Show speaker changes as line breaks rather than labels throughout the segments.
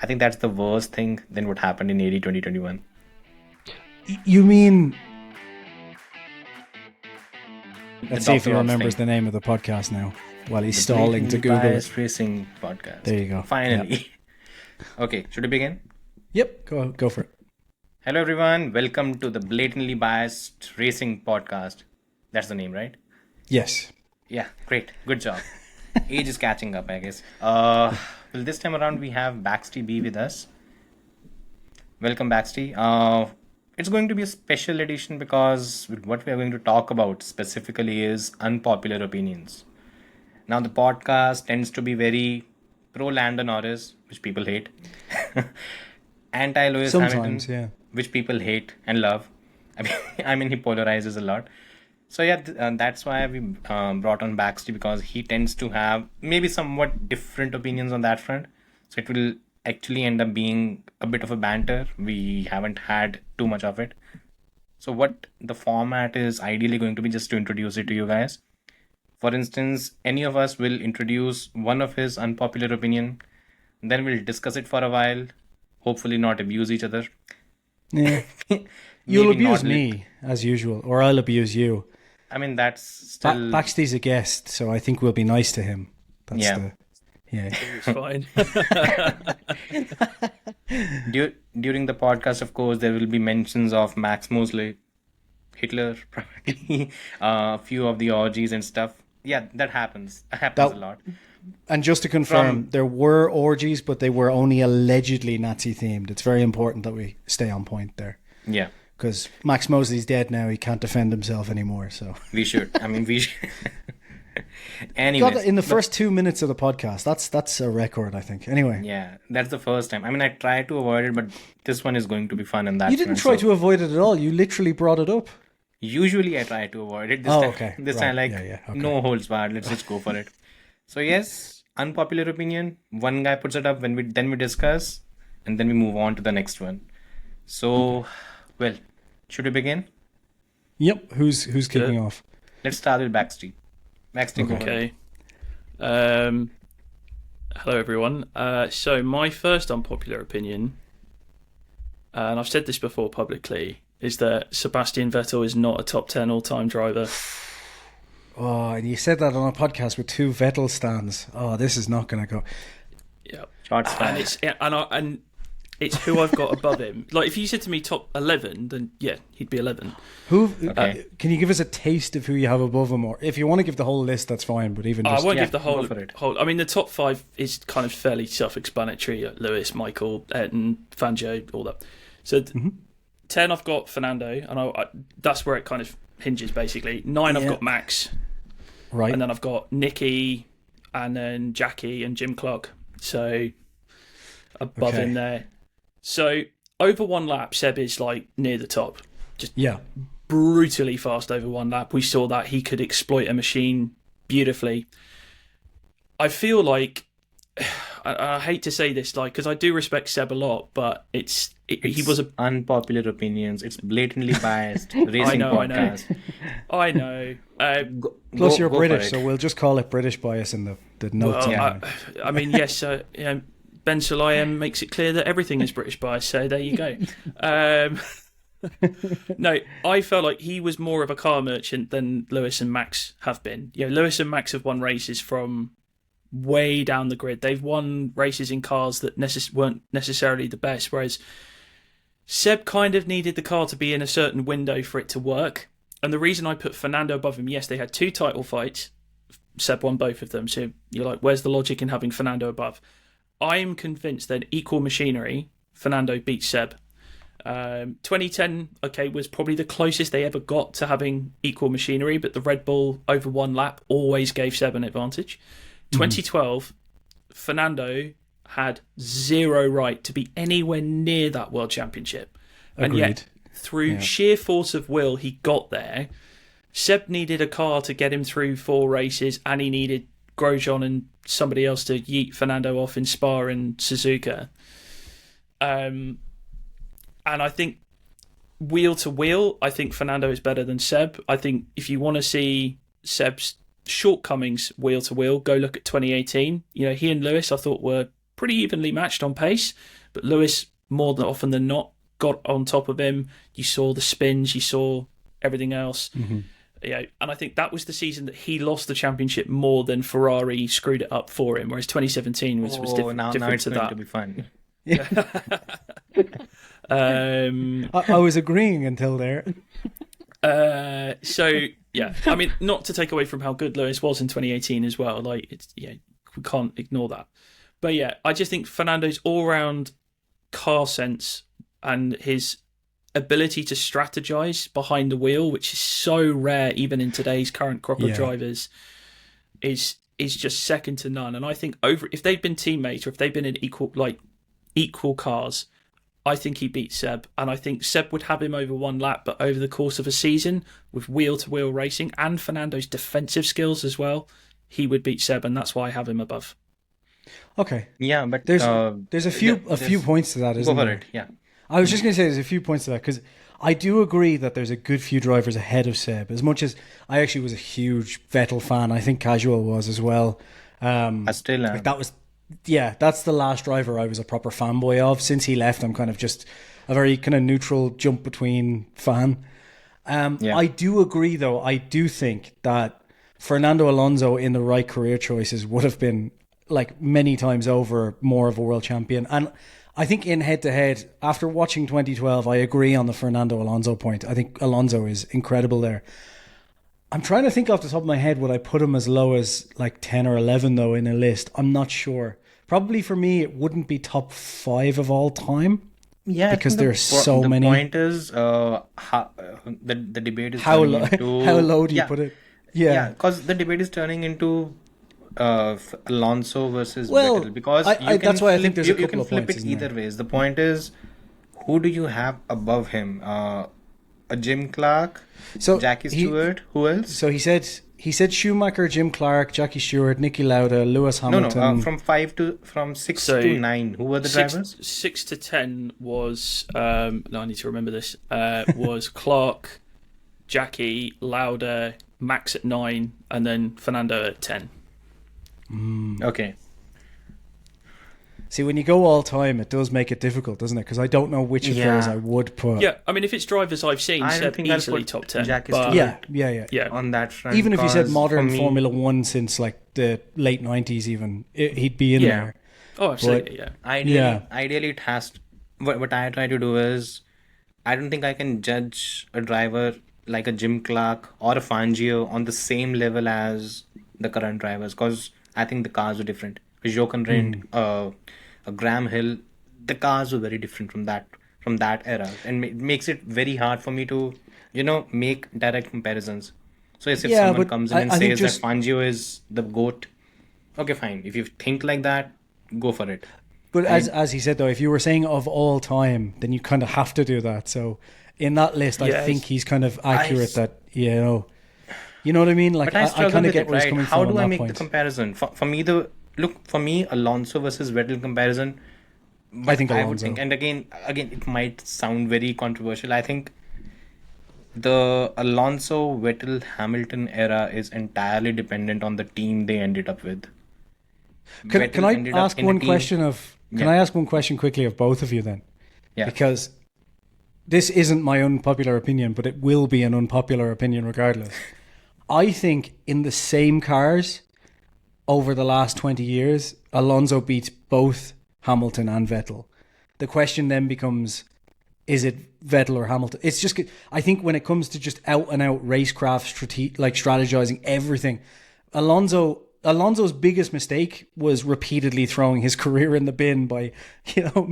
I think that's the worst thing than what happened in AD 2021.
You mean...
The
Let's see if he
Dr. Ops
remembers
thing.
the name of the podcast now while he's
The
stalling to
Blatantly
Google it.
Biased Racing podcast.
There you go.
Finally. Okay, should we begin?
Yep, go for it.
Hello everyone, welcome to the Blatantly Biased Racing podcast. That's the name, right?
Yes.
Yeah, great. Good job. Age is catching up, I guess. Well, this time around we have BaxtyB with us. Welcome, Baxty. It's going to be a special edition because what we are going to talk about specifically is unpopular opinions. Now, the podcast tends to be very pro Lando Norris, which people hate, anti Lewis Hamilton,
Sometimes, yeah.
which people hate and love. I mean, he polarizes a lot. So yeah, that's why we brought on Baxty, because he tends to have maybe somewhat different opinions on that front. So it will actually end up being a bit of a banter. We haven't had too much of it. So what the format is ideally going to be, just to introduce it to you guys. For instance, any of us will introduce one of his unpopular opinion, then we'll discuss it for a while, hopefully not abuse each other.
Yeah. You'll
Maybe
abuse
not
me, as usual, or I'll abuse you.
I mean, that's still...
Baxty's a guest, so I think we'll be nice to him. That's
Yeah.
It's fine.
During the podcast, of course, there will be mentions of Max Mosley, Hitler, probably, a few of the orgies and stuff. Yeah, that happens. Happens a lot.
And just to confirm, there were orgies, but they were only allegedly Nazi themed. It's very important that we stay on point there.
Yeah.
Because Max Mosley's dead now, he can't defend himself anymore. So
We should. I mean, we should. Anyways.
God, in the first 2 minutes of the podcast, that's a record, I think. Anyway,
Yeah, that's the first time. I mean, I try to avoid it, but this one is going to be fun in that
you didn't
front,
try to avoid it at all. You literally brought it up.
Usually I try to avoid it. This
Oh,
time,
okay.
This
Right.
time, like,
Yeah, okay.
no holds barred. Let's just go for it. So yes, unpopular opinion. One guy puts it up, then we discuss, and then we move on to the next one. So, well, should we begin?
Yep. Who's kicking off?
Let's start with Backstreet. Backstreet, go for it.
Okay. Hello, everyone. So my first unpopular opinion, and I've said this before publicly, is that Sebastian Vettel is not a top 10 all-time driver.
Oh, and you said that on a podcast with two Vettel stands. Oh, this is not going to go.
Yeah,
Shots fired.
and it's who I've got above him. Like, if you said to me top 11, then yeah, he'd be 11.
Okay.
Can you give us a taste of who you have above him? Or if you want to give the whole list, that's fine. But even
I
just
won't
yeah,
give the
go for it.
whole. I mean, the top 5 is kind of fairly self-explanatory. Lewis, Michael, Ayrton, Fangio, all that. So 10, I've got Fernando, and that's where it kind of hinges, basically. 9, I've
Yeah.
got Max.
right.
And then I've got Nicky, and then Jackie and Jim Clark. So above
Okay.
him there. So over one lap, Seb is like near the top. Just
Yeah.
brutally fast over one lap. We saw that he could exploit a machine beautifully. I feel like, I hate to say this, like, because I do respect Seb a lot, but he was a.
Unpopular opinions. It's blatantly biased. Racing podcast.
I know.
Plus, you're
go for
British,
it.
so we'll just call it British bias in the notes.
Well,
anyway.
I mean, yes, Ben Sulayem makes it clear that everything is British bias, so there you go. No, I felt like he was more of a car merchant than Lewis and Max have been. You know, Lewis and Max have won races from way down the grid. They've won races in cars that weren't necessarily the best, whereas Seb kind of needed the car to be in a certain window for it to work. And the reason I put Fernando above him, yes, they had 2 title fights. Seb won both of them, so you're like, where's the logic in having Fernando above? I am convinced that equal machinery, Fernando beats Seb. 2010, okay, was probably the closest they ever got to having equal machinery, but the Red Bull over one lap always gave Seb an advantage. 2012, Fernando had zero right to be anywhere near that World Championship. And yet, through sheer force of will, he got there. Seb needed a car to get him through 4 races, and he needed Grosjean and somebody else to yeet Fernando off in Spa and Suzuka. And I think wheel to wheel, I think Fernando is better than Seb. I think if you want to see Seb's shortcomings wheel to wheel, go look at 2018. You know, he and Lewis I thought were pretty evenly matched on pace, but Lewis, more than often than not, got on top of him. You saw the spins, you saw everything else. And I think that was the season that he lost the championship more than Ferrari screwed it up for him, whereas 2017 was different,
now
different
it's
to
going
that.
to be fun.
I was agreeing until there.
So yeah, I mean, not to take away from how good Lewis was in 2018 as well. Like, it's we can't ignore that. But yeah, I just think Fernando's all-round car sense and his ability to strategize behind the wheel, which is so rare even in today's current crop of drivers, is just second to none. And I think if they'd been teammates or if they'd been in equal cars, I think he beat Seb, and I think Seb would have him over one lap, but over the course of a season with wheel-to-wheel racing and Fernando's defensive skills as well, he would beat Seb, and that's why I have him above.
Okay.
Yeah, but
there's a few points to that, isn't there?
Go for it, yeah.
I was just going to say there's a few points to that, because I do agree that there's a good few drivers ahead of Seb, as much as I actually was a huge Vettel fan. I think Casual was as well.
I still am.
That's the last driver I was a proper fanboy of. Since he left, I'm kind of just a very kind of neutral jump between fan. I do agree, though. I do think that Fernando Alonso in the right career choices would have been, like, many times over more of a world champion. And I think in head-to-head, after watching 2012, I agree on the Fernando Alonso point. I think Alonso is incredible there. I'm trying to think off the top of my head, would I put him as low as like 10 or 11, though, in a list? I'm not sure. Probably for me, it wouldn't be top 5 of all time.
Yeah,
because there's so many.
The point is, the debate is
how
turning into...
How low do you put it?
Yeah, because the debate is turning into Alonso versus Vettel. Because
that's why I think there's a couple of points.
You can flip it either ways. The point is, who do you have above him? A Jim Clark, Jackie Stewart, who else?
So he said Schumacher, Jim Clark, Jackie Stewart, Niki Lauda, Lewis Hamilton.
No, from 6 to 9. Who were the drivers?
6 to 10 was I need to remember this. Was Clark, Jackie, Lauda, Max at 9, and then Fernando at 10.
Okay.
See, when you go all time, it does make it difficult, doesn't it? Because I don't know which of those I would put.
Yeah, I mean, if it's drivers I've seen, Seb easily top 10.
Yeah.
On that front,
even if you said modern Formula One since like the late 90s, even he'd be in there.
Oh, absolutely.
Ideally, it has. What I try to do is, I don't think I can judge a driver like a Jim Clark or a Fangio on the same level as the current drivers, because I think the cars are different. Jochen Rindt, Graham Hill, the cars were very different from that era, and it makes it very hard for me to make direct comparisons. So if someone comes in and says that Fangio is the GOAT, okay, fine. If you think like that, go for it.
But as he said, though, if you were saying of all time, then you kind of have to do that. So in that list, I think he's kind of accurate you know what I mean? Like,
but
I kind of get where he's coming from.
How do I make the comparison? For me, Alonso versus Vettel comparison,
I think Alonso.
And again, it might sound very controversial. I think the Alonso, Vettel, Hamilton era is entirely dependent on the team they ended up with.
Can I ask one question I ask one question quickly of both of you then?
Yeah.
Because this isn't my unpopular opinion, but it will be an unpopular opinion regardless. I think in the same cars over the last 20 years, Alonso beats both Hamilton and Vettel. The question then becomes, is it Vettel or Hamilton? It's just, I think when it comes to just out and out racecraft, strategizing everything, Alonso's biggest mistake was repeatedly throwing his career in the bin by,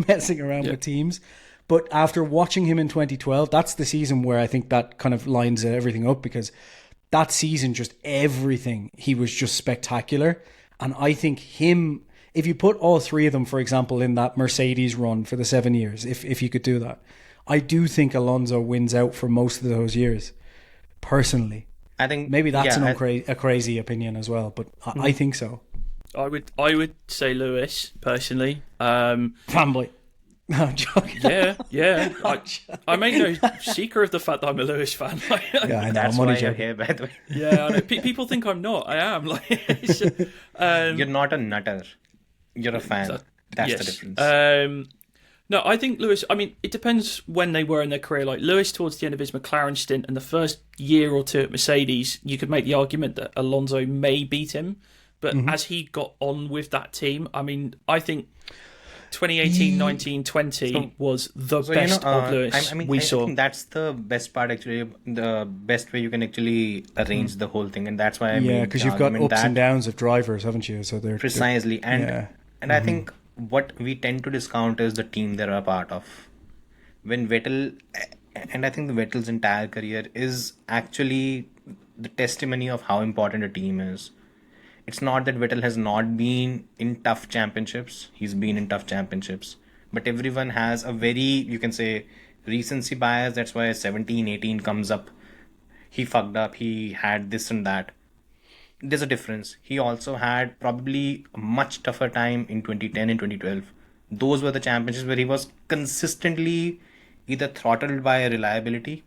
messing around with teams. But after watching him in 2012, that's the season where I think that kind of lines everything up, because that season, just everything, he was just spectacular. And I think if you put all three of them, for example, in that Mercedes run for the 7 years, if you could do that, I do think Alonso wins out for most of those years, personally.
I think
maybe that's a crazy opinion as well, but I think so.
I would say Lewis, personally.
Fanboy. No, I'm joking.
Yeah. I make no secret of the fact that I'm a Lewis fan.
I know.
That's why you're here, by the way.
Yeah, I know. People think I'm not. I am.
You're not a nutter. You're a fan. That's the
Yes.
difference.
No, I think Lewis. I mean, it depends when they were in their career. Like Lewis, towards the end of his McLaren stint and the first year or two at Mercedes, you could make the argument that Alonso may beat him. But as he got on with that team, I mean, I think 2018, 19, 20 was the best of Lewis we
I
saw.
think that's the best part actually. The best way you can actually arrange the whole thing, and that's why I
Yeah,
made
because
the
you've got
argument
ups
that
and downs of drivers, haven't you? So they're
precisely, and
yeah.
and I think what we tend to discount is the team they're a part of. When Vettel, and I think the Vettel's entire career is actually the testimony of how important a team is. It's not that Vettel has not been in tough championships. He's been in tough championships. But everyone has a very, you can say, recency bias. That's why 17, 18 comes up. He fucked up. He had this and that. There's a difference. He also had probably a much tougher time in 2010 and 2012. Those were the championships where he was consistently either throttled by reliability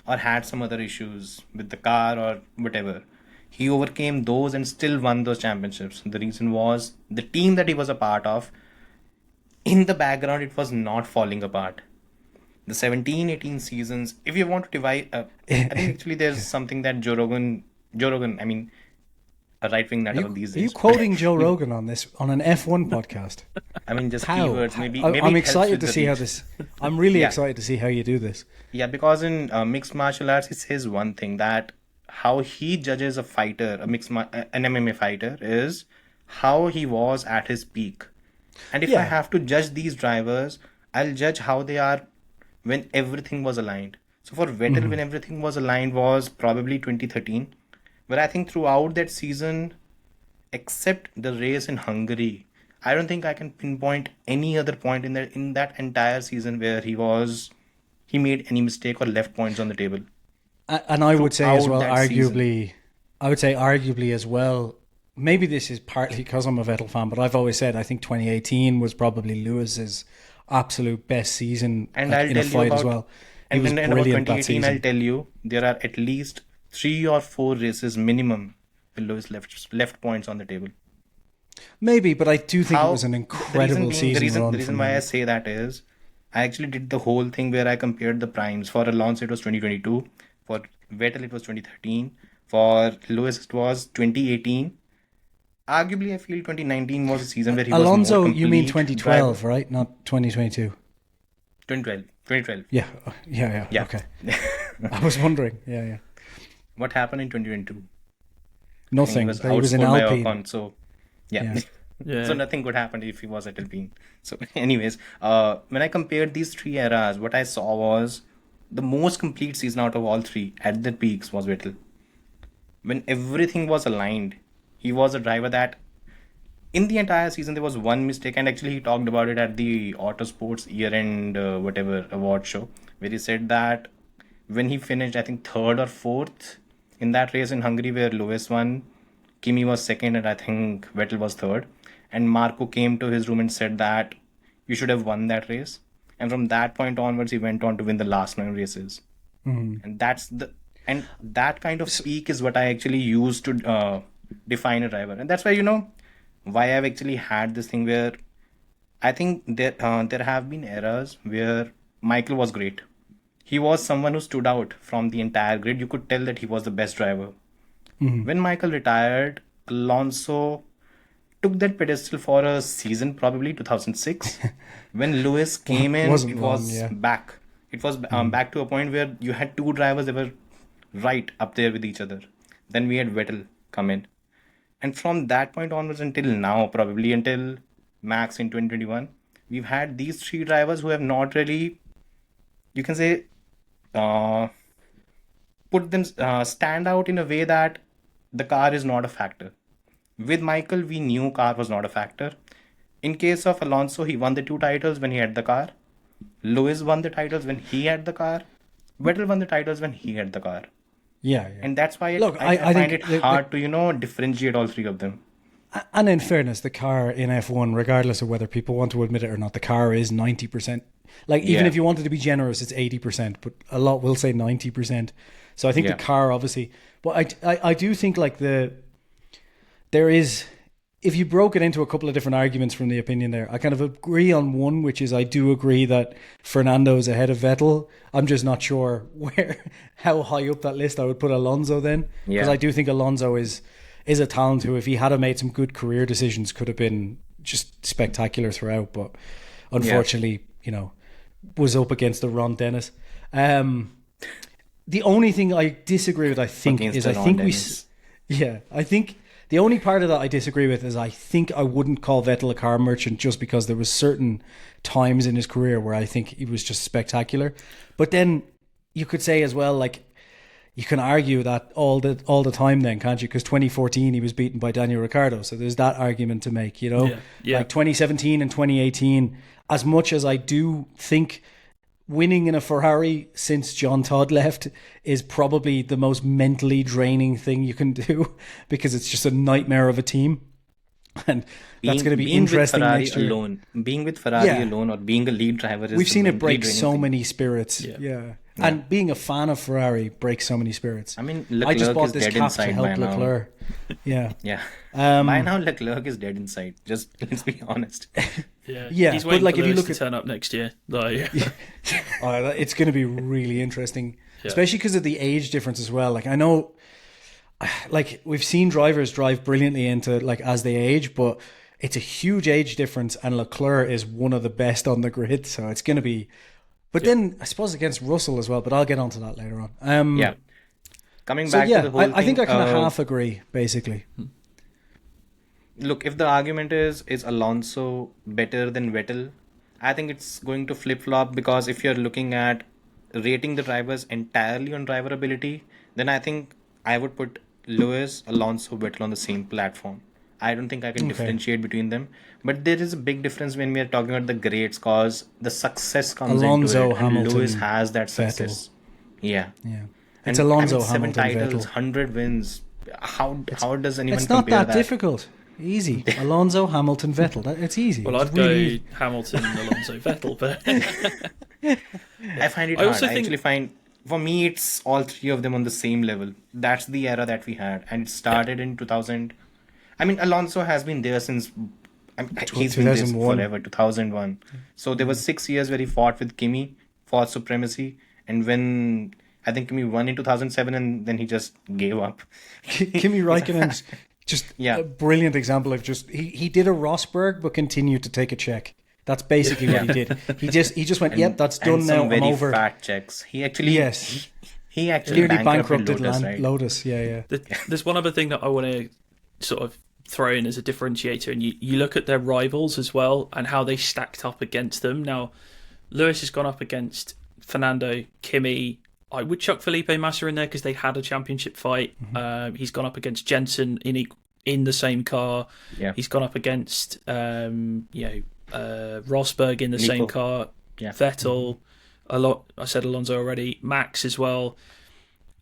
or had some other issues with the car or whatever. He overcame those and still won those championships. The reason was the team that he was a part of, in the background, it was not falling apart. The 17, 18 seasons, if you want to divide, I think actually there's something that I mean, a right-wing nut of these
Are you
days.
quoting Joe Rogan on this on an F1 podcast?
I mean, just
How?
keywords. Maybe
I'm
it helps
excited
with
to
the
see how
reach.
this. I'm really
Yeah.
excited to see how you do this.
Yeah, because in mixed martial arts, it says one thing that how he judges a fighter, an MMA fighter, is how he was at his peak. And if I
Yeah.
have to judge these drivers, I'll judge how they are when everything was aligned. So for Vettel, when everything was aligned, was probably 2013. But I think throughout that season, except the race in Hungary, I don't think I can pinpoint any other point in that entire season where he made any mistake or left points on the table.
And I would say as
Throughout
well,
that season.
arguably, I would say arguably as well. Maybe this is partly because I'm a Vettel fan, but I've always said I think 2018 was probably Lewis's absolute best season
And I'll
in a
tell you
fight as
about
well. He was
and about
brilliant that
2018, I'll
season.
tell you there are at least 3 or 4 races minimum where Lewis left points on the table.
Maybe, but I do think it was an
the
incredible season
the
run
reason
from
why I
him.
say that is I actually did the whole thing where I compared the primes. For Alonso it was 2022, for Vettel it was 2013, for Lewis it was 2018. Arguably I feel 2019 was a season where he was more
Alonso, you mean
complete
2012,
driver.
right? Not 2022.
2012.
Yeah, yeah.
Yeah.
Okay. I was wondering. Yeah.
What happened in 2022?
Nothing.
He was
He was in
outscored by
Alpine.
Ocon, so yeah.
Yeah.
Yeah.
So nothing could happen if he was at Alpine. So anyways, when I compared these 3 eras, what I saw was the most complete season out of all 3 at the peaks was Vettel. When everything was aligned, he was a driver that in the entire season there was one mistake, and actually he talked about it at the Autosports year-end whatever award show, where he said that when he finished, I think 3rd or 4th in that race in Hungary where Lewis won, Kimi was 2nd, and I think Vettel was 3rd. And Marco came to his room and said that you should have won that race. And from that point onwards, he went on to win the last 9 races. And that kind of peak is what I actually use to define a driver. And that's why why I've actually had this thing where I think there have been eras where Michael was great. He was someone who stood out from the entire grid. You could tell that he was the best driver. When Michael retired, Alonso took that pedestal for a season, probably 2006. When Lewis came in,
Wasn't
it
long,
was
yeah.
back. It was back to a point where you had 2 drivers that were right up there with each other. Then we had Vettel come in. And from that point onwards until now, probably until Max in 2021, we've had these 3 drivers who have not really, you can say, put them stand out in a way that the car is not a factor. With Michael, we knew car was not a factor. In case of Alonso, he won the 2 titles when he had the car. Lewis won the titles when he had the car. Vettel won the titles when he had the car.
Yeah.
And that's why
Look,
I
I
find
think
it hard to, differentiate all 3 of them.
And in fairness, the car in F1, regardless of whether people want to admit it or not, the car is 90%. Like, even
Yeah.
if you wanted to be generous, it's 80%, but a lot will say 90%. So I think
Yeah.
the car, obviously, but I do think like there is, if you broke it into a couple of different arguments from the opinion there, I kind of agree on one, which is I do agree that Fernando is ahead of Vettel. I'm just not sure how high up that list I would put Alonso then, because I do think Alonso is a talent who, if he had made some good career decisions, could have been just spectacular throughout. But unfortunately, was up against the Ron Dennis. The only thing I disagree with, I think the only part of that I disagree with is I think I wouldn't call Vettel a car merchant just because there was certain times in his career where I think he was just spectacular. But then you could say as well, like, you can argue that all the time then, can't you? Because 2014 he was beaten by Daniel Ricciardo, so there's that argument to make, Like 2017 and 2018, as much as I do think winning in a Ferrari since John Todd left is probably the most mentally draining thing you can do, because it's just a nightmare of a team. And that's going to be interesting next year.
Being with Ferrari alone or being a lead driver
we've seen it break so many spirits. And being a fan of Ferrari breaks so many spirits.
I mean,
I just bought this cap to help Leclerc.
By now Leclerc is dead inside. Just let's be honest.
He's waiting for Lewis to turn up next year.
It's going to be really interesting, especially because of the age difference as well. Like, I know, like, we've seen drivers drive brilliantly into, like, as they age, but it's a huge age difference, and Leclerc is one of the best on the grid, so it's going to be. But then I suppose against Russell as well, but I'll get onto that later on.
Coming back to the whole thing,
I think I kind of half agree, basically.
Look, if the argument is Alonso better than Vettel, I think it's going to flip-flop, because if you're looking at rating the drivers entirely on driver ability, then I think I would put Lewis, Alonso, Vettel on the same platform. I don't think I can differentiate between them. But there is a big difference when we are talking about the greats, because the success comes
Alonso,
into it,
Hamilton,
and Lewis has that success.
It's Alonso, Hamilton,
7 titles,
Vettel.
100 wins. How does anyone
It's not
compare
that difficult. Easy. Alonso, Hamilton, Vettel. It's easy.
Well, I'd go Hamilton, Alonso, Vettel, but
I find it hard. I actually find, for me, it's all three of them on the same level. That's the era that we had, and it started in 2000. I mean, Alonso has been there since. He's been there forever, 2001. So there was 6 years where he fought with Kimi for supremacy, and when I think Kimi won in 2007, and then he just gave up.
Kimi Räikkönen's just a brilliant example of just he did a Rosberg but continued to take a check. That's basically what he did. He just went, yep, that's done now. I'm over.
Fat checks. He actually he
actually bankrupted
Lotus.
Right?
Lotus. There's one other thing that I want to sort of throw in as a differentiator, and you look at their rivals as well and how they stacked up against them. Now, Lewis has gone up against Fernando, Kimi. I would chuck Felipe Massa in there because they had a championship fight. Mm-hmm. He's gone up against Jensen in the same car.
Yeah.
He's gone up against Rosberg in the same car.
Yeah.
Vettel, I said Alonso already. Max as well,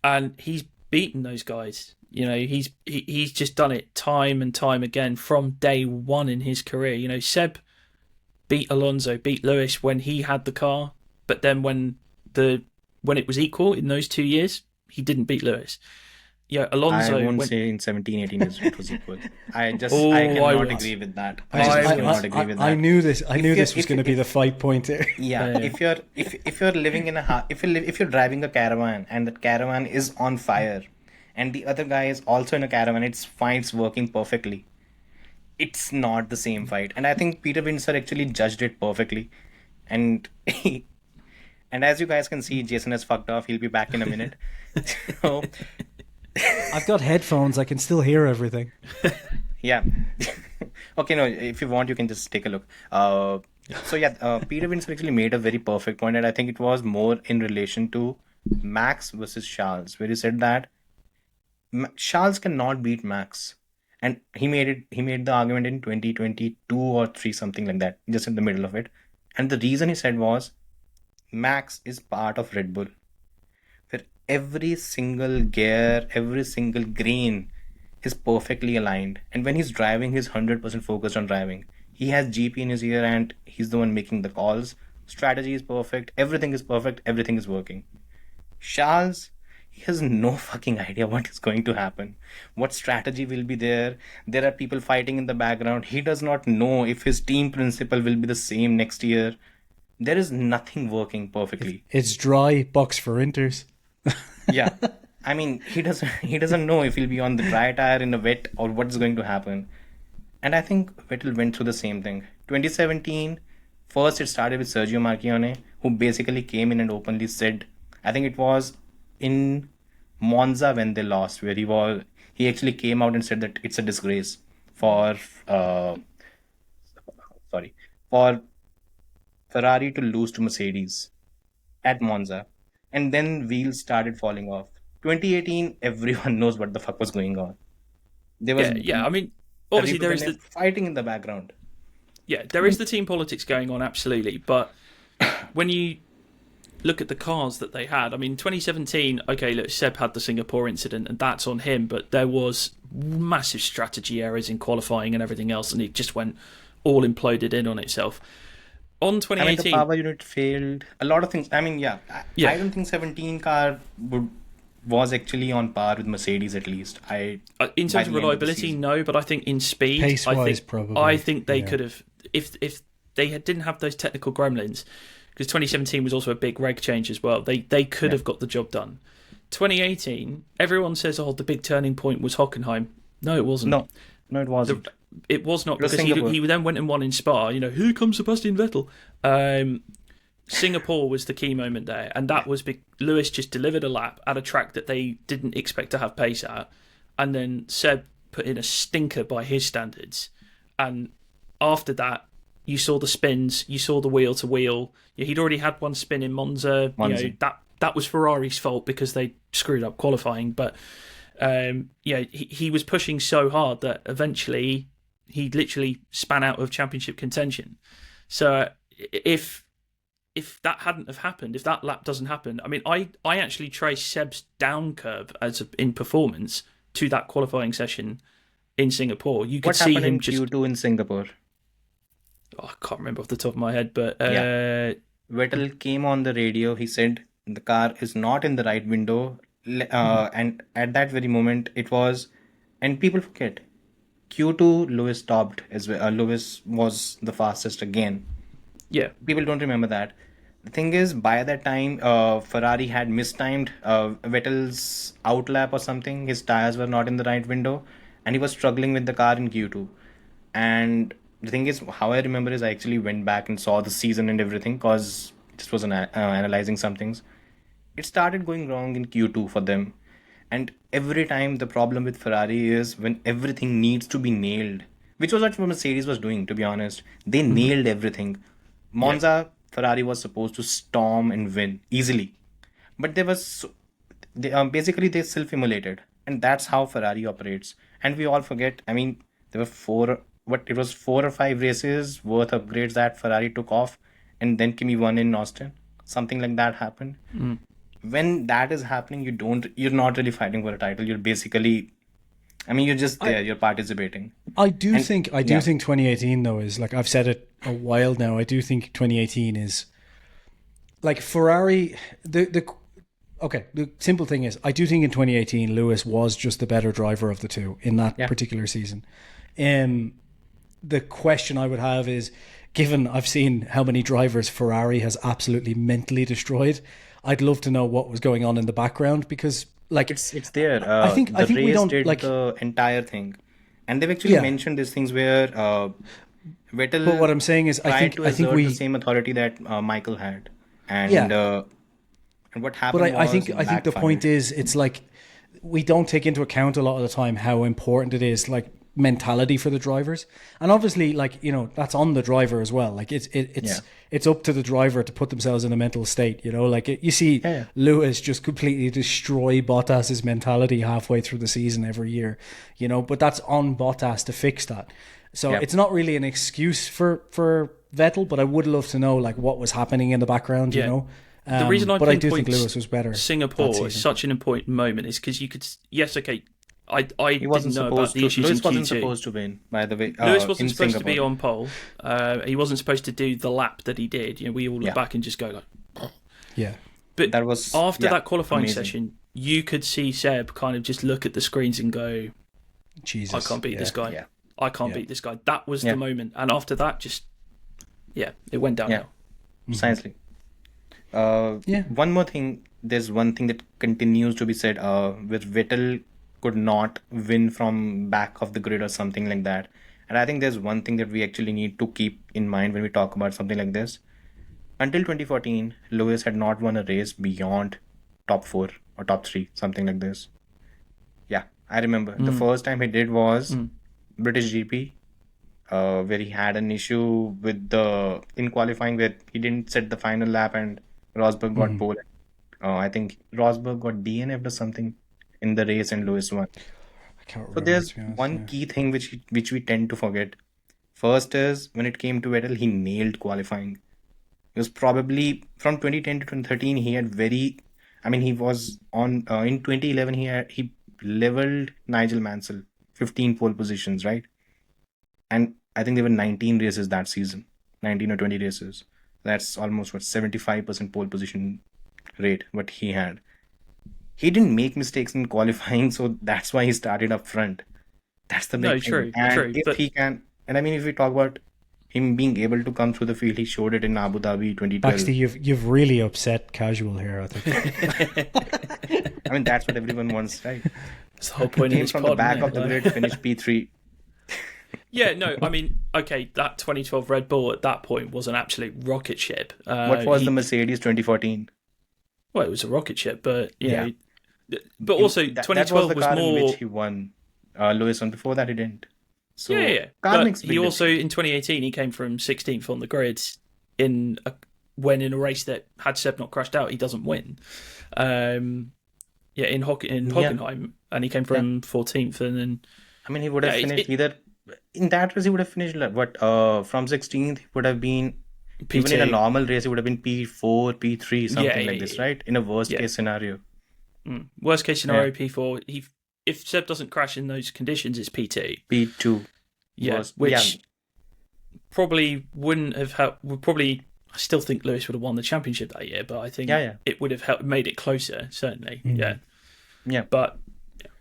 and he's beaten those guys. He's just done it time and time again from day one in his career. Seb beat Alonso, beat Lewis when he had the car, but then when it was equal in those 2 years, he didn't beat Lewis. Alonso.
I won't say in 17, 18 it was equal. I cannot agree with that.
I knew this. I knew this was going to be the fight point here.
Yeah, if you're living in if you're driving a caravan and that caravan is on fire, and the other guy is also in a caravan, it's fine, it's working perfectly. It's not the same fight, and I think Peter Windsor actually judged it perfectly, and. And as you guys can see, Jason has fucked off. He'll be back in a minute. So,
I've got headphones. I can still hear everything.
Yeah. Okay, no, if you want, you can just take a look. Peter Windsor actually made a very perfect point, and I think it was more in relation to Max versus Charles, where he said that Charles cannot beat Max. And he made the argument in 2022 or 3, something like that, just in the middle of it. And the reason he said was, Max is part of Red Bull, where every single gear, every single grain is perfectly aligned. And when he's driving, he's 100% focused on driving. He has GP in his ear and he's the one making the calls. Strategy is perfect. Everything is perfect. Everything is working. Charles, he has no fucking idea what is going to happen, what strategy will be there. There are people fighting in the background. He does not know if his team principal will be the same next year. There is nothing working perfectly.
It's dry box for inters.
Yeah. I mean, he doesn't know if he'll be on the dry tire in a wet or what's going to happen. And I think Vettel went through the same thing. 2017, first it started with Sergio Marchionne, who basically came in and openly said, I think it was in Monza when they lost, where he actually came out and said that it's a disgrace for sorry for Ferrari to lose to Mercedes at Monza. And then wheels started falling off. 2018, everyone knows what the fuck was going on. There was
Yeah. I mean, obviously there is the
fighting in the background.
there is the team politics going on, absolutely. But when you look at the cars that they had, I mean, 2017, okay, look, Seb had the Singapore incident, and that's on him. But there was massive strategy errors in qualifying and everything else, and it just went all imploded in on itself. On 2018,
I mean, the power unit failed. A lot of things. I mean,
Yeah.
I don't think 17 car was actually on par with Mercedes, at least.
in
by
terms of
the end of the
reliability,
season.
no, but I think in speed,
Pace-wise, probably.
I think they
Yeah.
could have, if they didn't have those technical gremlins, because 2017 was also a big reg change as well. They could have got the job done. 2018, everyone says, "Oh, the big turning point was Hockenheim." No, it wasn't.
No, it wasn't.
It was not,
It was
because
Singapore.
he then went and won in Spa. Here comes Sebastian Vettel. Singapore was the key moment there, and that was Lewis just delivered a lap at a track that they didn't expect to have pace at, and then Seb put in a stinker by his standards, and after that you saw the spins, you saw the wheel to wheel. He'd already had one spin in Monza. That was Ferrari's fault because they screwed up qualifying, but he was pushing so hard that eventually he literally span out of championship contention. So if that hadn't have happened, if that lap doesn't happen, I mean, I actually trace Seb's down curve in performance to that qualifying session in Singapore. You could
What
see
happened
him
in
just.
Q2 in Singapore?
I can't remember off the top of my head, but
Vettel came on the radio. He said the car is not in the right window. And at that very moment, it was, and people forget, Q2, Lewis stopped as well. Lewis was the fastest again.
yeah,
People don't remember that. The thing is, by that time, Ferrari had mistimed Vettel's outlap or something. His tires were not in the right window, and he was struggling with the car in Q2. And the thing is, how I remember is I actually went back and saw the season and everything, because just was analyzing some things. It started going wrong in Q2 for them. And every time the problem with Ferrari is when everything needs to be nailed, which was what Mercedes was doing, to be honest. They nailed everything. Monza, Ferrari was supposed to storm and win easily. But basically they self-immolated. And that's how Ferrari operates. And we all forget, I mean, there were four or five races worth upgrades that Ferrari took off. And then Kimi won in Austin. Something like that happened. When that is happening, you're not really fighting for a title. You're basically, I mean, you're just there, you're participating.
I do think 2018 though is, like, I've said it a while now, I do think 2018 is like Ferrari. The simple thing is, I do think in 2018 Lewis was just the better driver of the two in that particular season. The question I would have is, given I've seen how many drivers Ferrari has absolutely mentally destroyed, I'd love to know what was going on in the background, because like
It's there.
I think
the
we
race
don't
did
like.
the entire thing, and they've actually mentioned these things where Vettel.
But what I'm saying is, I think
assert
we
the same authority that Michael had, and what happened.
But I think the point is, it's like we don't take into account a lot of the time how important it is, like mentality for the drivers, and obviously, like, that's on the driver as well. Like it's up to the driver to put themselves in a mental state. Like you see Lewis just completely destroy Bottas's mentality halfway through the season every year. But that's on Bottas to fix that. So it's not really an excuse for Vettel, but I would love to know, like, what was happening in the background. The
reason I
do think Lewis was better.
Singapore is such an important moment is because you could, I
he wasn't
didn't know about the issues
Lewis
in
wasn't
Q2.
supposed to win, by the way.
Lewis wasn't
in
supposed to be
Singapore.
on pole. He wasn't supposed to do the lap that he did. We all look back and just go like,
Yeah.
But
that was
after that qualifying
amazing.
session, you could see Seb kind of just look at the screens and go,
Jesus,
I can't beat this guy.
Yeah.
I can't beat this guy. That was the moment. And after that, just, it went downhill.
Precisely. One more thing. There's one thing that continues to be said, where Vettel could not win from back of the grid or something like that. And I think there's one thing that we actually need to keep in mind when we talk about something like this. Until 2014, Lewis had not won a race beyond top 4 or top 3, something like this. Yeah, I remember. The first time he did was British GP, where he had an issue with in qualifying where he didn't set the final lap and Rosberg got pole. I think Rosberg got DNF'd or something in the race and Lewis won.
I can't remember.
So there's
to be honest,
one key thing which we tend to forget. First is when it came to Vettel, he nailed qualifying. It was probably from 2010 to 2013. He had he was on in 2011. He leveled Nigel Mansell, 15 pole positions, right? And I think there were 19 races that season, 19 or 20 races. That's almost 75% pole position rate what he had. He didn't make mistakes in qualifying, so that's why he started up front. That's the big thing.
True.
If he can, and I mean, if we talk about him being able to come through the field, he showed it in Abu Dhabi 2012.
Baxty, you've really upset casual here, I think.
I mean, that's what everyone wants, right?
That's the whole point of
Came
this
from
pod,
the back
isn't
of the
it?
grid, finished P3.
Yeah, no, I mean, okay, that 2012 Red Bull at that point was an absolute rocket ship.
What was the Mercedes 2014?
Well, it was a rocket ship, but you
Yeah.
know, but also
That
2012
was the
was
car in
more.
which he won Lewis on. Before that, he didn't. So
Yeah.
car
But
makes big
he also
difference.
in 2018 he came from 16th on the grid when in a race that had Seb not crashed out, he doesn't win. In Hockenheim, and he came from 14th, and then
I mean, he would have finished either in that race. He would have finished from 16th. He would have been even in a normal race. He would have been P4, P3, something like this, right? In a worst case scenario.
Worst case scenario, P4. If Seb doesn't crash in those conditions, it's P2.
P2.
Which probably wouldn't have helped. I still think Lewis would have won the championship that year, but I think it would have made it closer, certainly.
Yeah.
But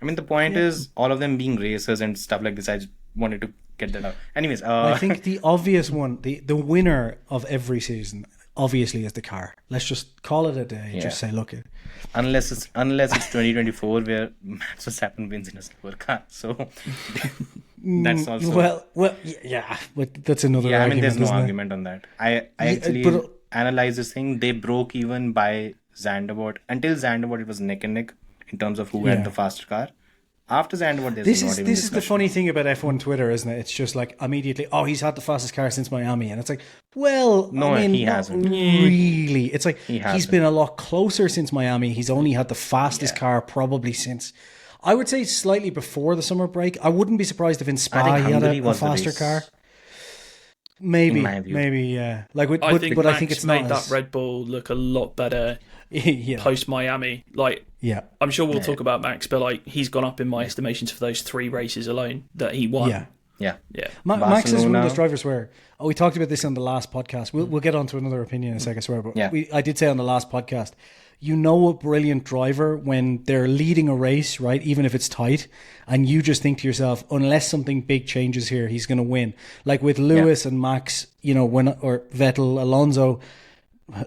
I mean, the point is all of them being racers and stuff like this. I just wanted to get that out. Anyways,
I think the obvious one, the winner of every season, obviously is the car. Let's just call it a day. Just say, look,
unless it's 2024 where Max Verstappen wins in a slower car. So that's also
but that's another argument.
I mean, there's no
isn't it?
argument on that. I actually analyzed this thing. They broke even by Zandvoort. Until Zandvoort, it was neck and neck in terms of who had the faster car. After Zandvoort, there's
This
not
is
even
this is the funny thing about F1 Twitter, isn't it? It's just like immediately, he's had the fastest car since Miami, and it's like, well,
No,
I mean,
he hasn't.
really. It's like he's
hasn't.
been a lot closer since Miami. He's only had the fastest car probably since, I would say, slightly before the summer break. I wouldn't be surprised if in Spa
I think
he had
Hungary
a
was the
faster
race.
car. Maybe,
In my view.
yeah. Like, but
I think
I think it's
made
not
that
as,
Red Bull look a lot better
yeah,
post Miami. Like,
yeah.
I'm sure we'll talk about Max, but like he's gone up in my estimations for those 3 races alone that he won.
Yeah.
Yeah.
Max is one of
Barcelona.
those drivers where we talked about this on the last podcast. We'll get on to another opinion in a second, I swear. But I did say on the last podcast, you know a brilliant driver when they're leading a race, right? Even if it's tight, and you just think to yourself, unless something big changes here, he's going to win. Like with Lewis and Max, or Vettel, Alonso.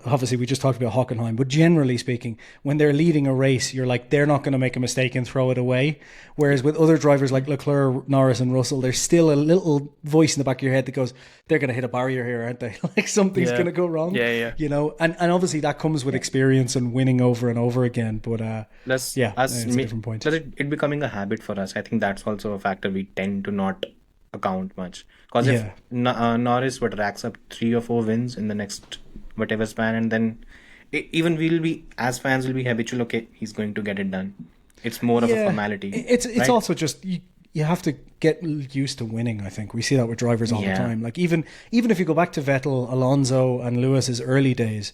Obviously, we just talked about Hockenheim, but generally speaking, when they're leading a race, you're like, they're not going to make a mistake and throw it away. Whereas with other drivers like Leclerc, Norris and Russell, there's still a little voice in the back of your head that goes, they're going to hit a barrier here, aren't they? Like something's going to go wrong.
Yeah.
And obviously that comes with experience and winning over and over again. But it's a different point.
Plus it becoming a habit for us. I think that's also a factor we tend to not account much. Because if Norris racks up 3 or 4 wins in the next whatever span, and then even we'll be, as fans, will be habitual. Okay, he's going to get it done. It's more of a formality.
It's
right?
also just you have to get used to winning. I think we see that with drivers all the time. Like even if you go back to Vettel, Alonso, and Lewis's early days,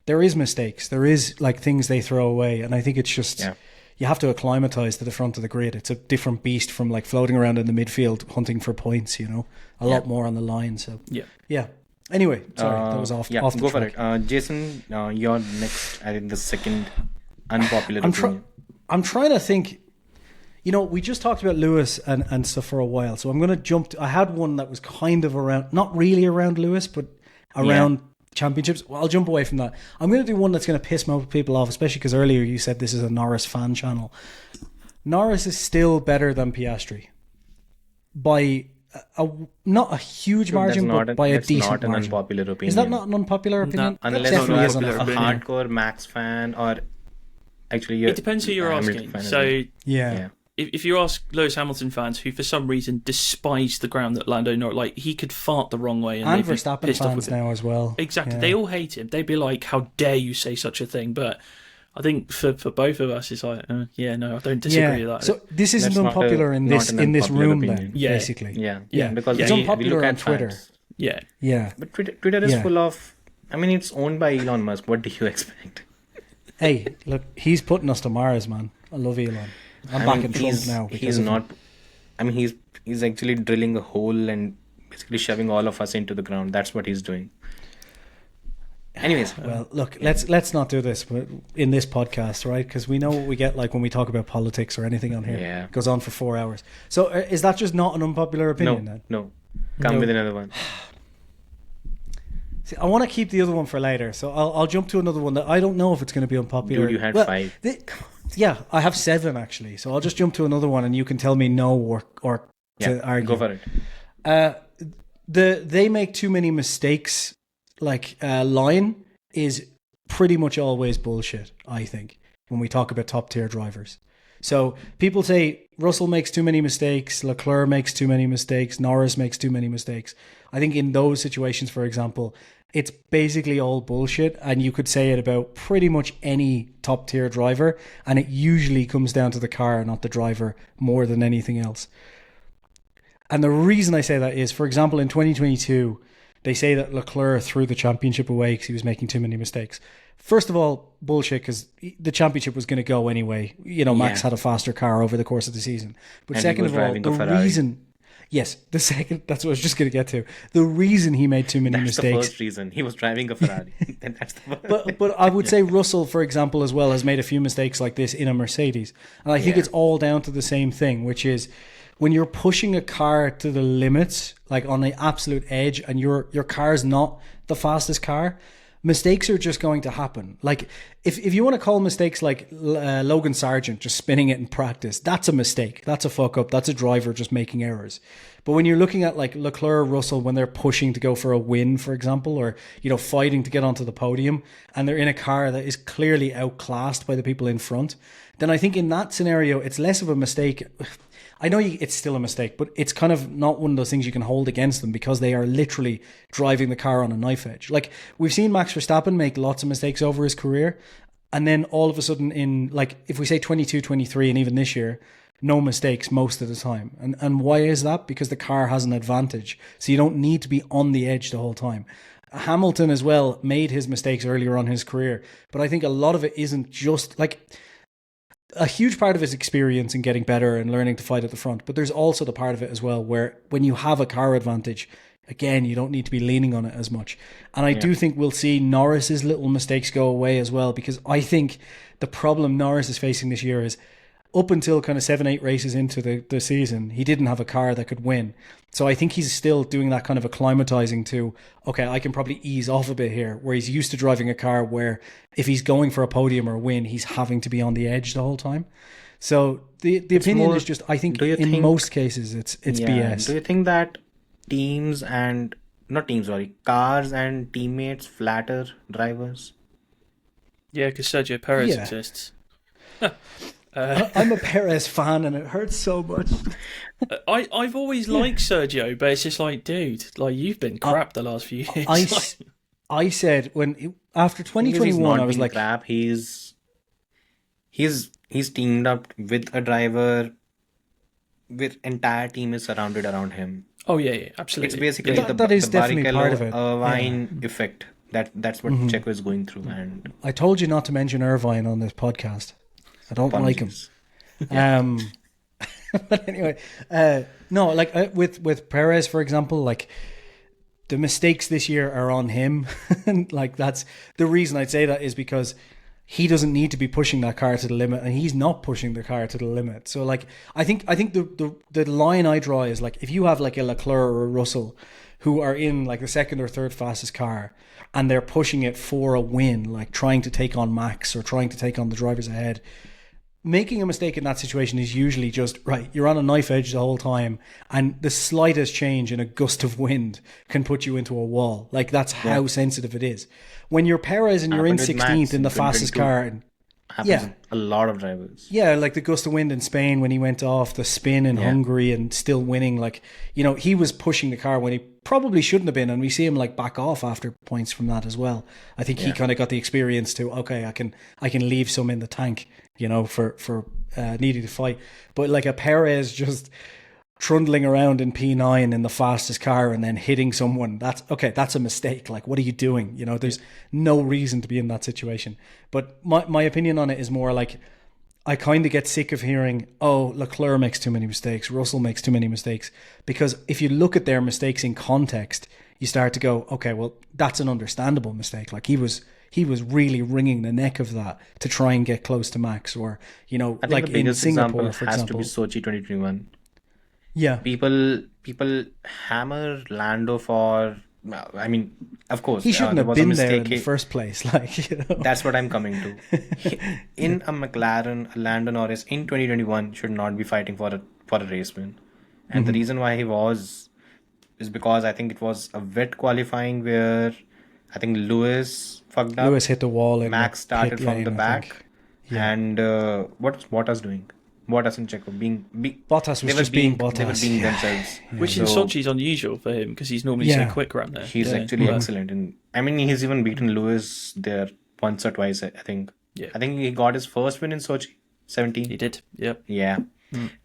there is mistakes. There is like things they throw away, and I think it's just you have to acclimatize to the front of the grid. It's a different beast from like floating around in the midfield hunting for points. A lot more on the line. So yeah. Anyway, sorry, that was off. Off the
go
track.
for it. Jason, you're next. I think the second unpopular opinion.
I'm trying to think. You know, we just talked about Lewis and stuff for a while, so I'm going to jump. I had one that was kind of around, not really around Lewis, but around championships. Well, I'll jump away from that. I'm going to do one that's going to piss most people off, especially because earlier you said this is a Norris fan channel. Norris is still better than Piastri by not a huge margin, but by a decent margin.
That's not an unpopular opinion.
Is that not an unpopular opinion?
No, unless
Definitely
you
is an
are a
unpopular
hardcore Max fan, or actually,
It depends who you're asking. So,
yeah.
if you ask Lewis Hamilton fans who, for some reason, despise the ground that Lando Norris, like he could fart the wrong way,
and
they'd be
Verstappen
pissed off
fans
with him.
now as well.
Exactly,
Yeah.
they all hate him. They'd be like, "How dare you say such a thing?" But I think for both of us, it's like, yeah, no, I don't disagree with that.
So this isn't
That's
unpopular in this
unpopular
room,
opinion.
then,
Yeah.
basically.
Yeah, because
It's
we
unpopular
look
on
at
Twitter.
fans.
yeah,
Yeah.
But Twitter is
Yeah.
full of. I mean, it's owned by Elon Musk. What do you expect?
Hey, look, he's putting us to Mars, man. I love Elon. I'm back in Trump now.
He's not. I mean, he's actually drilling a hole and basically shoving all of us into the ground. That's what he's doing. Anyways,
Well, look, let's not do this in this podcast, right? Because we know what we get like when we talk about politics or anything on here.
Yeah.
It goes on for 4 hours. So is that just not an unpopular opinion then?
no, come
No.
with another one.
See, I want to keep the other one for later, so I'll jump to another one that I don't know if it's going to be unpopular.
Dude, you had 5.
Yeah, I have 7 actually. So I'll just jump to another one, and you can tell me no or to argue.
Go for it.
They make too many mistakes. Line is pretty much always bullshit. I think when we talk about top tier drivers. So people say Russell makes too many mistakes, Leclerc makes too many mistakes, Norris makes too many mistakes. I think in those situations, for example, it's basically all bullshit, and you could say it about pretty much any top tier driver, and it usually comes down to the car, not the driver, more than anything else. And the reason I say that is, for example, in 2022, they say that Leclerc threw the championship away because he was making too many mistakes. First of all, bullshit, because the championship was going to go anyway. You know, Max had a faster car over the course of the season. But
And
second
he was
of all,
driving a
the
Ferrari.
reason... Yes, that's what I was just going to get to. The reason he made too many
That's
mistakes...
the first reason. He was driving a Ferrari. That's the first.
But I would say Russell, for example, as well, has made a few mistakes like this in a Mercedes. And I think it's all down to the same thing, which is when you're pushing a car to the limits, like on the absolute edge, and your car's not the fastest car, mistakes are just going to happen. Like if you want to call mistakes like Logan Sargent just spinning it in practice, that's a mistake. That's a fuck up. That's a driver just making errors. But when you're looking at like Leclerc, Russell, when they're pushing to go for a win, for example, or fighting to get onto the podium, and they're in a car that is clearly outclassed by the people in front, then I think in that scenario it's less of a mistake. I know it's still a mistake, but it's kind of not one of those things you can hold against them because they are literally driving the car on a knife edge. Like we've seen Max Verstappen make lots of mistakes over his career, and then all of a sudden in like if we say 22, 23, and even this year, no mistakes most of the time. And why is that? Because the car has an advantage, so you don't need to be on the edge the whole time. Hamilton as well made his mistakes earlier on in his career, but I think a lot of it isn't just like... A huge part of his experience in getting better and learning to fight at the front, but there's also the part of it as well where when you have a car advantage, again, you don't need to be leaning on it as much. And I do think we'll see Norris's little mistakes go away as well, because I think the problem Norris is facing this year is up until kind of 7-8 races into the season, he didn't have a car that could win. So I think he's still doing that kind of acclimatizing to, okay, I can probably ease off a bit here, where he's used to driving a car where if he's going for a podium or a win, he's having to be on the edge the whole time. So the opinion is just, I think in most cases it's BS.
Do you think that cars and teammates flatter drivers?
yeah, because Sergio Perez
Yeah.
exists.
I'm a Perez fan and it hurts so much.
I've always liked Sergio, but it's just like, dude, like you've been crap the last few years.
I said after 2021, I was like,
crap. He's teamed up with a driver. With entire team is surrounded around him.
Oh yeah, absolutely.
It's basically
That is definitely part of it.
Irvine effect. That's what Checo is going through. And
I told you not to mention Irvine on this podcast. I don't like him.
apologies.
But anyway, no, like with Perez, for example, like the mistakes this year are on him. And like that's the reason I'd say that is because he doesn't need to be pushing that car to the limit, and he's not pushing the car to the limit. So like I think the line I draw is like if you have like a Leclerc or a Russell who are in like the second or third fastest car and they're pushing it for a win, like trying to take on Max or trying to take on the drivers ahead, making a mistake in that situation is usually just, right, you're on a knife edge the whole time, and the slightest change in a gust of wind can put you into a wall. Like, that's how sensitive it is. When you're Perez and you're in 16th in the fastest car, and
happens a lot of drivers.
yeah, like the gust of wind in Spain when he went off, the spin in Hungary and still winning, like, you know, he was pushing the car when he probably shouldn't have been, and we see him like back off after points from that as well. I think he kind of got the experience to, okay, I can leave some in the tank, you know, for needing to fight. But like a Perez just trundling around in P9 in the fastest car and then hitting someone, that's a mistake. Like, what are you doing? You know, there's no reason to be in that situation. But my opinion on it is more like, I kind of get sick of hearing, oh, Leclerc makes too many mistakes, Russell makes too many mistakes. Because if you look at their mistakes in context, you start to go, okay, well, that's an understandable mistake. Like, he was really wringing the neck of that to try and get close to Max, or, you know,
I think
like
the biggest
in Singapore,
example
for
has
example.
to be Sochi 2021.
Yeah.
People hammer Lando for, I mean, of course,
He shouldn't
there
have
was a
been there in
mistake.
the first place. Like, you know.
That's what I'm coming to. In a McLaren, Lando Norris in 2021 should not be fighting for a race win. And the reason why he was is because I think it was a wet qualifying where I think Lewis fucked up.
Lewis hit the wall in
Max
the
started
pit
from
lane,
the
I
back.
think. Yeah.
And what was Bottas doing? Bottas and Checo
Bottas was just being Bottas.
They were being themselves.
Which in Sochi is unusual for him because he's normally so quick around there.
He's actually excellent. And I mean, he's even beaten Lewis there once or twice, I think.
Yeah.
I think he got his first win in Sochi, 17.
He did, yep.
Yeah.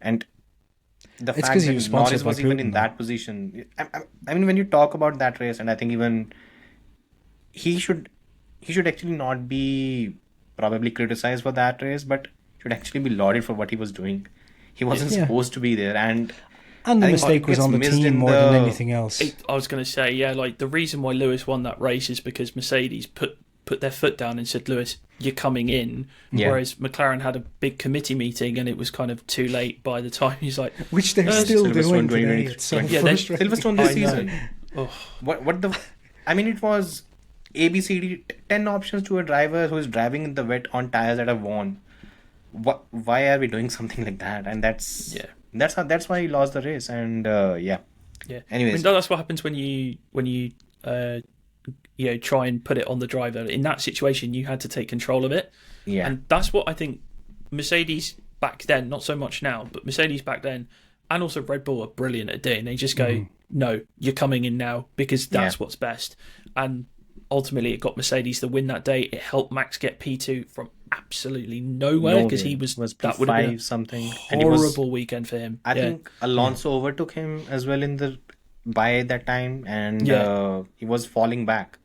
And the
It's
fact
'cause he was
that
sponsored
Norris
by
was even
Putin,
in
though.
that position. I mean, when you talk about that race, and I think even he should actually not be probably criticized for that race, but should actually be lauded for what he was doing. He wasn't supposed to be there, and
the
I think
mistake
it
was
gets
on the
missed
team
in
more than
the-
anything else.
I was going to say, yeah, like the reason why Lewis won that race is because Mercedes put their foot down and said, Lewis, you're coming in.
Yeah.
Whereas McLaren had a big committee meeting and it was kind of too late by the time he's like,
Which they're still
Silverstone
doing today.
2023.
It's so
Yeah, they-
frustrating.
Silverstone this
I know.
season.
oh,
What the? I mean, it was ABCD 10 options to a driver who is driving in the wet on tires that have worn. Why are we doing something like that? And that's why he lost the race. And
yeah.
Anyways,
I mean, that's what happens when you try and put it on the driver. In that situation, you had to take control of it.
yeah,
And that's what I think Mercedes back then, not so much now, but Mercedes back then and also Red Bull are brilliant at doing. They just go, no, you're coming in now because that's what's best. And ultimately it got Mercedes the win that day. It helped Max get P2 from absolutely nowhere because he was that would have been
P5
a
something.
horrible weekend for him.
I think Alonso overtook him as well by that time, and he was falling back.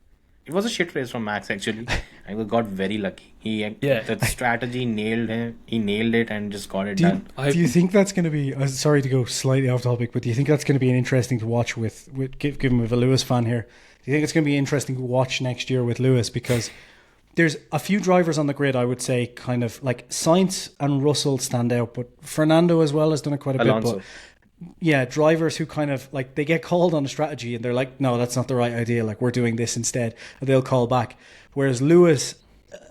It was a shit race from Max actually. I got very lucky. The strategy nailed him. He nailed it and just got it done.
Do you think that's going to be? Sorry to go slightly off topic, but do you think that's going to be an interesting to watch with given with a Lewis fan here? Do you think it's going to be interesting to watch next year with Lewis, because there's a few drivers on the grid I would say kind of like Sainz and Russell stand out, but Fernando as well has done it quite a
Alonso.
bit. But yeah, drivers who kind of like they get called on a strategy and they're like, no, that's not the right idea. Like, we're doing this instead, and they'll call back. Whereas Lewis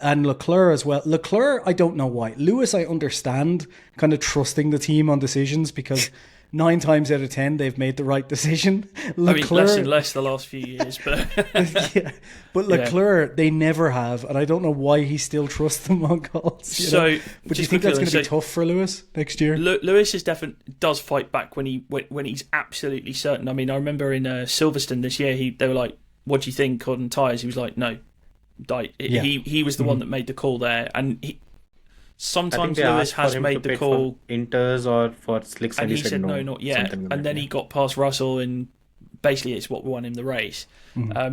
and Leclerc as well. Leclerc, I don't know why. Lewis, I understand kind of trusting the team on decisions because 9 times out of 10 they've made the right decision.
Leclerc, I mean, less and less the last few years, but
but Leclerc, they never have, and I don't know why he still trusts them on calls. You know? But do you think that's going to be tough for Lewis next year?
Lewis does fight back when he's absolutely certain. I mean, I remember in Silverstone this year, they were like, "What do you think on tyres?" He was like, "No." He was the one that made the call there, and sometimes Lewis has made the call
for inters or for slicks,
and he said no, not yet. And then he got past Russell, and basically it's what won him the race.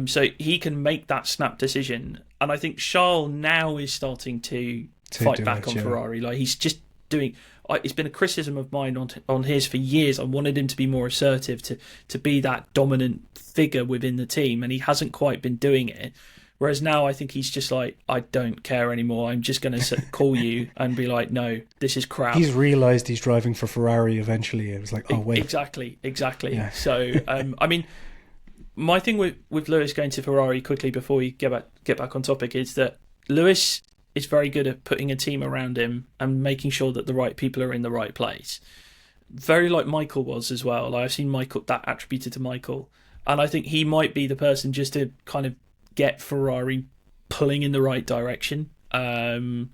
So he can make that snap decision, and I think Charles now is starting to fight back on Ferrari. Like, he's just doing. It's been a criticism of mine on his for years. I wanted him to be more assertive, to be that dominant figure within the team, and he hasn't quite been doing it. Whereas now I think he's just like, I don't care anymore. I'm just going to call you and be like, no, this is crap.
He's realised he's driving for Ferrari eventually. It was like, oh, wait.
Exactly.
Yeah.
So, I mean, my thing with Lewis going to Ferrari quickly before we get back on topic is that Lewis is very good at putting a team around him and making sure that the right people are in the right place. Very like Michael was as well. Like I've seen Michael, that attributed to Michael. And I think he might be the person just to kind of get Ferrari pulling in the right direction, along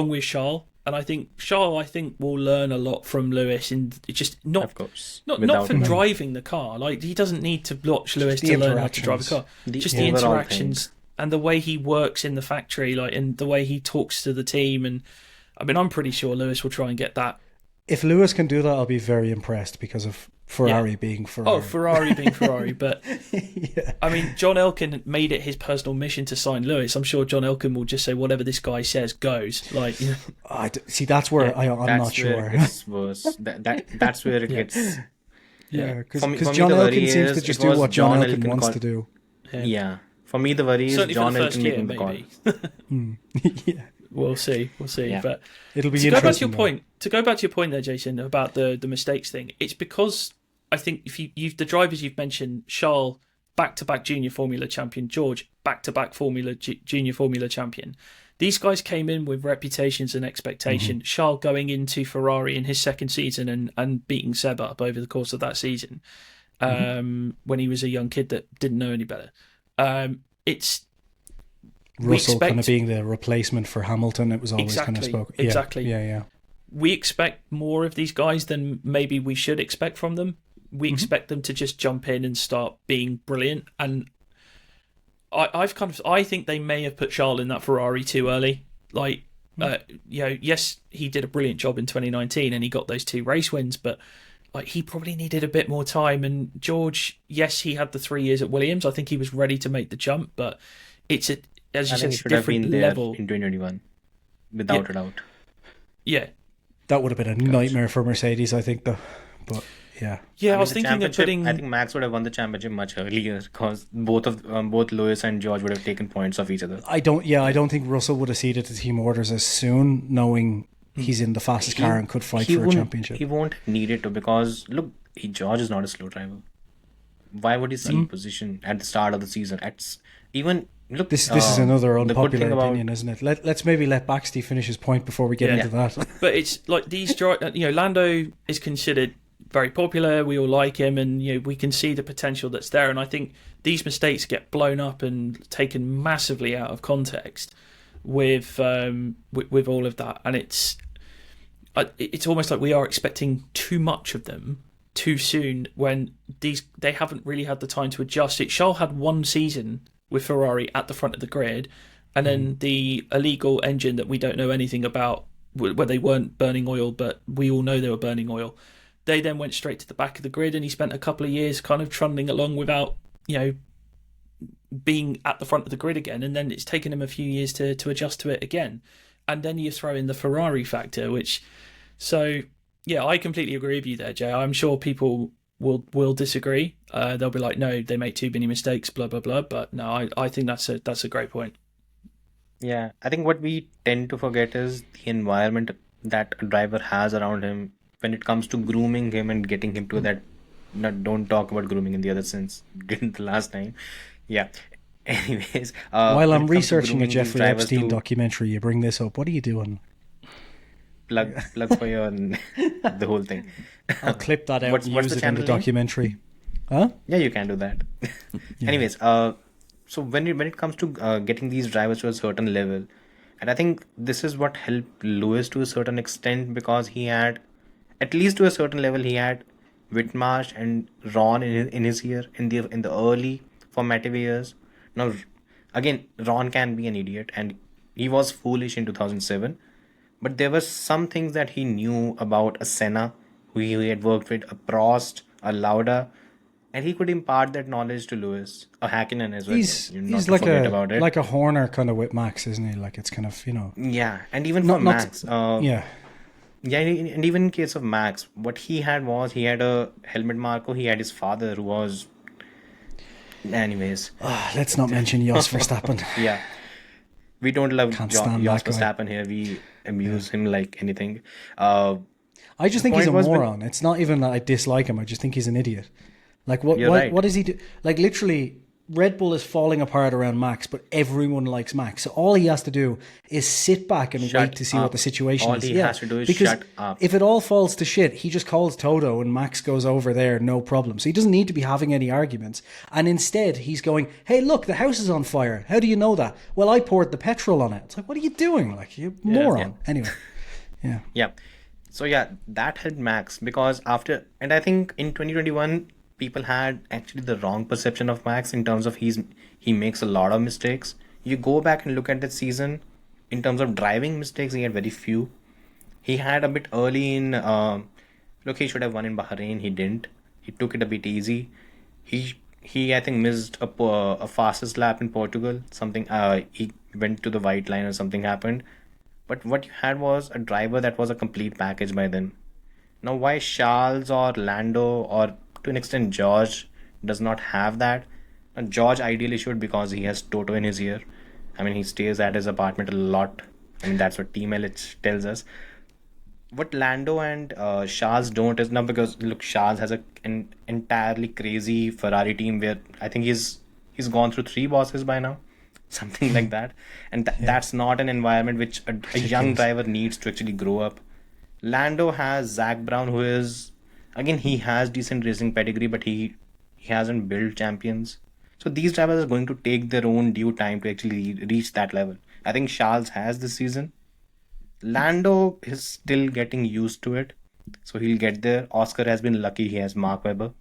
with Charles. And I think Charles, will learn a lot from Lewis, and just not,
of course,
not for driving the car. Like he doesn't need to watch Lewis to learn how to drive a car. Just the interactions and the way he works in the factory, like and the way he talks to the team. And I mean, I'm pretty sure Lewis will try and get that.
If Lewis can do that, I'll be very impressed because of Ferrari being Ferrari.
Oh, Ferrari being Ferrari. But, I mean, John Elkann made it his personal mission to sign Lewis. I'm sure John Elkann will just say, whatever this guy says goes. Like,
see, that's where I'm not sure.
It gets worse. That's where it gets...
Yeah, because John Elkann seems to just do what John Elkann wants to do.
Yeah. For me, the worry is John Elkann making the call.
Yeah.
We'll see. Yeah. But
it'll be
to
interesting.
To go back to your point there, Jason, about the mistakes thing, it's because I think if you've the drivers you've mentioned, Charles, back-to-back junior Formula champion, George, back-to-back junior Formula champion. These guys came in with reputations and expectation. Mm-hmm. Charles going into Ferrari in his second season and beating Seb up over the course of that season, when he was a young kid that didn't know any better. It's
Russell kind of being the replacement for Hamilton. It was always kind of spoken.
Exactly.
Yeah.
We expect more of these guys than maybe we should expect from them. We expect them to just jump in and start being brilliant. And I think they may have put Charles in that Ferrari too early. Like, yes, he did a brilliant job in 2019 and he got those 2 race wins, but like he probably needed a bit more time. And George, yes, he had the 3 years at Williams. I think he was ready to make the jump, but it's as you said, it's a different level
in 2021, without a doubt.
Yeah,
that would have been a nightmare for Mercedes, I think, though. But yeah,
I was thinking of putting.
I think Max would have won the championship much earlier because both Lewis and George would have taken points off each other.
I don't think Russell would have ceded to team orders as soon, knowing he's in the fastest car and could fight for a championship.
He won't need it to, because look, George is not a slow driver. Why would he cede position at the start of the season?
This is another unpopular opinion, isn't it? Let's maybe let BaxtyB finish his point before we get into that.
But it's like these, Lando is considered very popular. We all like him, and we can see the potential that's there. And I think these mistakes get blown up and taken massively out of context with all of that. And it's almost like we are expecting too much of them too soon when they haven't really had the time to adjust. Charles had 1 season with Ferrari at the front of the grid, and then the illegal engine that we don't know anything about, where they weren't burning oil, but we all know they were burning oil. They then went straight to the back of the grid, and he spent a couple of years kind of trundling along without, being at the front of the grid again, and then it's taken him a few years to adjust to it again. And then you throw in the Ferrari factor, I completely agree with you there, Jay. I'm sure people will disagree. They'll be like, no, they make too many mistakes, blah blah blah. But no, I think that's a great point.
Yeah, I think what we tend to forget is the environment that a driver has around him when it comes to grooming him and getting him to that. Don't talk about grooming in the other sense. Didn't the last time? Yeah. Anyways,
while I'm researching a Jeffrey Epstein documentary, you bring this up. What are you doing?
Plug for your the whole thing.
I'll clip that out and use it in the documentary. Huh?
Yeah, you can do that.
Yeah.
Anyways, so when it comes to getting these drivers to a certain level, and I think this is what helped Lewis to a certain extent, because he had, at least to a certain level, he had Whitmarsh and Ron in his year in the early formative years. Now, again, Ron can be an idiot, and he was foolish in 2007. But there were some things that he knew about a Senna, who he had worked with, a Prost, a Lauda, and he could impart that knowledge to Lewis, a Hakkinen as well.
He's like a Horner kind of with Max, isn't he? Like, it's kind of,
Yeah, and even for Max. Yeah, and even in case of Max, what he had was, he had a helmet Marco, he had his father who was... Anyways,
Let's not mention Jos Verstappen.
yeah, we don't love
Can't
Jos
stand that guy.
Verstappen here. We amuse him like anything. Uh,
I just think he's a
point was when-
moron. It's not even that I dislike him. I just think he's an idiot. Like what?
You're
What,
right.
what does he do? Like literally, Red Bull is falling apart around Max, but everyone likes Max. So all he has to do is sit back and
Shut
wait to see what
up.
the situation
All
is.
he has to do is
because
shut up.
if it all falls to shit, he just calls Toto and Max goes over there, no problem. So he doesn't need to be having any arguments. And instead, he's going, "Hey, look, the house is on fire. How do you know that? Well, I poured the petrol on it." It's like, what are you doing? Like, you moron. Anyway, yeah.
Yeah. So yeah, that helped Max because after, and I think in 2021 people had actually the wrong perception of Max in terms of he makes a lot of mistakes. You go back and look at that season, in terms of driving mistakes, he had very few. He had a bit early in. Look, he should have won in Bahrain. He didn't. He took it a bit easy. He I think missed a fastest lap in Portugal. Something he went to the white line or something happened. But what you had was a driver that was a complete package by then. Now, why Charles or Lando or to an extent George does not have that? And George ideally should because he has Toto in his ear. I mean, he stays at his apartment a lot. I mean, that's what Team LH tells us. What Lando and Charles don't is now because look, Charles has an entirely crazy Ferrari team where I think he's gone through 3 bosses by now, something like that, and that's not an environment which a young driver needs to actually grow up. Lando has Zach Brown, who is again he has decent racing pedigree, but he hasn't built champions. So these drivers are going to take their own due time to actually reach that level. I think Charles has this season. Lando is still getting used to it, so he'll get there. Oscar has been lucky; he has Mark Webber,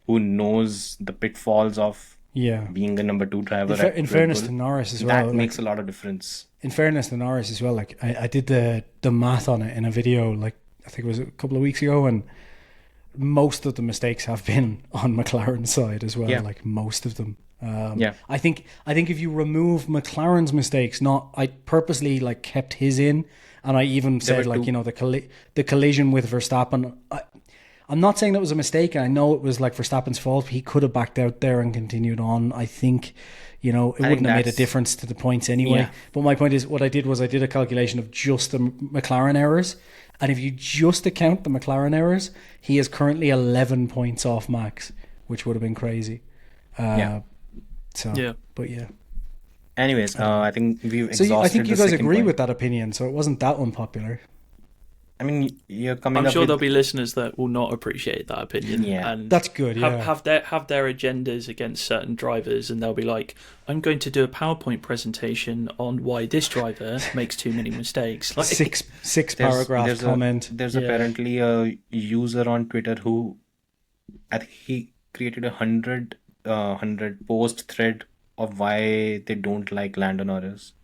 who knows the pitfalls of
Yeah.
being a number 2 driver.
In, fa-
at
in
Red
fairness
Bull.
to Norris as well.
That makes a lot of difference.
In fairness to Norris as well, like I did the math on it in a video, like I think it was a couple of weeks ago, and most of the mistakes have been on McLaren's side as well.
Yeah.
Like most of them.
Yeah.
I think if you remove McLaren's mistakes, I purposely like kept his in, and I even said
were
like
two.
the collision with Verstappen. I'm not saying that was a mistake, and I know it was like Verstappen's fault. He could have backed out there and continued on. I think, it wouldn't have made a
that's-
difference to the points anyway.
Yeah.
But my point is, what I did was I did a calculation of just the McLaren errors, and if you just account the McLaren errors, he is currently 11 points off Max, which would have been crazy.
Yeah.
So,
Yeah.
but yeah.
Anyways, I think we've
So
exhausted
I think you
the
guys
second
agree
point.
with that opinion, so it wasn't that unpopular.
I mean, you're coming
I'm
up
sure
with
there'll be listeners that will not appreciate that opinion.
Yeah.
And
That's good, yeah.
have their agendas against certain drivers, and they'll be like, "I'm going to do a PowerPoint presentation on why this driver makes too many mistakes." Like,
Six
There's-
paragraph
there's
comment.
There's
Yeah.
apparently a user on Twitter who I think he created a 100 post thread of why they don't like Lando Norris,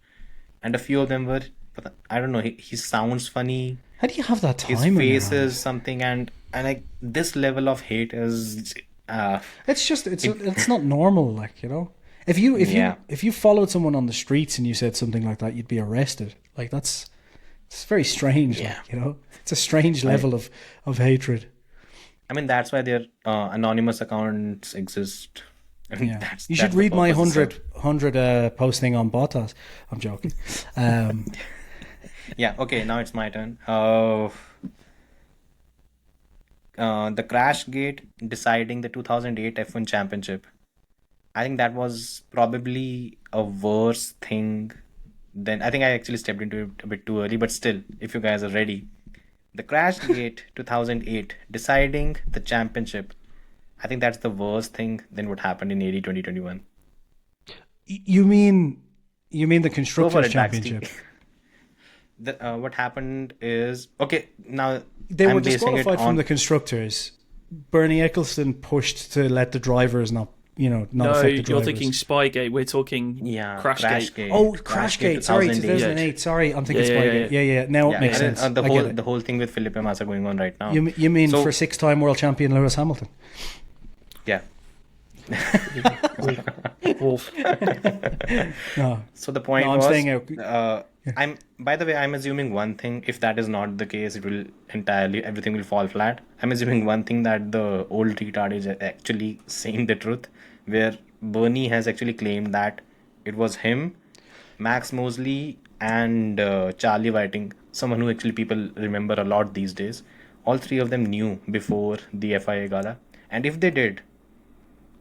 and a few of them were, but I don't know. He sounds funny.
How do you have that time?
His
in your
face
hands?
is something, and like this level of hate is.
It's just it's not normal, like If you followed someone on the streets and you said something like that, you'd be arrested. Like it's very strange.
Yeah.
Like, it's a strange level of hatred.
I mean, that's why their anonymous accounts exist. I mean,
Yeah.
that's
You should
the
read my
purpose of-
100 posting on Bottas. I'm joking.
Yeah, okay, now it's my turn. The Crashgate deciding the 2008 F1 championship. I think that was probably a worse thing than. I think I actually stepped into it a bit too early, but still, if you guys are ready. The Crashgate 2008 deciding the championship. I think that's the worst thing than what happened in AD 2021.
You mean the
Go for
constructors
it,
championship?
What happened is okay. Now
They
I'm
were
basing it
disqualified from
on
the constructors. Bernie Eccleston pushed to let the drivers not
no,
affect the drivers.
you're thinking Spygate. We're talking Crashgate.
Oh, Crashgate. Sorry, 2008. Sorry, I'm thinking
Yeah,
Spygate. Yeah. Now it makes sense.
The
I
whole
get it.
the whole thing with Felipe Massa going on right now.
You mean
So-
for 6-time world champion Lewis Hamilton?
Yeah.
Wolf.
No.
So the point
No, I'm
was,
staying out.
I'm by the way, I'm assuming one thing. If that is not the case, it will everything will fall flat. I'm assuming one thing, that the old retard is actually saying the truth, where Bernie has actually claimed that it was him, Max Mosley, and Charlie Whiting, someone who actually people remember a lot these days. All three of them knew before the FIA gala, and if they did,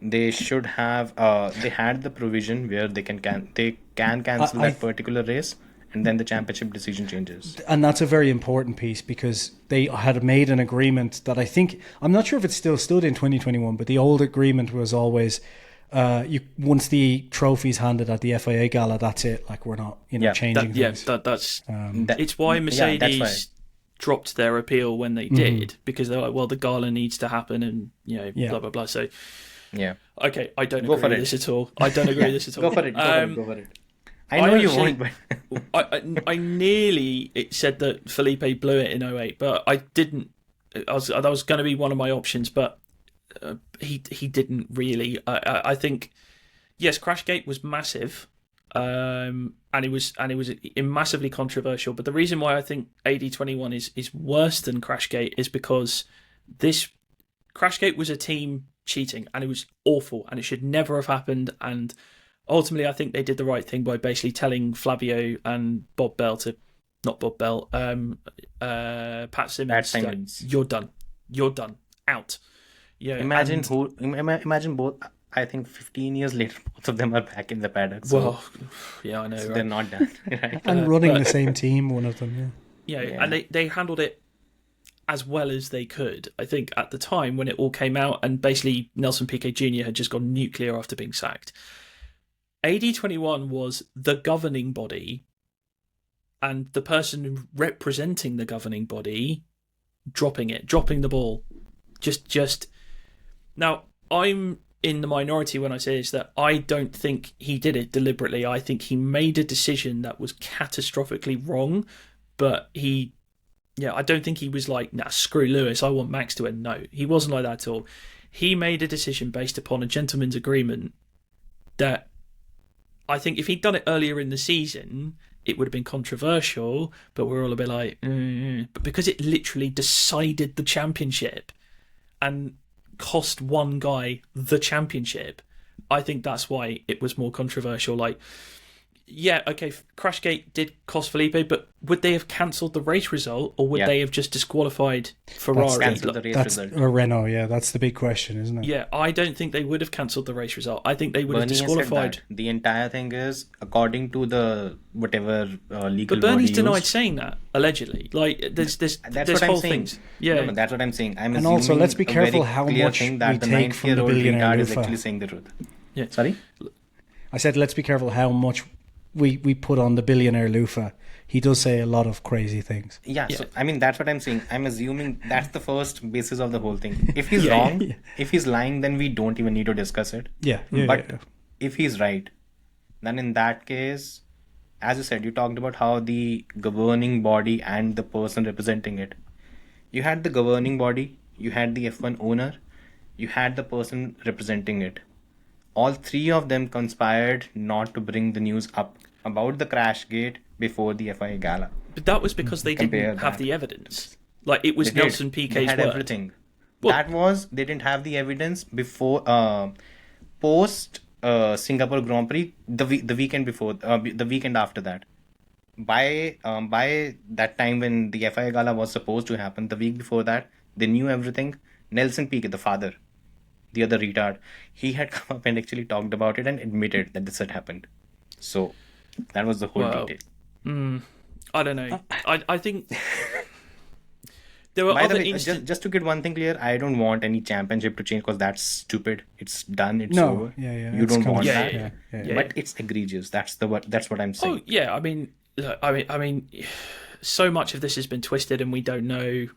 they should have. They had the provision where they can cancel
I
that particular race, and then the championship decision changes.
And that's a very important piece because they had made an agreement that I think, I'm not sure if it still stood in 2021, but the old agreement was always once the trophy's handed at the FIA gala, that's it. Like, we're not changing things.
It's why Mercedes
that's
dropped their appeal when they did, because they're like, well, the gala needs to happen, and blah blah blah. So
yeah,
okay, I don't agree with this at all. I don't agree with this at all.
Go for it. Go for it. I know you won't, but
I nearly said that Felipe blew it in 08, but I didn't. That was going to be one of my options, but he didn't really. I think yes, Crashgate was massive, and it was massively controversial. But the reason why I think AD21 is worse than Crashgate is because this Crashgate was a team cheating, and it was awful, and it should never have happened. And ultimately, I think they did the right thing by basically telling Flavio and Bob Bell Pat Simmons, you're done, out. Yeah,
imagine both. I think 15 years later, both of them are back in the paddock. So,
well, yeah, I know.
so
right?
they're not done, right?
And running the same team, one of them,
yeah, and they handled it as well as they could. I think at the time when it all came out, and basically Nelson Piquet Jr. had just gone nuclear after being sacked. AD21 was the governing body, and the person representing the governing body dropping the ball. Just now, I'm in the minority when I say this, that I don't think he did it deliberately. I think he made a decision that was catastrophically wrong, but I don't think he was like, nah, screw Lewis, I want Max to win. No, he wasn't like that at all. He made a decision based upon a gentleman's agreement that I think if he'd done it earlier in the season, it would have been controversial, but we're all a bit like, But because it literally decided the championship and cost one guy the championship, I think that's why it was more controversial. Like, yeah, okay, Crashgate did cost Felipe, but would they have cancelled the race result, or would they have just disqualified Ferrari?
Or Renault, that's the big question, isn't it?
Yeah, I don't think they would have cancelled the race result. I think they would have disqualified.
The entire thing is according to the whatever legal.
But Bernie's
body
denied
used.
saying that, allegedly. Like, there's
what
whole
I'm saying.
things. Yeah,
no, that's what I'm saying. I'm
and also, let's be careful how much
thing
we
that the
take from the
90-year-old
billionaire
retard is
loofah.
actually saying the truth.
Yeah.
Sorry.
I said, let's be careful how much we put on the billionaire loofah. He does say a lot of crazy things.
Yeah, so I mean, that's what I'm saying. I'm assuming that's the first basis of the whole thing. If he's wrong, if he's lying, then we don't even need to discuss it. But if he's right, then in that case, as you said, you talked about how the governing body and the person representing it. You had the governing body, you had the F1 owner, you had the person representing it. All three of them conspired not to bring the news up about the Crashgate before the FIA gala.
But that was because they didn't have the evidence. Like, it was Nelson Piquet's
They had
word.
everything. They didn't have the evidence before, post Singapore Grand Prix, the weekend before, the weekend after that. By that time when the FIA gala was supposed to happen, the week before that, they knew everything. Nelson Piquet, the father, the other retard, he had come up and actually talked about it and admitted that this had happened. So that was the whole detail.
I don't know. I think there were
By the
other
way, just to get one thing clear, I don't want any championship to change because that's stupid. It's done. It's over. You don't want that.
Yeah.
But it's egregious. That's what I'm saying.
Oh yeah, I mean, look, I mean, so much of this has been twisted, and we don't know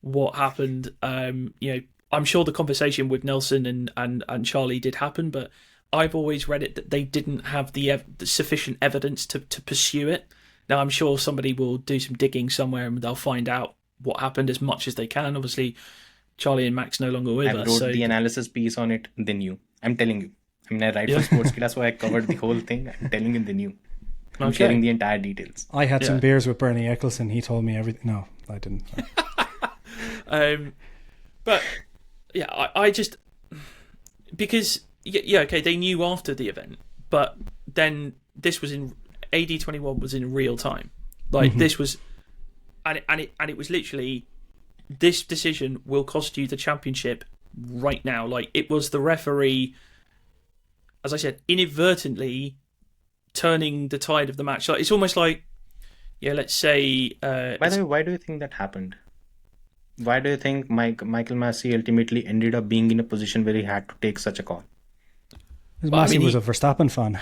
what happened. I'm sure the conversation with Nelson and Charlie did happen, but I've always read it that they didn't have the sufficient evidence to pursue it. Now, I'm sure somebody will do some digging somewhere and they'll find out what happened as much as they can. Obviously, Charlie and Max no longer with
I
us.
wrote the analysis piece on it, the new. I'm telling you. I mean, I write for Sportskeeda, so I covered the whole thing. I'm telling you the new. I'm sharing the entire details.
I had some beers with Bernie Eccleston. He told me everything. No, I didn't.
But yeah, I just, because yeah, okay, they knew after the event, but then this was in AD21 was in real time. Like this was, and it was literally, this decision will cost you the championship right now. Like it was the referee, as I said, inadvertently turning the tide of the match. Like it's almost like, yeah, let's say.
By the way, why do you think that happened? Why do you think Michael Massey ultimately ended up being in a position where he had to take such a call?
Massey was a Verstappen fan.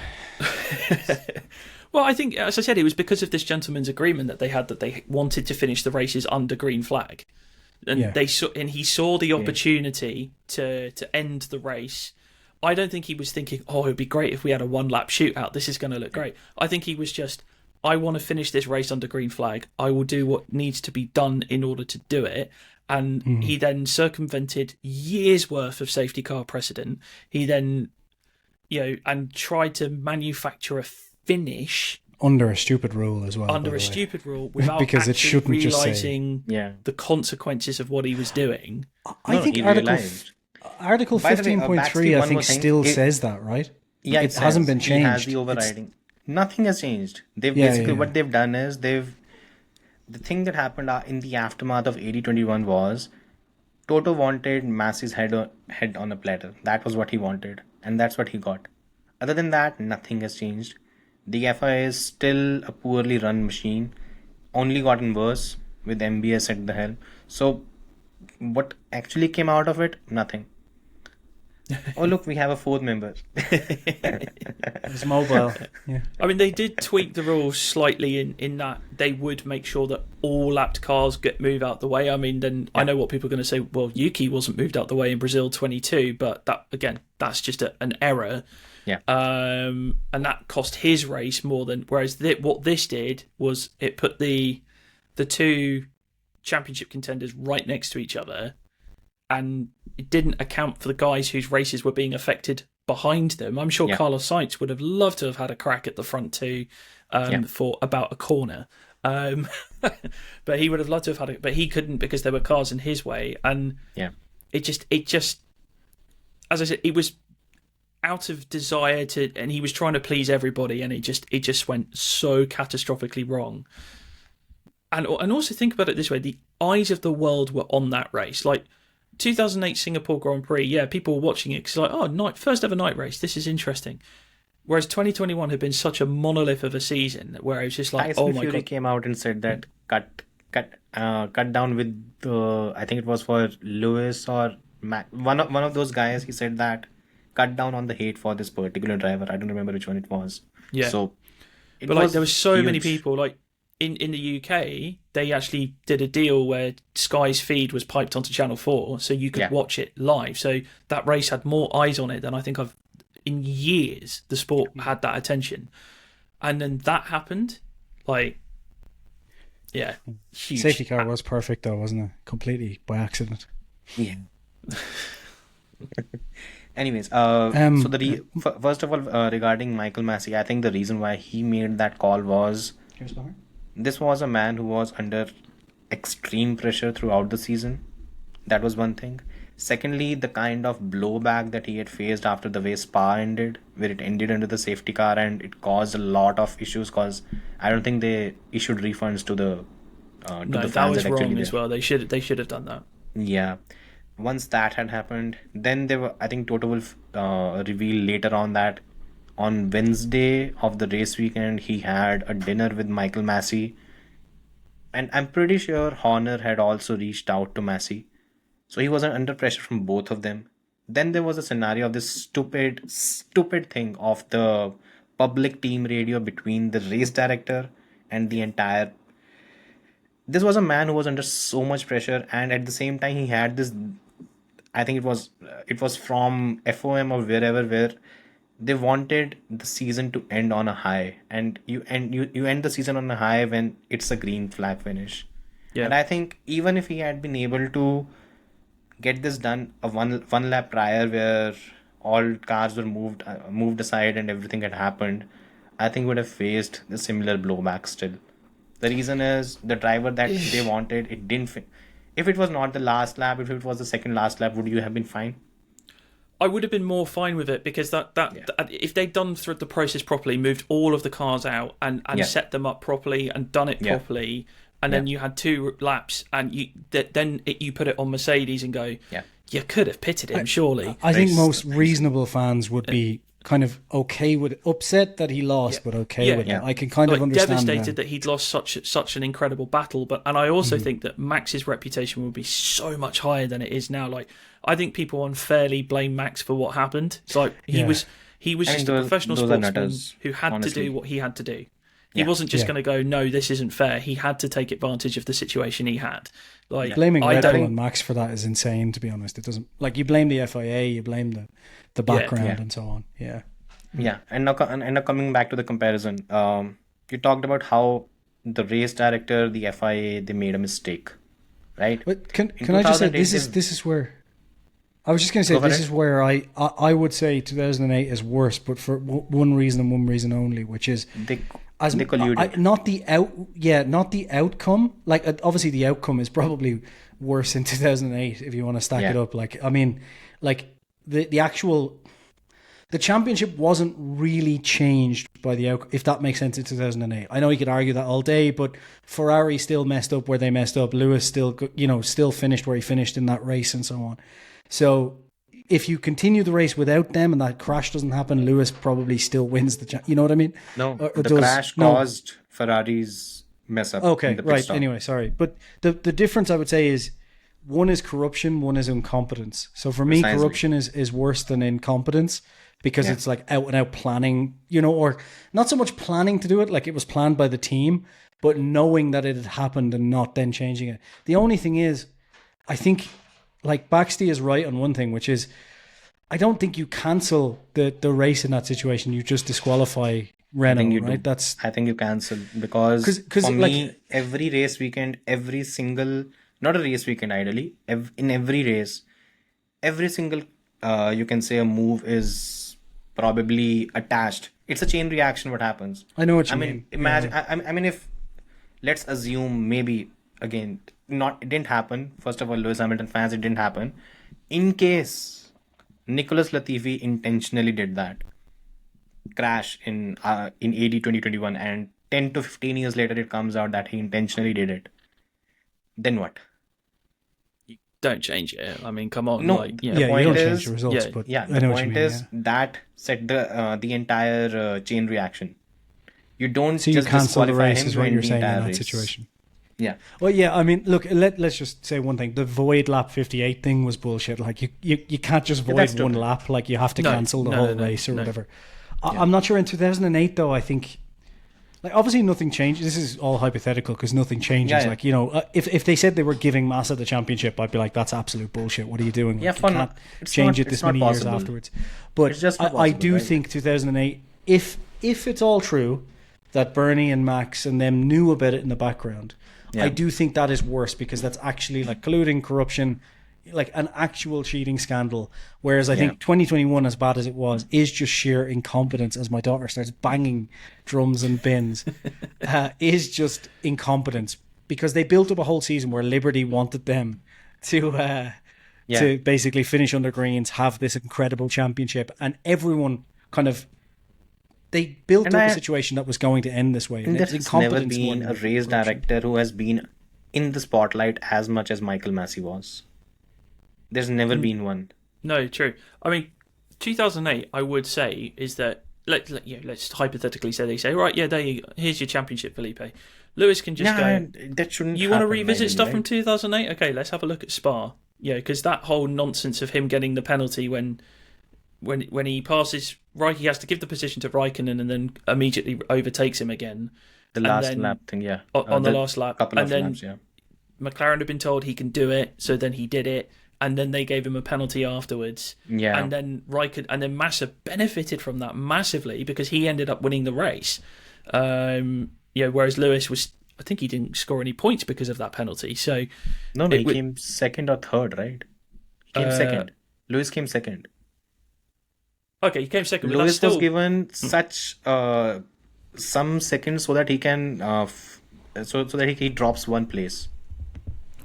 Well, I think, as I said, it was because of this gentleman's agreement that they had, that they wanted to finish the races under green flag, and he saw the opportunity to end the race. I don't think he was thinking, "Oh, it'd be great if we had a one-lap shootout. This is going to look great." I think he was just, "I want to finish this race under green flag. I will do what needs to be done in order to do it." And he then circumvented years' worth of safety car precedent. He then, and tried to manufacture a finish
under a stupid rule as well.
Under a stupid rule, without
because it shouldn't
realizing
the
consequences of what he was doing.
I think Article 15.3, I think, still says that, right?
Yeah,
it hasn't been changed.
It has the overriding. Nothing has changed. They've what they've done is the thing that happened in the aftermath of 8021 was Toto wanted Massey's head on a platter. That was what he wanted, and that's what he got. Other than that, nothing has changed. The FIA is still a poorly run machine, only gotten worse with MBS at the helm. So, what actually came out of it? Nothing. Oh, look, we have a fourth member.
It's mobile. Yeah.
I mean, they did tweak the rules slightly in that they would make sure that all lapped cars get moved out the way. I mean, then I know what people are going to say. Well, Yuki wasn't moved out the way in Brazil 22, but that's just an error.
Yeah.
And that cost his race more than. Whereas what this did was it put the two championship contenders right next to each other, and it didn't account for the guys whose races were being affected behind them. I'm sure Carlos Sainz would have loved to have had a crack at the front two for about a corner. But he would have loved to have had it, but he couldn't because there were cars in his way. And it just, as I said, it was out of desire to, and he was trying to please everybody, and it just went so catastrophically wrong. And also think about it this way: the eyes of the world were on that race. Like 2008 Singapore Grand Prix, people were watching it because, like, oh, first ever night race. This is interesting. Whereas 2021 had been such a monolith of a season, where it was just like,
Tyson
oh my
Fury
god,
came out and said that cut down with I think it was for Lewis or one of those guys. He said that cut down on the hate for this particular driver. I don't remember which one it was.
Yeah.
So,
but there were so many people like. In the UK, they actually did a deal where Sky's feed was piped onto Channel 4, so you could watch it live. So that race had more eyes on it than I think in years the sport had that attention. And then that happened, huge.
Safety car was perfect though, wasn't it? Completely by accident.
Yeah. Anyways, so first of all, regarding Michael Massey, I think the reason why he made that call was this was a man who was under extreme pressure throughout the season. That was one thing. Secondly, the kind of blowback that he had faced after the way Spa ended, where it ended under the safety car, and it caused a lot of issues because I don't think they issued refunds to the fans.
That was wrong as well. They should have done that.
Yeah. Once that had happened, then I think Toto will reveal later on that on Wednesday of the race weekend, he had a dinner with Michael Massey. And I'm pretty sure Horner had also reached out to Massey. So he wasn't under pressure from both of them. Then there was a scenario of this stupid thing of the public team radio between the race director and the entire... This was a man who was under so much pressure, and at the same time he had this... I think it was from FOM or wherever, where they wanted the season to end on a high, and you end the season on a high when it's a green flag finish. Yeah. And I think even if he had been able to get this done one lap prior, where all cars were moved aside and everything had happened, I think would have faced a similar blowback still. The reason is the driver that they wanted, it didn't fit. If it was not the last lap, if it was the second last lap, would you have been fine?
I would have been more fine with it because that if they'd done through the process properly, moved all of the cars out and set them up properly and done it properly, and then you had 2 laps and you put it on Mercedes and go, you could have pitted him, surely.
I think most reasonable fans would be kind of okay with it. Upset that he lost, but okay with it. I can kind of understand
devastated that he'd lost such an incredible battle. And I also think that Max's reputation would be so much higher than it is now. Like, I think people unfairly blame Max for what happened. It's like he was just a professional sportsman who had to do what he had to do. He wasn't just going to go, no, this isn't fair. He had to take advantage of the situation he had. Like,
blaming Red Bull and Max for that is insane, to be honest. It doesn't, like, you blame the FIA, you blame the background and so on.
Yeah, and now coming back to the comparison, you talked about how the race director, the FIA, they made a mistake, right?
But can I just say this is where I was just going to say this is where I would say 2008 is worse, but for one reason and one reason only, which is
they colluded.
Not the outcome. Like, obviously the outcome is probably worse in 2008 if you want to stack it up. Like, I mean, like the actual. The championship wasn't really changed by the outcome, if that makes sense, in 2008. I know you could argue that all day, but Ferrari still messed up where they messed up. Lewis still finished where he finished in that race and so on. So if you continue the race without them and that crash doesn't happen, Lewis probably still wins the you know what I mean?
No, the crash caused Ferrari's mess up.
Okay, right. Anyway, sorry. But the difference I would say is one is corruption, one is incompetence. So for me, corruption is worse than incompetence. Because it's like out and out planning, or not so much planning to do it, like it was planned by the team, but knowing that it had happened and not then changing it. The only thing is, I think, like, BaxtyB is right on one thing, which is, I don't think you cancel the race in that situation. You just disqualify Renault, right?
I think you cancel because for me, every race weekend, not a race weekend ideally, in every race, every single, you can say a move is probably attached. It's a chain reaction what happens.
I know what you mean.
Imagine, I mean, if, let's assume maybe, again, it didn't happen. First of all, Lewis Hamilton fans, it didn't happen. In case Nicholas Latifi intentionally did that, crash in AD 2021, and 10 to 15 years later it comes out that he intentionally did it, then what?
Don't change it. I mean, come on.
No,
like,
you don't change the results. But
the point is that set the entire chain reaction. You don't
so
just
you cancel the race,
him
is what you're saying in that
race.
situation.
Yeah.
Well, yeah. I mean, look. Let's just say one thing. The void lap 58 thing was bullshit. Like, you can't just void one lap. Like, you have to cancel the whole race or whatever. I'm not sure in 2008 though. I think. Like, obviously nothing changed. This is all hypothetical because nothing changes. Like, if they said they were giving Massa the championship, I'd be like, that's absolute bullshit. What are you doing? Like, you can't change it this many years afterwards. But I do think 2008, if it's all true that Bernie and Max and them knew about it in the background, I do think that is worse because that's actually like colluding, corruption, like an actual cheating scandal. Whereas I think 2021, as bad as it was, is just sheer incompetence. As my daughter starts banging drums and bins, is just incompetence because they built up a whole season where Liberty wanted them to basically finish under greens, have this incredible championship, and everyone kind of they built up a situation that was going to end this way.
And there's never been a race director who has been in the spotlight as much as Michael Massey was. There's never been one.
No, true. I mean, 2008, I would say, is that let's hypothetically say they say, right, there you go. Here's your championship, Felipe. Lewis can just go.
That shouldn't.
You want to revisit stuff from 2008? Okay, let's have a look at Spa. Yeah, because that whole nonsense of him getting the penalty when he passes, he has to give the position to Raikkonen and then immediately overtakes him again.
The last lap thing,
on the last lap,
couple of laps,
McLaren had been told he can do it, so then he did it. And then they gave him a penalty afterwards. Yeah. And then Massa benefited from that massively because he ended up winning the race. Whereas Lewis I think he didn't score any points because of that penalty. So
he came second or third, right? He came second. Lewis came second.
Okay, he came second.
Lewis was given such some seconds so that he can so that he drops one place.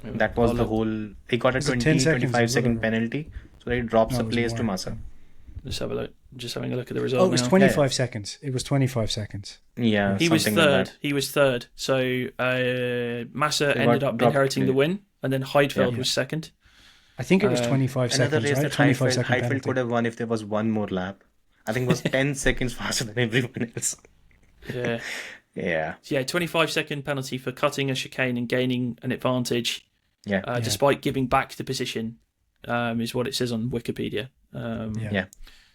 That was the whole. He got a 25 second penalty, so that he drops a place to Massa.
Let's have a look. Just having a look at the result.
Oh, it was
now.
25 seconds. It was 25 seconds.
Yeah,
He was
something
third.
like
He was third. So Massa
They
ended
got
up
dropped.
inheriting the win, and then Heidfeld
Yeah.
was second.
I think it was 25
that. Another
seconds,
race
right?
that
25 second
Heidfeld
penalty.
could have won if there was one more lap. I think it was 10 seconds faster than everyone else.
Yeah.
Yeah.
Yeah, 25-second penalty for cutting a chicane and gaining an advantage,
Yeah.
despite giving back the position, is what it says on Wikipedia.
Yeah.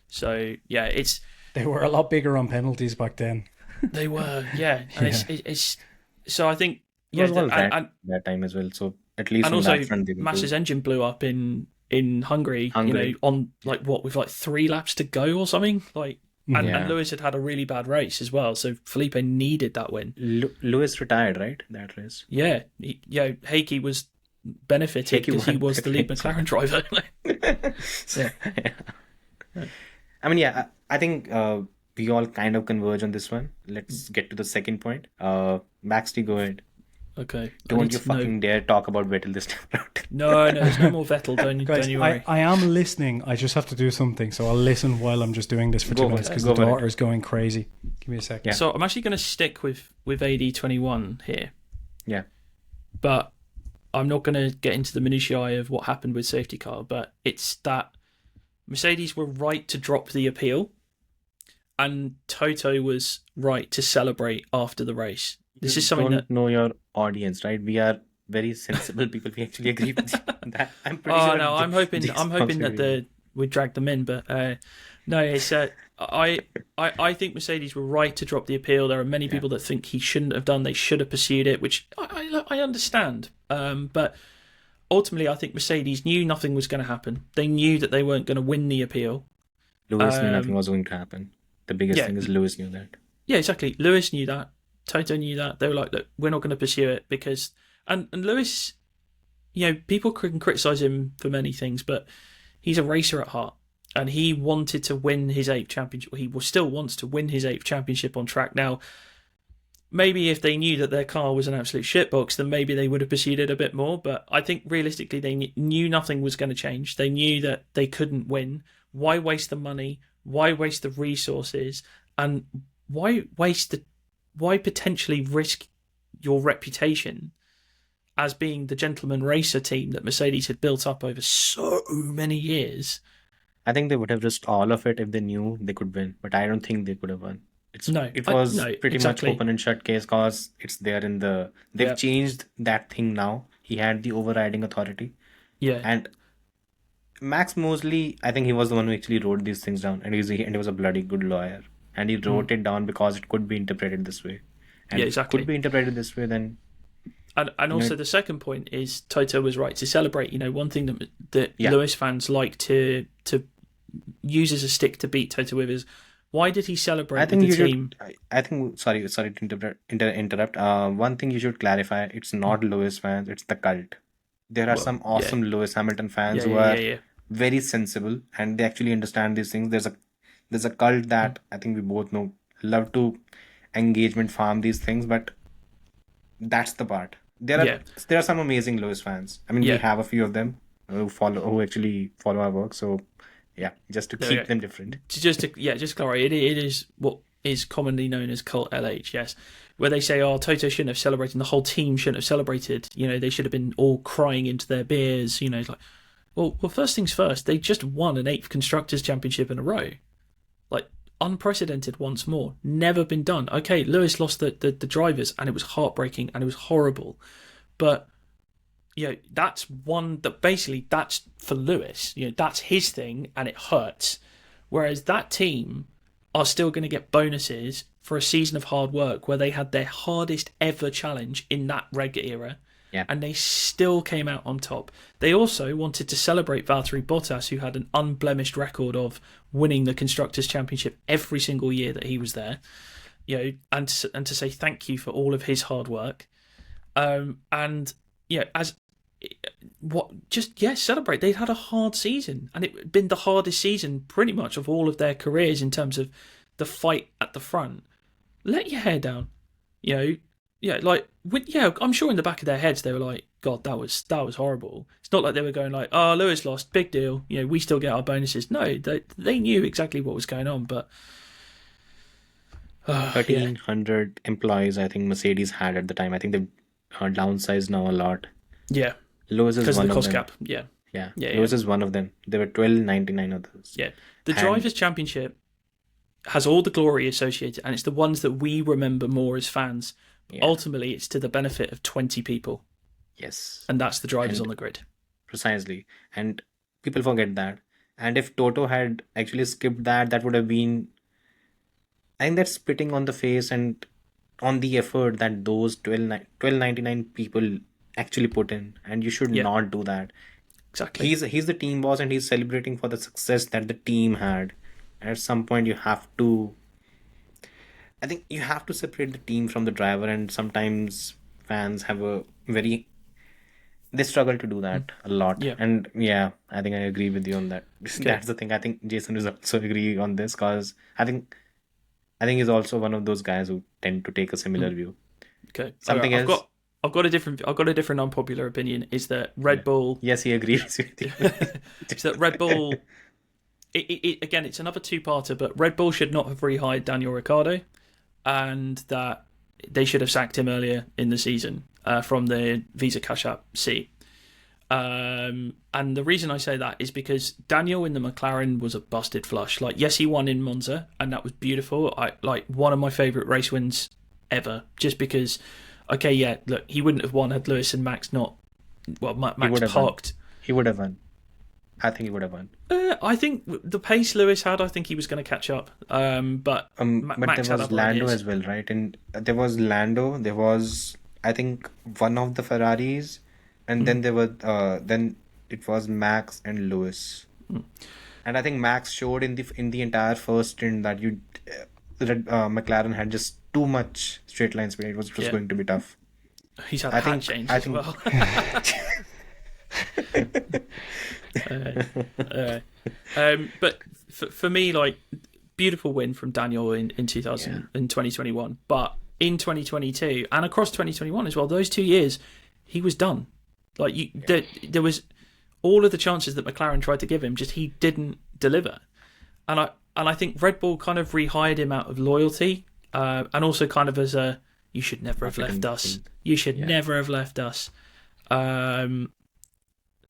So yeah,
They were a lot bigger on penalties back then.
they were and it's so I think
It was well
and
that time as well. So at least
and
on
also
that front, they were
Massa's
good.
engine blew up in Hungary, on with 3 laps to go or something, and Lewis had a really bad race as well, so Felipe needed that win.
Lewis retired, right? That race.
Yeah, Heikki was benefited
Heikki
because he
won
was the lead
that race.
McLaren driver.
I mean, yeah, I think we all kind of converge on this one. Let's get to the second point. BaxtyB, go ahead.
Okay.
Don't you fucking dare talk about Vettel this time around.
No, there's no more Vettel. Don't
Guys,
you worry.
I am listening. I just have to do something, so I'll listen while I'm just doing this for 2
Go for
minutes
it.
because
Go
the
for it.
daughter's going crazy. Give me a second.
Yeah.
So I'm actually going to stick with AD21 here,
Yeah.
but I'm not going to get into the minutiae of what happened with safety car. But it's that Mercedes were right to drop the appeal, and Toto was right to celebrate after the race. This is something
Don't know your audience, right? We are very sensible people. We actually agree with you on that. I'm pretty
Oh
sure.
no, I'm hoping that we drag them in, but no, it's I think Mercedes were right to drop the appeal. There are many people that think he shouldn't have done. They should have pursued it, which I understand. But ultimately, I think Mercedes knew nothing was going to happen. They knew that they weren't going to win the appeal.
Lewis knew nothing was going to happen. The biggest thing is Lewis knew that.
Yeah, exactly. Lewis knew that. Toto knew that. They were like, look, we're not going to pursue it because... And Lewis, people can criticise him for many things, but he's a racer at heart. And he wanted to win his 8th championship. He still wants to win his 8th championship on track. Now, maybe if they knew that their car was an absolute shitbox, then maybe they would have pursued it a bit more. But I think realistically, they knew nothing was going to change. They knew that they couldn't win. Why waste the money? Why waste the resources? And why potentially risk your reputation as being the gentleman racer team that Mercedes had built up over so many years?
I think they would have risked all of it if they knew they could win, but I don't think they could have won. It was pretty much open and shut case because it's there in the... They've changed that thing now. He had the overriding authority.
Yeah.
And Max Mosley, I think he was the one who actually wrote these things down, and he was a bloody good lawyer. And he wrote it down because it could be interpreted this way. And
Yeah, exactly.
If it could be interpreted this way, then...
And also the second point is Toto was right to celebrate. One thing that Lewis fans like to use as a stick to beat Toto with is, why did he celebrate with the team?
I think, sorry to interrupt. One thing you should clarify, it's not Lewis fans, it's the cult. There are some awesome Lewis Hamilton fans who are very sensible and they actually understand these things. There's a cult that I think we both know love to engagement farm these things, but that's the part. There are some amazing Lewis fans. I mean, we have a few of them who actually follow our work. So yeah, just to keep them different.
Just clarify, it is what is commonly known as cult LH. Yes, where they say, "Oh, Toto shouldn't have celebrated, and the whole team shouldn't have celebrated." They should have been all crying into their beers. It's like, well, first things first. They just won an 8th constructors championship in a row, like unprecedented once more, never been done. Okay, Lewis lost the drivers, and it was heartbreaking and it was horrible, but that's one that basically that's for Lewis. That's his thing, and it hurts. Whereas that team are still going to get bonuses for a season of hard work where they had their hardest ever challenge in that reg era. And they still came out on top. They also wanted to celebrate Valtteri Bottas, who had an unblemished record of winning the Constructors' Championship every single year that he was there, and to say thank you for all of his hard work. Celebrate. They'd had a hard season, and it had been the hardest season pretty much of all of their careers in terms of the fight at the front. Let your hair down, I'm sure in the back of their heads they were like, God, that was horrible. It's not like they were going like, oh, Lewis lost, big deal. We still get our bonuses. No, they knew exactly what was going on, but
1,300 employees, I think Mercedes had at the time. I think they've downsized now a lot.
Yeah,
Lewis is
because of
one
the
of
cost
them.
cap. Yeah.
Yeah,
Yeah,
Lewis is one of them. There were 1,299 others.
Yeah. The
And-
Drivers' Championship has all the glory associated, and it's the ones that we remember more as fans.
Yeah.
Ultimately, it's to the benefit of 20 people,
Yes,
and that's the drivers
And-
on the grid.
precisely. And people forget that. And if Toto had actually skipped that, that would have been, I think that's spitting on the face and on the effort that those 1,299 people actually put in. And you should
Yeah.
not do that.
Exactly.
He's the team boss and he's celebrating for the success that the team had. And at some point you have to, I think you have to separate the team from the driver, and sometimes fans have they struggle to do that a lot.
Yeah.
And yeah, I think I agree with you on that. That's the thing. I think Jason is also agree on this, because I think he's also one of those guys who tend to take a similar view.
Okay.
Something
I've
else?
got a different unpopular opinion. Is that Red Bull?
Yes, he agrees with you.
Is that Red Bull? Again, it's another two-parter, but Red Bull should not have rehired Daniel Ricciardo, and that they should have sacked him earlier in the season from the Visa Cash App seat. And the reason I say that is because Daniel in the McLaren was a busted flush. Like, yes, he won in Monza, and that was beautiful. One of my favourite race wins ever, just because. Okay, yeah, look, he wouldn't have won had Lewis and Max not. Well, Max
would have won.
parked.
He would have won. I think he would have won.
I think the pace Lewis had, I think he was going to catch up. But
But
Max
there
had
was
other
Lando
ideas.
as well, right? And there was Lando. There was, I think, one of the Ferraris, and then then it was Max and Lewis. And I think Max showed in the entire first stint that McLaren had just too much straight line speed. It was
Yeah.
going to be tough.
He's had
I
a hat
think-
change
I
as
think-
well. But for me, like, beautiful win from Daniel in 2021. But in 2022 and across 2021 as well, those 2 years, he was done. Like, there was all of the chances that McLaren tried to give him, just he didn't deliver. And I think Red Bull kind of rehired him out of loyalty, and also kind of as a, you should never have left us. You should never have left us.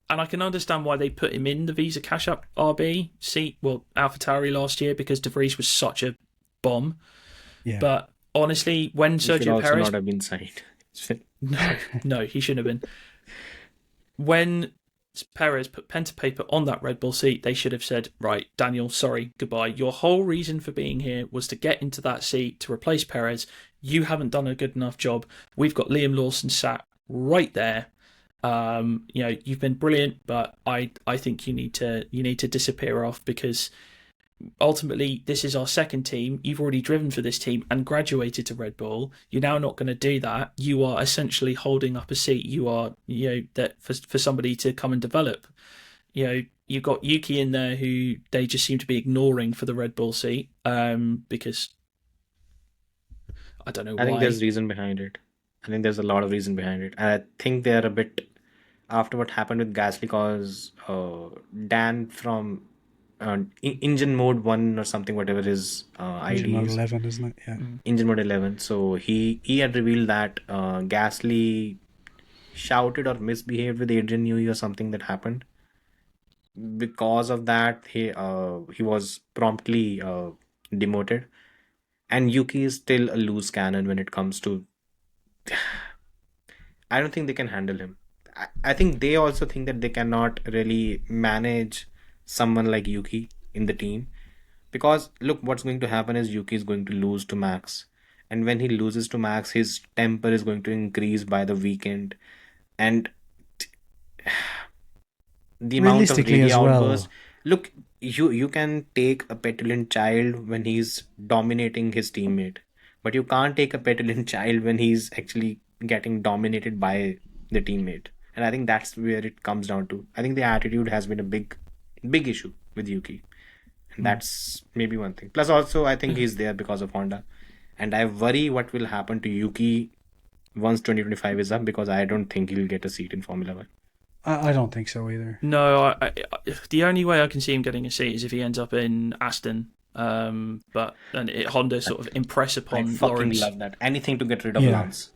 And I can understand why they put him in the Visa Cash App RB seat, AlphaTauri last year, because De Vries was such a bomb.
Yeah.
But honestly, when
He should
Sergio
also
Perez...
not have been signed.
No, he shouldn't have been. When Perez put pen to paper on that Red Bull seat, they should have said, right, Daniel, sorry, goodbye. Your whole reason for being here was to get into that seat to replace Perez. You haven't done a good enough job. We've got Liam Lawson sat right there. You've been brilliant, but I think you need to disappear off, because ultimately this is our second team. You've already driven for this team and graduated to Red Bull. You're now not going to do that. You are essentially holding up a seat. You are, that for somebody to come and develop. You've got Yuki in there who they just seem to be ignoring for the Red Bull seat, because I don't know why.
I think there's reason behind it. I think there's a lot of reason behind it. And I think they're a bit after what happened with Gasly, because Dan from engine mode 1 or something, whatever his
Engine mode
ID is.
11, isn't it? Yeah.
Engine mode 11. So he had revealed that Gasly shouted or misbehaved with Adrian Newey or something that happened. Because of that, he was promptly demoted. And Yuki is still a loose cannon when it comes to. I don't think they can handle him. I think they also think that they cannot really manage someone like Yuki in the team. Because look, what's going to happen is Yuki is going to lose to Max. And when he loses to Max, his temper is going to increase by the weekend. And the amount of
Realistically
really
as well.
outbursts. Look, you can take a petulant child when he's dominating his teammate. But you can't take a petulant child when he's actually getting dominated by the teammate. And I think that's where it comes down to. I think the attitude has been a big issue with Yuki. And that's maybe one thing. Plus also, I think he's there because of Honda. And I worry what will happen to Yuki once 2025 is up, because I don't think he'll get a seat in Formula One.
I don't think so either.
No, the only way I can see him getting a seat is if he ends up in Aston. But Honda sort of impress
I
upon
fucking
Lawrence.
love that. Anything to get rid of
Yeah.
Lance.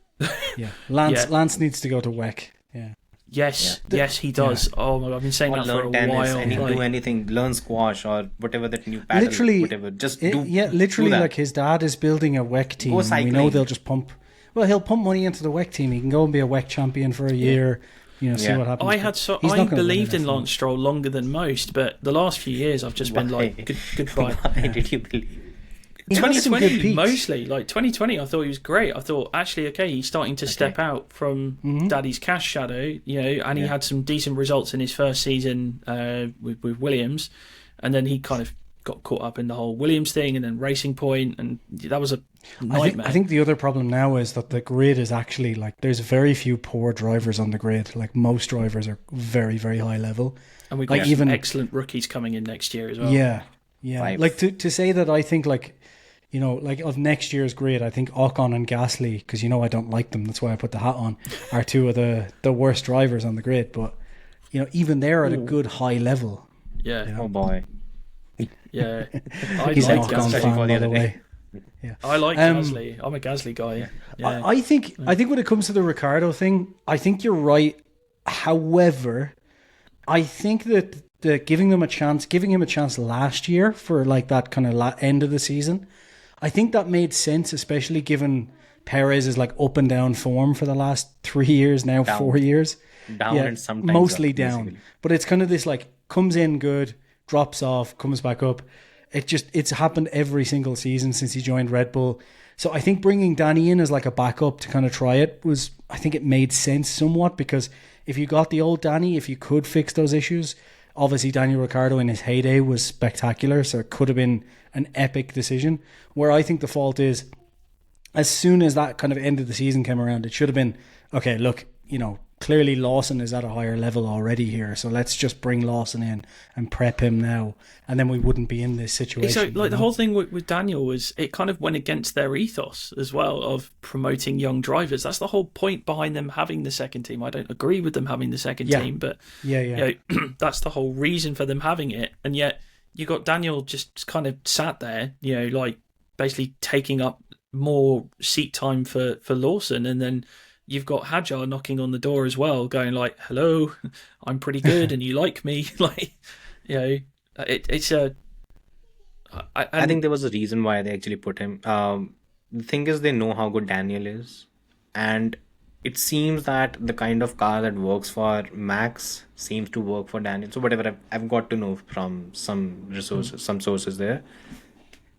Yeah, Lance
Yeah.
Lance needs to go to WEC. Yeah,
Yes, he does. Oh my god, I've been saying
Or
that for a
learn tennis,
while.
and
like-
do anything, learn squash or whatever that new paddle,
literally,
whatever. Just
it-
do.
literally,
do that.
like his dad is building a WEC team.
Go
And we know
cycling.
they'll just pump. Well, he'll pump money into the WEC team. He can go and be a WEC champion for a year. You know, see
Yeah.
what happens.
I
But
had
he's
I
not gonna win
believed
an
in
F1.
Lance Stroll longer than most, but the last few years I've just been like,
Why?
goodbye.
Why did you believe?
He has some good
2020
peaks.
mostly, like 2020, I thought he was great. I thought actually, okay, he's starting to step out from Daddy's cash shadow, you know, and he had some decent results in his first season with Williams, and then he kind of got caught up in the whole Williams thing, and then Racing Point, and that was a nightmare.
I think the other problem now is that the grid is actually like there's very few poor drivers on the grid. Like most drivers are very, very high level.
and we've
like
got some
even-
excellent rookies coming in next year as well.
Yeah.
Five.
Like to say that I think like, you know, like of next year's grid, I think Ocon and Gasly, because you know I don't like them, that's why I put the hat on, are two of the worst drivers on the grid. But you know, even they're at a good high level.
yeah,
Oh boy.
yeah. I
He's
like
an Ocon
Gasly
Gasly.
fan,
for the
by the
other
way.
I like Gasly. I'm a Gasly guy. Yeah.
I think when it comes to the Ricardo thing, I think you're right. However, I think that giving him a chance last year for like that kind of end of the season, I think that made sense, especially given Perez's like up and down form for the last 3 years now,
Down.
4 years.
Down and sometimes
mostly
up,
down.
basically.
But it's kind of this like comes in good, drops off, comes back up. It's happened every single season since he joined Red Bull. So I think bringing Danny in as like a backup to kind of try it I think it made sense somewhat, because if you got the old Danny, if you could fix those issues, obviously Daniel Ricciardo in his heyday was spectacular, so it could have been an epic decision. Where I think the fault is, as soon as that kind of end of the season came around, it should have been, okay, look, you know, clearly Lawson is at a higher level already here, so let's just bring Lawson in and prep him now, and then we wouldn't be in this situation.
So,
you
like, the
know?
whole thing with Daniel was it kind of went against their ethos as well of promoting young drivers. That's the whole point behind them having the second team. I don't agree with them having the second
Yeah.
team, but
Yeah.
you know, that's the whole reason for them having it. And yet you got Daniel just kind of sat there, you know, like basically taking up more seat time for Lawson, and then you've got Hadjar knocking on the door as well, going like, "Hello, I'm pretty good, and you like me." Like, you know, it's a.
I think there was a reason why they actually put him. The thing is, they know how good Daniel is, and it seems that the kind of car that works for Max seems to work for Daniel. So whatever I've got to know from some resources, some sources there,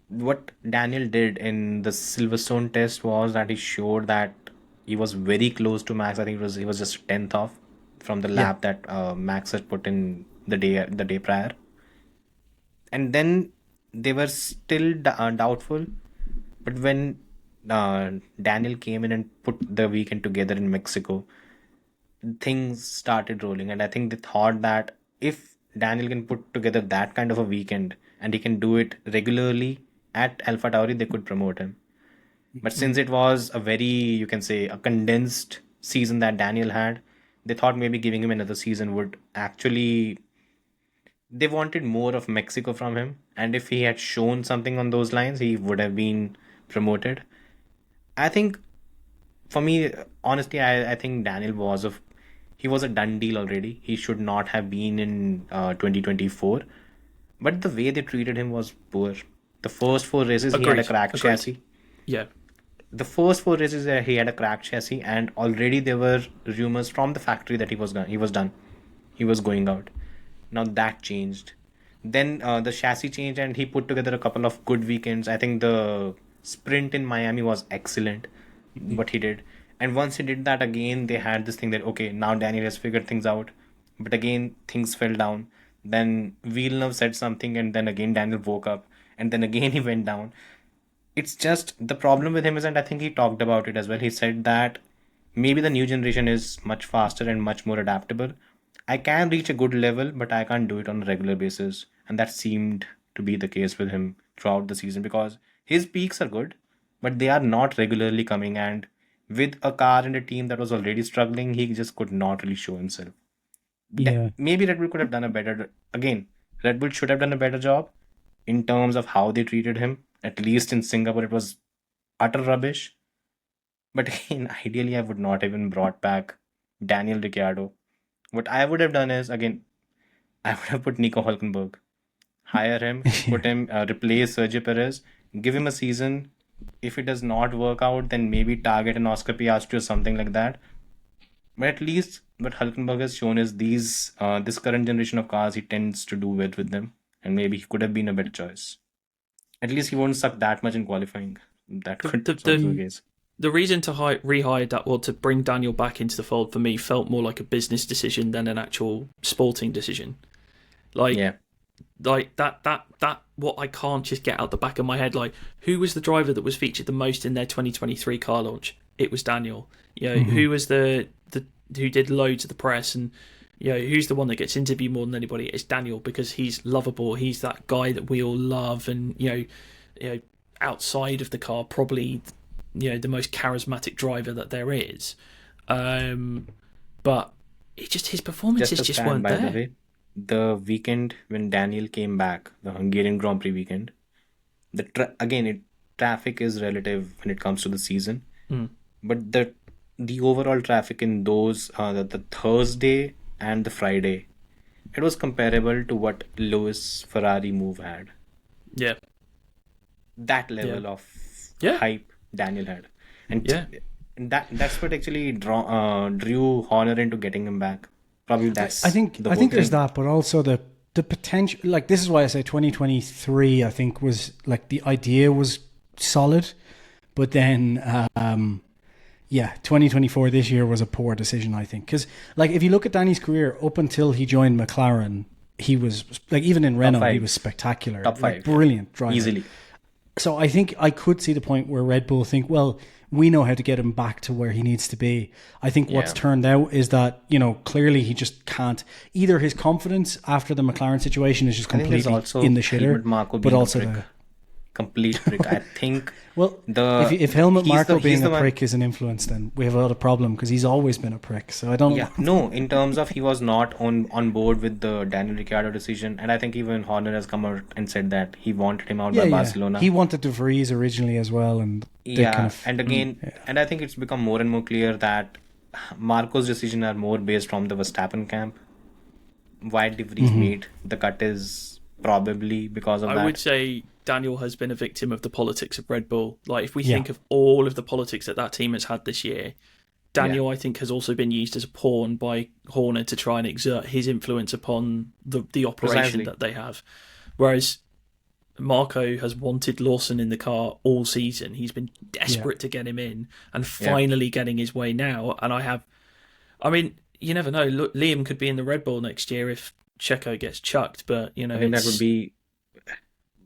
what Daniel did in the Silverstone test was that he showed that he was very close to Max. I think he was just 10th off from the lap that Max had put in the day prior, and then they were still doubtful. But when Daniel came in and put the weekend together in Mexico, things started rolling, and I think they thought that if Daniel can put together that kind of a weekend and he can do it regularly at AlphaTauri, they could promote him. But since it was a very, you can say, a condensed season that Daniel had, they thought maybe giving him another season would actually. They wanted more of Mexico from him, and if he had shown something on those lines, he would have been promoted. I think, for me, honestly, I think Daniel he was a done deal already. He should not have been in 2024, but the way they treated him was poor. The first 4 races, he had a
Agreed.
cracked
Agreed.
chassis.
Yeah.
The first 4 races, he had a cracked chassis, and already there were rumors from the factory that he was done. He was going out. Now that changed. Then the chassis changed, and he put together a couple of good weekends. I think the sprint in Miami was excellent, what he did. And once he did that again, they had this thing that, okay, now Daniel has figured things out. But again, things fell down. Then Villeneuve said something, and then again Daniel woke up, and then again he went down. It's just the problem with him is, and I think he talked about it as well. He said that maybe the new generation is much faster and much more adaptable. I can reach a good level, but I can't do it on a regular basis. And that seemed to be the case with him throughout the season, because his peaks are good, but they are not regularly coming. And with a car and a team that was already struggling, he just could not really show himself.
Yeah.
Maybe Red Bull could have done a better. Again, Red Bull should have done a better job in terms of how they treated him. At least in Singapore, it was utter rubbish. But again, ideally, I would not have even brought back Daniel Ricciardo. What I would have done is, again, I would have put Nico Hulkenberg, hire him, put him, replace Sergio Perez, give him a season. If it does not work out, then maybe target an Oscar Piastri or something like that. But at least what Hulkenberg has shown is this current generation of cars he tends to do with them, and maybe he could have been a better choice. At least he won't suck that much in qualifying. That could also be the case.
The reason to rehire to bring Daniel back into the fold for me felt more like a business decision than an actual sporting decision. Like that what I can't just get out the back of my head. Like, who was the driver that was featured the most in their 2023 car launch? It was Daniel. Who was the who did loads of the press, and who's the one that gets interviewed more than anybody? It's Daniel, because he's lovable. He's that guy that we all love, and outside of the car, probably the most charismatic driver that there is. But his performances just weren't
by
there.
The way, the weekend when Daniel came back, the Hungarian Grand Prix weekend, traffic is relative when it comes to the season, but the overall traffic in those the Thursday and the Friday, it was comparable to what Lewis Ferrari move had.
Yeah,
that level of hype Daniel had, and that's what actually drew Horner into getting him back. Probably that's.
I think there's that, but also the potential. Like, this is why I say 2023. I think was like the idea was solid, but then 2024 this year was a poor decision, I think, because like if you look at Danny's career up until he joined McLaren, he was like, even in Renault he was spectacular,
top 5,
brilliant driver
easily.
So I think I could see the point where Red Bull think, well, we know how to get him back to where he needs to be. I think what's turned out is that, clearly he just can't. Either his confidence after the McLaren situation is just completely in the shitter, but also
complete prick. I think.
Well, if Helmut Marko being a prick is an influence, then we have a lot of problem, because he's always been a prick. So I don't.
Yeah, no. In terms of he was not on board with the Daniel Ricciardo decision, and I think even Horner has come out and said that he wanted him out by Barcelona.
He wanted De Vries originally as well, and
and I think it's become more and more clear that Marco's decisions are more based from the Verstappen camp. Why De Vries made the cut is probably because of that.
I would say Daniel has been a victim of the politics of Red Bull. Like, if we think of all of the politics that team has had this year, Daniel, I think, has also been used as a pawn by Horner to try and exert his influence upon the operation that they have. Whereas Marco has wanted Lawson in the car all season. He's been desperate to get him in, and finally getting his way now. And I mean, you never know. Look, Liam could be in the Red Bull next year if Checo gets chucked, but
I think that would be.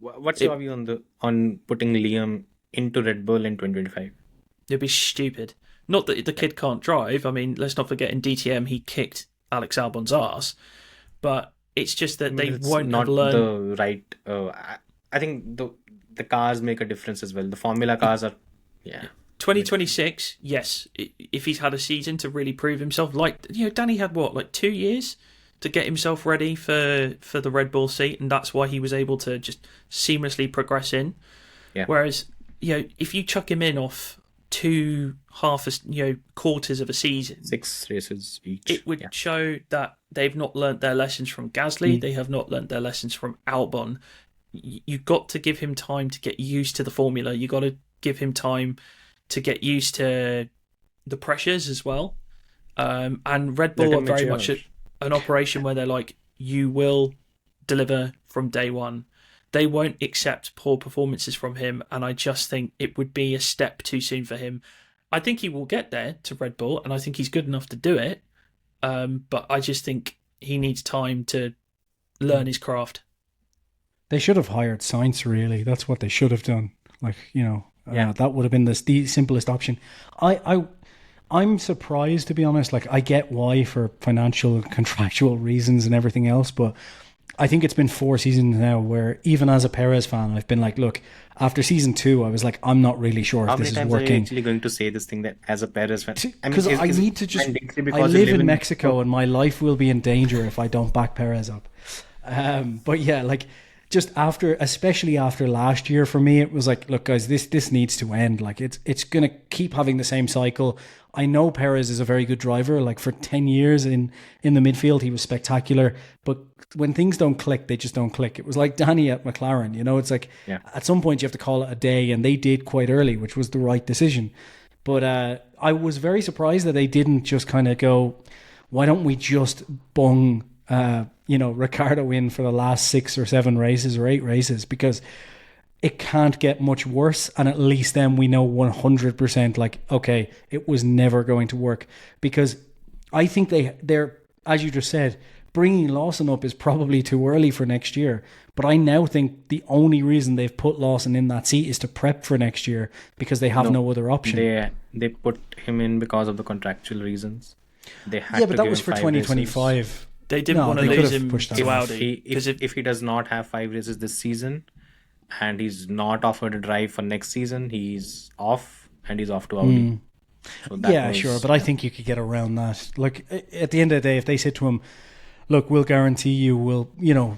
What's your view on putting Liam into Red Bull in 2025?
It'd be stupid. Not that the kid can't drive. I mean, let's not forget in DTM he kicked Alex Albon's ass, but it's just that they won't
not
have learned
the right. I think the cars make a difference as well. The Formula cars are
2026. Yes, if he's had a season to really prove himself, like Danny had 2 years to get himself ready for the Red Bull seat, and that's why he was able to just seamlessly progress in. Yeah. Whereas, if you chuck him in off quarters of a season,
6 races each,
it would show that they've not learnt their lessons from Gasly. They have not learnt their lessons from Albon. You've got to give him time to get used to the formula. You've got to give him time to get used to the pressures as well. And Red Bull are very much an operation where they're like, you will deliver from day one. They won't accept poor performances from him, and I just think it would be a step too soon for him. I think he will get there to Red Bull, and I think he's good enough to do it, but I just think he needs time to learn his craft.
They should have hired Sainz, really. That's what they should have done. That would have been the simplest option. I'm surprised, to be honest. Like, I get why, for financial and contractual reasons and everything else, but I think it's been 4 seasons now where even as a Perez fan, I've been like, look, after season 2, I was like, I'm not really sure
How
if
many
this is
times are you
working.
actually going to say this thing that as a Perez fan?
Because I
is it
need to just.
mandatory
I
because you
live in Mexico and my life will be in danger if I don't back Perez up. But yeah, like just after, especially after last year for me, it was like, look, guys, this needs to end. Like it's gonna keep having the same cycle. I know Perez is a very good driver. Like for 10 years in the midfield, he was spectacular. But when things don't click, they just don't click. It was like Danny at McLaren. You know, it's like at some point you have to call it a day, and they did quite early, which was the right decision. But I was very surprised that they didn't just kind of go, why don't we just bung, Ricciardo in for the last 6 or 7 races or 8 races, because it can't get much worse, and at least then we know 100% like, okay, it was never going to work. Because I think they're, as you just said, bringing Lawson up is probably too early for next year. But I now think the only reason they've put Lawson in that seat is to prep for next year, because they have no other option.
They put him in because of the contractual reasons. They had
Yeah, but that was for 2025.
Races.
They didn't want to lose him to Audi.
If he does not have 5 races this season, and he's not offered a drive for next season, he's off, and he's off to Audi. So
sure, but I think you could get around that. Like at the end of the day, if they said to him, look, we'll guarantee you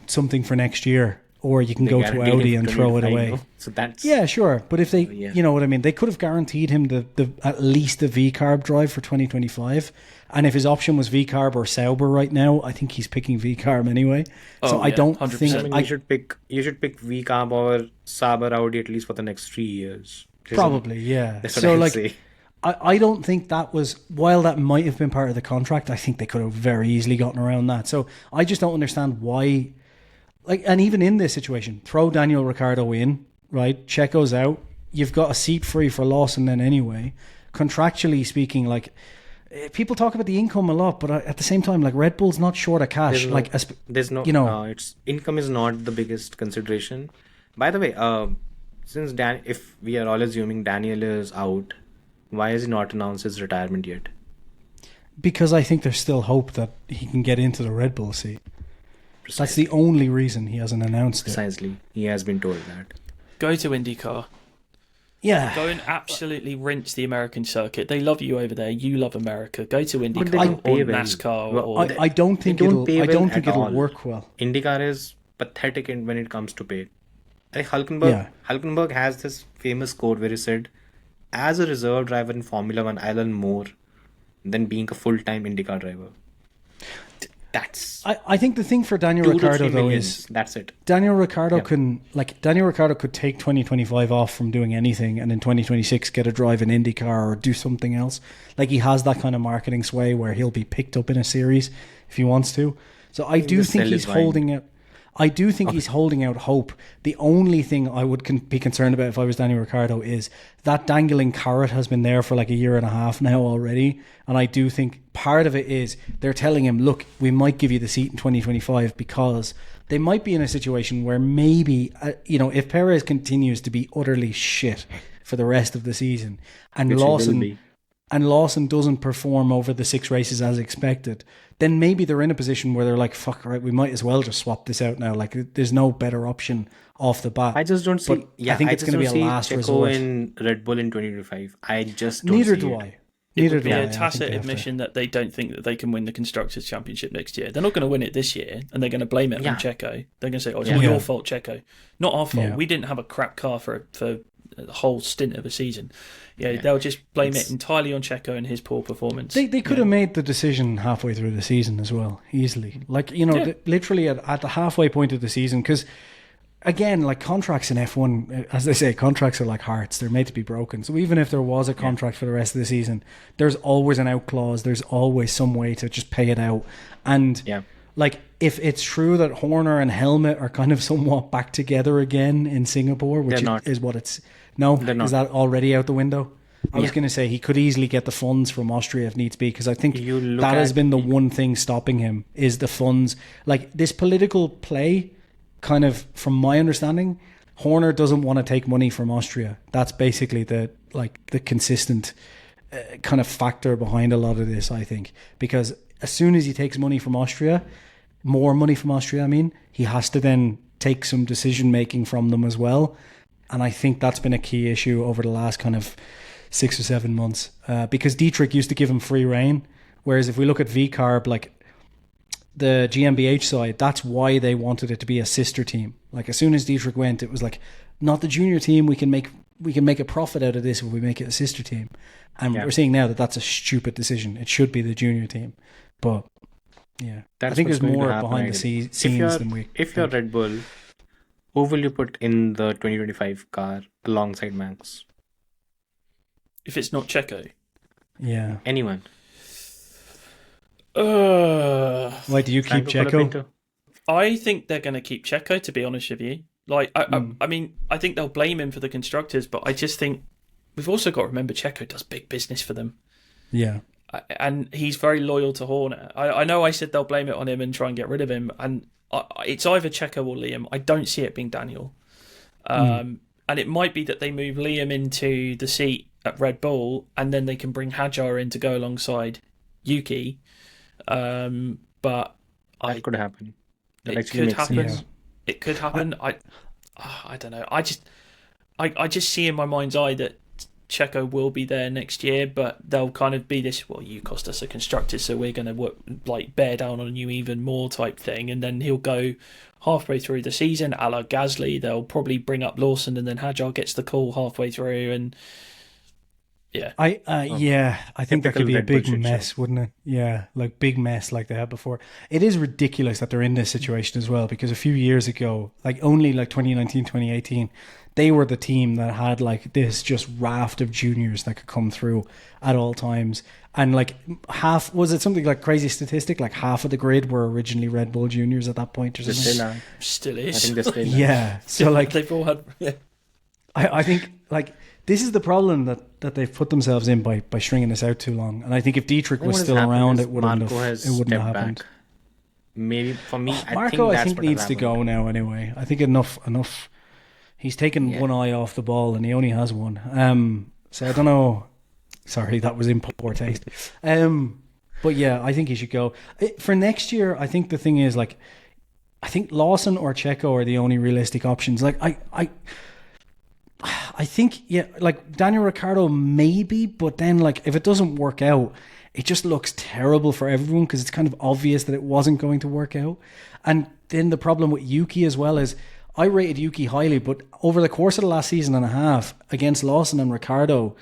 something for next year, or you can go to Audi and throw it away.
So that's
sure. But if they, you know what I mean, they could have guaranteed him the at least the V-carb drive for 2025. And if his option was V-carb or Sauber right now, I think he's picking V-carb anyway. I don't 100%. Think
you should pick V-carb or Sauber Audi at least for the next 3 years.
Probably, yeah.
That's what I would say.
I don't think that was, while that might have been part of the contract, I think they could have very easily gotten around that. So I just don't understand why, and even in this situation, throw Daniel Ricciardo in, right? Checo's out. You've got a seat free for Lawson then anyway. Contractually speaking, people talk about the income a lot, but at the same time, Red Bull's not short of cash.
It's income is not the biggest consideration. By the way, since if we are all assuming Daniel is out, why has he not announced his retirement yet?
Because I think there's still hope that he can get into the Red Bull seat. Precisely. That's the only reason he hasn't announced it.
Precisely. He has been told that.
Go to IndyCar.
Yeah.
Go and absolutely rinse the American circuit. They love you over there. You love America. Go to IndyCar or NASCAR.
I don't think it'll work well.
IndyCar is pathetic when it comes to pay. Hulkenberg has this famous quote where he said, as a reserve driver in Formula 1, I learn more than being a full-time IndyCar driver.
I think the thing for Daniel Ricciardo though is
that's it.
Daniel Ricciardo could take 2025 off from doing anything, and in 2026 get a drive in IndyCar or do something else. Like, he has that kind of marketing sway where he'll be picked up in a series if he wants to. So I do think he's holding it. I do think he's holding out hope. The only thing I would be concerned about if I was Daniel Ricciardo is that dangling carrot has been there for like a year and a half now already. And I do think part of it is they're telling him, look, we might give you the seat in 2025, because they might be in a situation where maybe, if Perez continues to be utterly shit for the rest of the season and Lawson doesn't perform over the 6 races as expected, then maybe they're in a position where they're like, fuck, right, we might as well just swap this out now. Like, there's no better option off the bat.
I just don't see.
I think it's going to be a last resort.
In Red Bull in 2025. I just don't
Neither
see
do
it.
I.
It would be a tacit admission that they don't think that they can win the Constructors' Championship next year. They're not going to win it this year, and they're going to blame it on Checo. They're going to say, oh, it's all your fault, Checo. Not our fault. We didn't have a crap car for the whole stint of a season. They'll just blame it entirely on Checo and his poor performance.
They could have made the decision halfway through the season as well, easily. Literally at the halfway point of the season, because again, like, contracts in F1, as they say, contracts are like hearts. They're made to be broken. So even if there was a contract for the rest of the season, there's always an out clause. There's always some way to just pay it out. And if it's true that Horner and Helmut are kind of somewhat back together again in Singapore, which is what it's... No? Is that already out the window? I was going to say he could easily get the funds from Austria if needs be, because I think that has been the one thing stopping him, is the funds. Like, this political play, kind of, from my understanding, Horner doesn't want to take money from Austria. That's basically the consistent kind of factor behind a lot of this, I think. Because as soon as he takes money from Austria, more money from Austria, I mean, he has to then take some decision making from them as well. And I think that's been a key issue over the last kind of 6 or 7 months. Because Dietrich used to give him free rein. Whereas if we look at VCarb, like the GmbH side, that's why they wanted it to be a sister team. Like as soon as Dietrich went, it was like, not the junior team, we can make a profit out of this if we make it a sister team. And we're seeing now that that's a stupid decision. It should be the junior team. But yeah, I think there's more behind the scenes than we.
If you're Red Bull, who will you put in the 2025 car alongside Max?
If it's not Checo,
Yeah.
Anyone?
Why do you keep
Franco
Checo?
Colapinto?
I think they're going to keep Checo, to be honest with you. Like, I mean, I think they'll blame him for the constructors, but I just think we've also got to remember Checo does big business for them.
Yeah.
And he's very loyal to Horner. I know I said they'll blame it on him and try and get rid of him, and it's either Checo or Liam. I don't see it being Daniel. And it might be that they move Liam into the seat at Red Bull, and then they can bring Hadjar in to go alongside Yuki. But
That could happen. That
it
actually
could
makes
happen.
sense.
It could happen. I don't know. I just see in my mind's eye that Checo will be there next year, but they'll kind of be this, well, you cost us a constructor, so we're going to work, like, bear down on you even more type thing. And then he'll go halfway through the season, a la Gasly. They'll probably bring up Lawson, and then Hadjar gets the call halfway through. And yeah,
I think that could be a
Red Bull
big
shit
mess,
show.
wouldn't it? Yeah, like big mess like they had before. It is ridiculous that they're in this situation as well, because a few years ago, like only like 2019, 2018, they were the team that had like this just raft of juniors that could come through at all times. And like half, was it something like crazy statistic? Like half of the grid were originally Red Bull juniors at that point or
They
something?
still are.
still
I
is.
think they still are.
Yeah. So like,
they've all had. Yeah.
I think like this is the problem that they've put themselves in by stringing this out too long. And I think if Dietrich was still around, it wouldn't
Marco
have
has
happened.
stepped back. Maybe for me,
Marco,
I think
needs to go now anyway. I think enough. He's taken one eye off the ball, and he only has one. So I don't know. Sorry, that was in poor taste. But yeah, I think he should go for next year. I think the thing is, like, I think Lawson or Checo are the only realistic options. Like, I think, yeah, like Daniel Ricciardo maybe, but then like if it doesn't work out, it just looks terrible for everyone because it's kind of obvious that it wasn't going to work out. And then the problem with Yuki as well is I rated Yuki highly, but over the course of the last season and a half against Lawson and Ricciardo,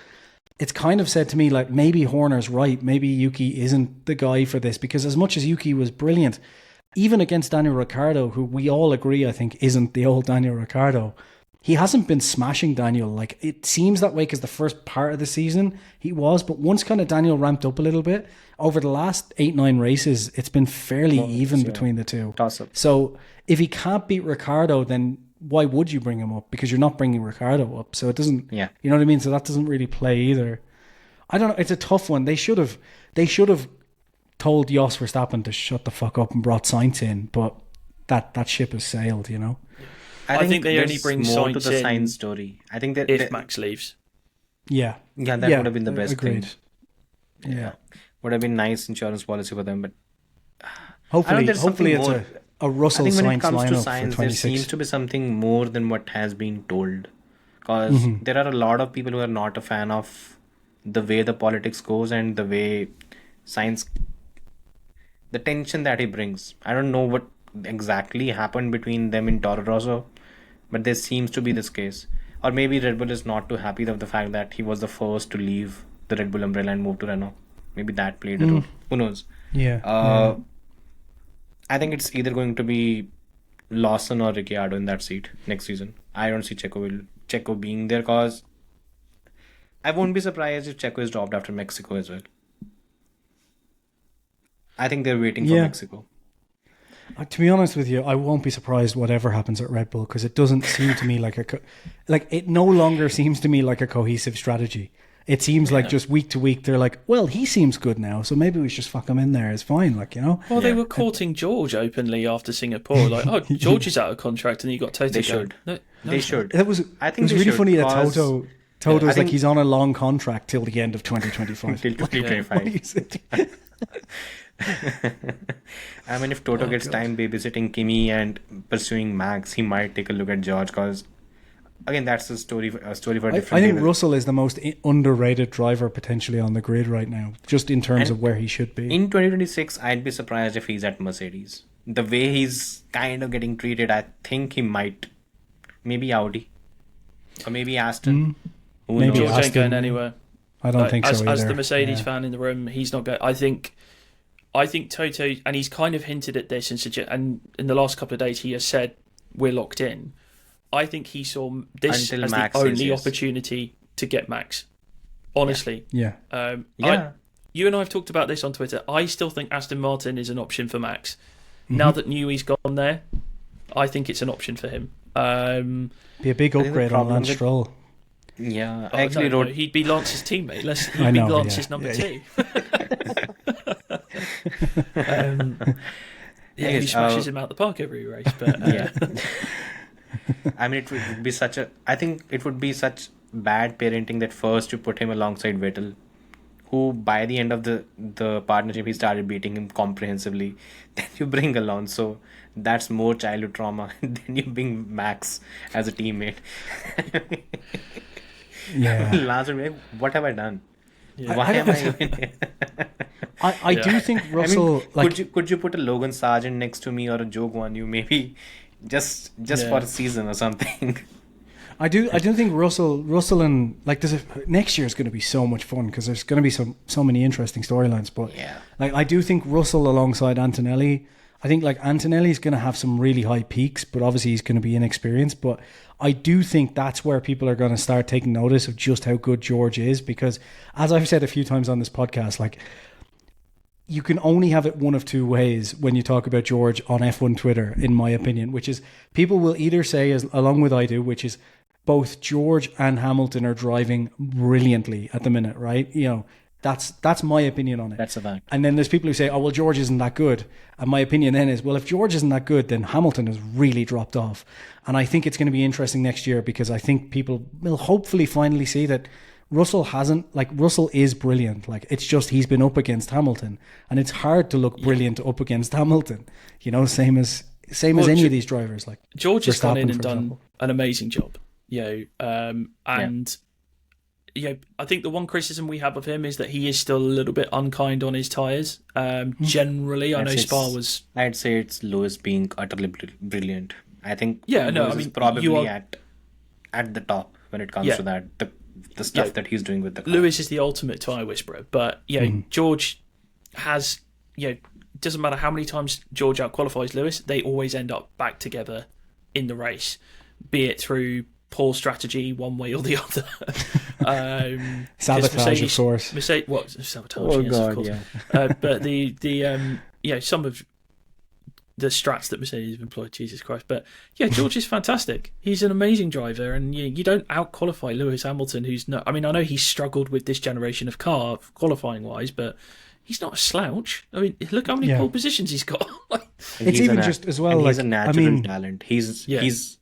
it's kind of said to me like maybe Horner's right. Maybe Yuki isn't the guy for this, because as much as Yuki was brilliant, even against Daniel Ricciardo, who we all agree I think isn't the old Daniel Ricciardo, he hasn't been smashing Daniel. Like it seems that way because the first part of the season he was, but once kind of Daniel ramped up a little bit over the last 8-9 races, it's been fairly even between the two.
Toss-up.
So if he can't beat Ricciardo, then why would you bring him up? Because you're not bringing Ricciardo up, so it doesn't.
Yeah.
You know what I mean? So that doesn't really play either. I don't know. It's a tough one. They should have told Jos Verstappen to shut the fuck up and brought Sainz in, but that ship has sailed. You know.
I think they only
there's
bring
more to
Sainz
the
in
science story. I think that
if Max leaves.
Yeah.
that would have been the best
agreed.
thing.
Yeah.
Would have been nice insurance policy for them, but
Hopefully
there's
it's
something more.
a
I
Russell
think when it
Sainz
comes to
lineup for
science, there
26.
seems to be something more than what has been told. Because there are a lot of people who are not a fan of the way the politics goes and the way science, the tension that he brings. I don't know what exactly happened between them in Toro Rosso, but there seems to be this case. Or maybe Red Bull is not too happy of the fact that he was the first to leave the Red Bull umbrella and move to Renault. Maybe that played a role. Who knows?
Yeah.
I think it's either going to be Lawson or Ricciardo in that seat next season. I don't see Checo being there, because I won't be surprised if Checo is dropped after Mexico as well. I think they're waiting for Mexico.
To be honest with you, I won't be surprised whatever happens at Red Bull, because it doesn't seem to me like it no longer seems to me like a cohesive strategy. It seems like just week to week they're like, well, he seems good now, so maybe we should just fuck him in there. It's fine, like, you know.
Well, they were courting George openly after Singapore, like, oh, George is out of contract, and you got Toto.
They should. They should.
It was.
I think
it was really funny that
because-
Toto's
I
like
think-
he's on a long contract till the end of 2025.
Till 2025.
What is it?
I mean, if Toto gets time babysitting Kimi and pursuing Max, he might take a look at George. Because again, that's a story for a different
I
day.
think Russell is the most underrated driver potentially on the grid right now, just in terms of where he should be.
In 2026, I'd be surprised if he's at Mercedes. The way he's kind of getting treated, I think he might. Maybe Audi. Or maybe Aston. Who
Maybe
knows?
George ain't going anywhere.
I don't think so either.
As the Mercedes fan in the room, he's not going. I think Toto, and he's kind of hinted at this and in the last couple of days he has said we're locked in. I think he saw this
Until
as
Max
the
says
only
yes.
opportunity to get Max. Honestly,
Yeah.
You and I have talked about this on Twitter. I still think Aston Martin is an option for Max. Now that Newey's gone there, I think it's an option for him.
Be a big
think the
upgrade on
problem
Lance
with-
Stroll.
Yeah, I actually
no,
wrote.
he'd be Lance's teammate.
I
He'd be
know,
Lance's
yeah.
number
Yeah,
two. He smashes him out the park every race. But
Yeah. I mean, it would be such a. I think it would be such bad parenting that first you put him alongside Vettel, who by the end of the partnership he started beating him comprehensively. Then you bring Alonso. That's more childhood trauma. Then you bring Max as a teammate.
Yeah.
Lance would be like, what have I done?
Yeah.
Why am I even here?
I do think
I
Russell,
mean, could you put a Logan Sargent next to me or a Joe Guan Yu maybe just for a season or something?
I do think Russell and next year is going to be so much fun because there's going to be so many interesting storylines. But
Yeah.
I do think Russell alongside Antonelli. I think Antonelli's going to have some really high peaks, but obviously he's going to be inexperienced. But I do think that's where people are going to start taking notice of just how good George is, because as I've said a few times on this podcast, you can only have it one of two ways when you talk about George on F1 Twitter, in my opinion, which is people will either say, along with I do, which is both George and Hamilton are driving brilliantly at the minute, right? That's my opinion on it.
That's a fact.
And then there's people who say, oh, well, George isn't that good. And my opinion then is, well, if George isn't that good, then Hamilton has really dropped off. And I think it's going to be interesting next year because I think people will hopefully finally see that Russell is brilliant. It's just he's been up against Hamilton. And it's hard to look brilliant up against Hamilton. Same as any of these drivers.
George has gone in
Verstappen,
and
for
done
example.
an amazing job. I think the one criticism we have of him is that he is still a little bit unkind on his tyres. Generally, I know Spa was...
I'd say it's Lewis being utterly brilliant. I think
Yeah, no,
Lewis
I
is
mean,
probably
you are-
at the top when it comes to that. The stuff that he's doing with the car.
Lewis is the ultimate tyre whisperer, but George has... doesn't matter how many times George outqualifies Lewis, they always end up back together in the race, be it through poor strategy one way or the other.
Sabotage, of course.
Sabotage?
Oh,
yes,
God,
of course.
yeah.
But some of the strats that Mercedes have employed, Jesus Christ. But George is fantastic. He's an amazing driver, and you don't out-qualify Lewis Hamilton, who's not... I mean, I know he's struggled with this generation of car, qualifying-wise, but he's not a slouch. I mean, look how many pole positions he's got.
It's even just as well...
he's a natural talent. He's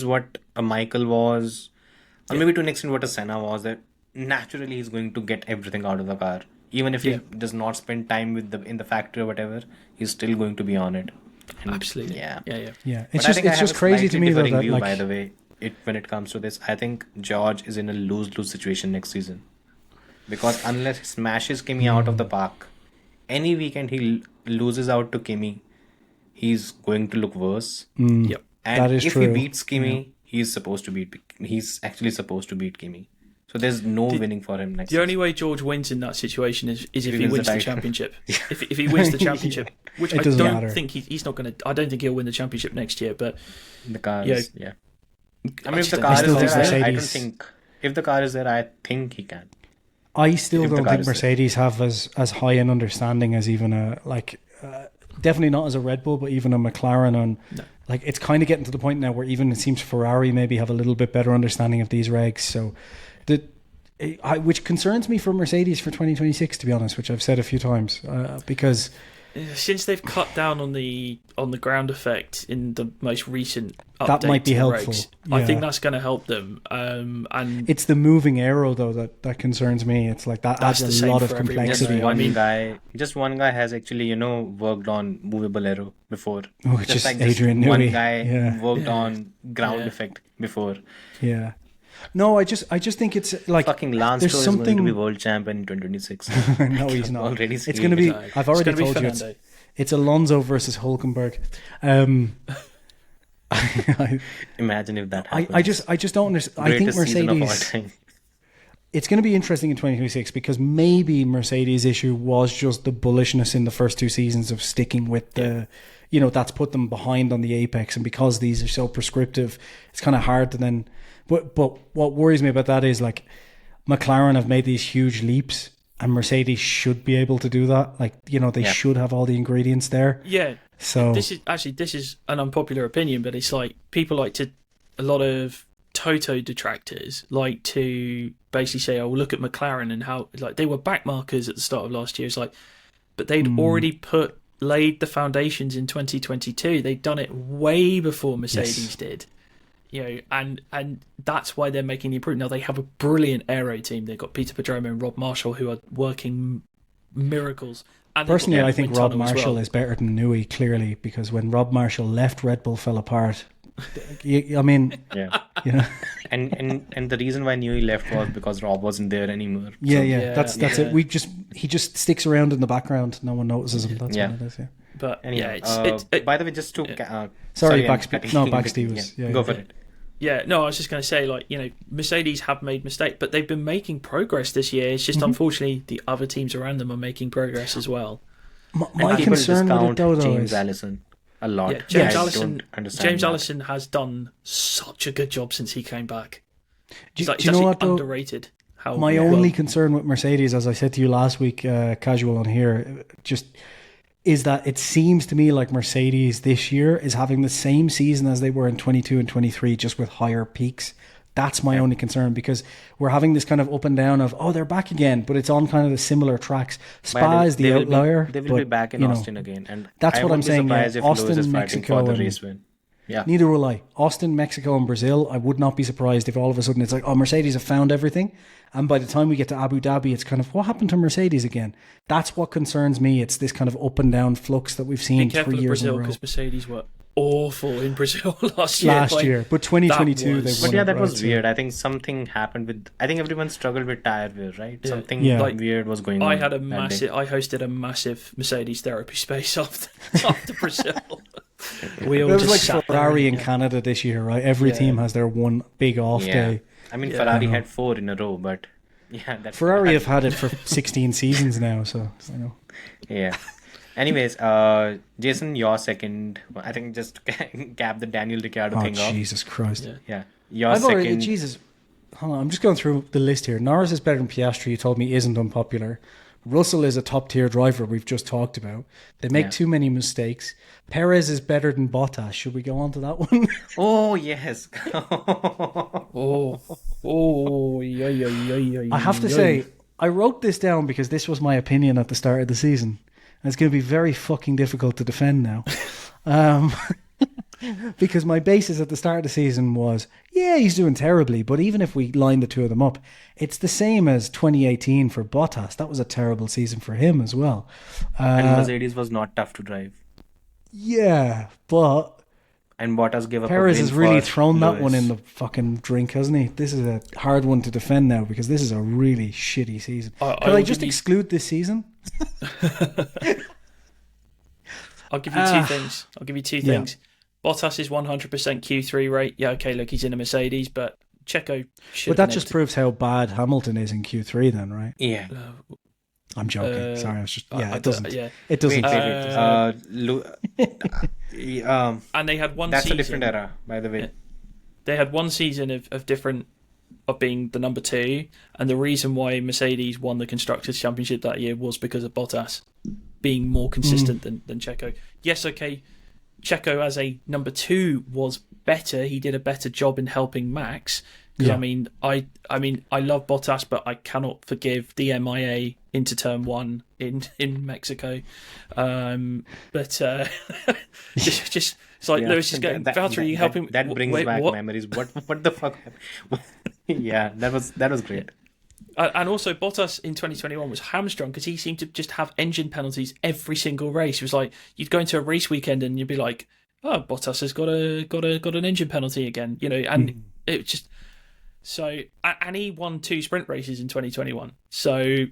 what a Michael was, or maybe to an extent what a Senna was, that naturally he's going to get everything out of the car. Even if he does not spend time in the factory or whatever, he's still going to be on it. And
Absolutely.
Yeah.
Yeah.
But I think I have
just
a
crazy to
slightly
me though
differing
that
view, by the way, when it comes to this. I think George is in a lose-lose situation next season. Because unless he smashes Kimi out of the park, any weekend he loses out to Kimi, he's going to look worse.
Yep.
And
That is
if
true.
he beats Kimi, he's actually supposed to beat Kimi. So there's no winning for him next
The
season.
only way George wins in that situation is if he wins the
title.
championship. If he wins the championship, which
It
I
doesn't
don't
matter.
think he's not going to. I don't think he'll win the championship next year. But
The car
Yeah.
is, I mean, if
just
the
don't-
car
I
is
still
there,
think
I don't
Mercedes-
think... If the car is there, I think he can.
I still
If the
don't
car
think
is there.
Mercedes have as high an understanding as even definitely not as a Red Bull, but even a McLaren. And it's kind of getting to the point now where even it seems Ferrari maybe have a little bit better understanding of these regs. So which concerns me for Mercedes for 2026, to be honest, which I've said a few times, because
since they've cut down on the ground effect in the most recent update
That might be
to the
helpful.
regs,
Yeah.
I think that's going to help them. And
It's the moving arrow though that concerns me. It's like that
That's the
adds a
same
lot of
for everyone,
Just
complexity.
though. I
one
mean-
guy, has actually worked on movable arrow before.
Oh, it's just
like
Adrian
one
Newey.
guy
Yeah.
worked
Yeah.
on ground
Yeah.
effect before.
Yeah. No, I just think it's like
Fucking Lance
there's
Stroll is going to
something-
be world champ in 2026.
no, he's not.
Already
It's going to be.
No,
I've already
it's gonna be
told you it's,
Fernando.
it's Alonso versus Hulkenberg. I,
Imagine if that happens.
I just don't understand. I think
Greatest season of all
Mercedes.
time.
It's going to be interesting in 2026 because maybe Mercedes' issue was just the bullishness in the first two seasons of sticking with the, that's put them behind on the apex, and because these are so prescriptive, it's kind of hard to then. But what worries me about that is like McLaren have made these huge leaps, and Mercedes should be able to do that. Like they should have all the ingredients there.
Yeah.
So
This is an unpopular opinion, but it's like people a lot of Toto detractors like to basically say, "Oh, look at McLaren and how like they were backmarkers at the start of last year." It's like, but they'd already laid the foundations in 2022. They'd done it way before Mercedes did. And that's why they're making the improvement. Now they have a brilliant aero team. They've got Peter Pedromo and Rob Marshall who are working miracles. And
personally, I think
wind
Rob
tunnel as
Marshall
well.
is better than Newey, clearly, because when Rob Marshall left, Red Bull fell apart. I mean,
Yeah.
yeah,
And the reason why Newey left was because Rob wasn't there anymore.
yeah,
So,
yeah. That's
yeah.
it. He just sticks around in the background. No one notices him. That's
Yeah.
what it is. Yeah.
But
Anyway,
it's
by the way, just to
Sorry,
I'm
BaxtyB
cutting
no,
in
BaxtyB
between.
was-
Yeah,
yeah,
go
yeah.
for it.
Yeah, no, I was just going to say, Mercedes have made mistakes, but they've been making progress this year. It's just unfortunately the other teams around them are making progress as well.
My
And people
concern with it
discount
though
James
is
Allison a lot.
Yeah, James
I
Allison.
don't understand
James
that.
Allison has done such a good job since he came back.
do
It's
you know what
actually
though?
underrated. How
My
well-
only concern with Mercedes, as I said to you last week, casual on here, just is that it seems to me like Mercedes this year is having the same season as they were in 22 and 23, just with higher peaks. That's my only concern, because we're having this kind of up and down of, they're back again, but it's on kind of the similar tracks. Spa
But
is the
will
outlier.
They will be
but,
back in
you know,
Austin again, and
that's
I
what I'm
won't be
saying,
surprised
yeah.
if
Austin,
Lewis is fighting
Mexico,
for the
and-
race win. Yeah,
Neither will I. Austin, Mexico, and Brazil, I would not be surprised if all of a sudden it's like, Mercedes have found everything. And by the time we get to Abu Dhabi, it's kind of, what happened to Mercedes again? That's what concerns me. It's this kind of up and down flux that we've
Be
seen
careful
3
of
years in a
Brazil
row.
because Mercedes were awful in Brazil last year.
But 2022
that
they
was-
won.
but yeah,
it,
that
right?
was
So-
weird. I think something happened with. I think everyone struggled with tire wear, right?
Yeah.
Something
Yeah.
Like,
weird was going on.
I had a
that
massive.
day.
I hosted a massive Mercedes therapy space after Brazil. We all
It was
just
like
sat there
Ferrari
and-
in Canada this year, right? Every
Yeah.
team has their one big off
Yeah.
day.
I mean,
Yeah.
Ferrari
I know.
had 4 in a row, but yeah, that's
Ferrari have had it for 16 seasons now, so I know.
Yeah. Anyways, Jason, your second. I think just to cap the Daniel Ricciardo
Oh,
thing off.
Jesus Christ.
Yeah.
Yeah, your
I've
second.
already, Jesus. Hold on, I'm just going through the list here. Norris is better than Piastri, you told me isn't unpopular. Russell is a top tier driver we've just talked about. They make
Yeah.
too many mistakes. Perez is better than Bottas. Should we go on to that one?
Oh yes.
I have to say, I wrote this down because this was my opinion at the start of the season. And it's going to be very fucking difficult to defend now. Because my basis at the start of the season was, yeah, he's doing terribly, but even if we line the two of them up, it's the same as 2018 for Bottas. That was a terrible season for him as well.
And Mercedes was not tough to drive.
Yeah, but
And Bottas gave up.
Perez
a win
has really
for
thrown that
Lewis.
one in the fucking drink, hasn't he? This is a hard one to defend now because this is a really shitty season. Could I
will
just
give you-
exclude this season?
I'll give you two things. I'll give you two
Yeah.
things. Bottas is 100% Q3 rate. Yeah, okay, look, he's in a Mercedes, but Checo should.
But that just proves how bad Hamilton is in Q3 then, right?
Yeah.
I'm joking. Sorry, I was just... Yeah,
I
it doesn't...
yeah.
It doesn't...
Wait.
And they had one
That's
season.
a different era, by the way.
Yeah. They had one season of being the number 2, and the reason why Mercedes won the Constructors' Championship that year was because of Bottas being more consistent than Checo. Yes, okay, Checo as a number 2 was better. He did a better job in helping Max. Because
Yeah.
I mean, I love Bottas, but I cannot forgive the MIA into turn one in Mexico. But just it's like
Yeah,
Lewis is going, Valtteri, you helping?
that brings
Wait,
back
what?
memories. What the fuck? Yeah, that was great.
And also, Bottas in 2021 was hamstrung because he seemed to just have engine penalties every single race. It was like you'd go into a race weekend and you'd be like, "Oh, Bottas has got an engine penalty again," and it just so. And he won 2 sprint races in 2021. So,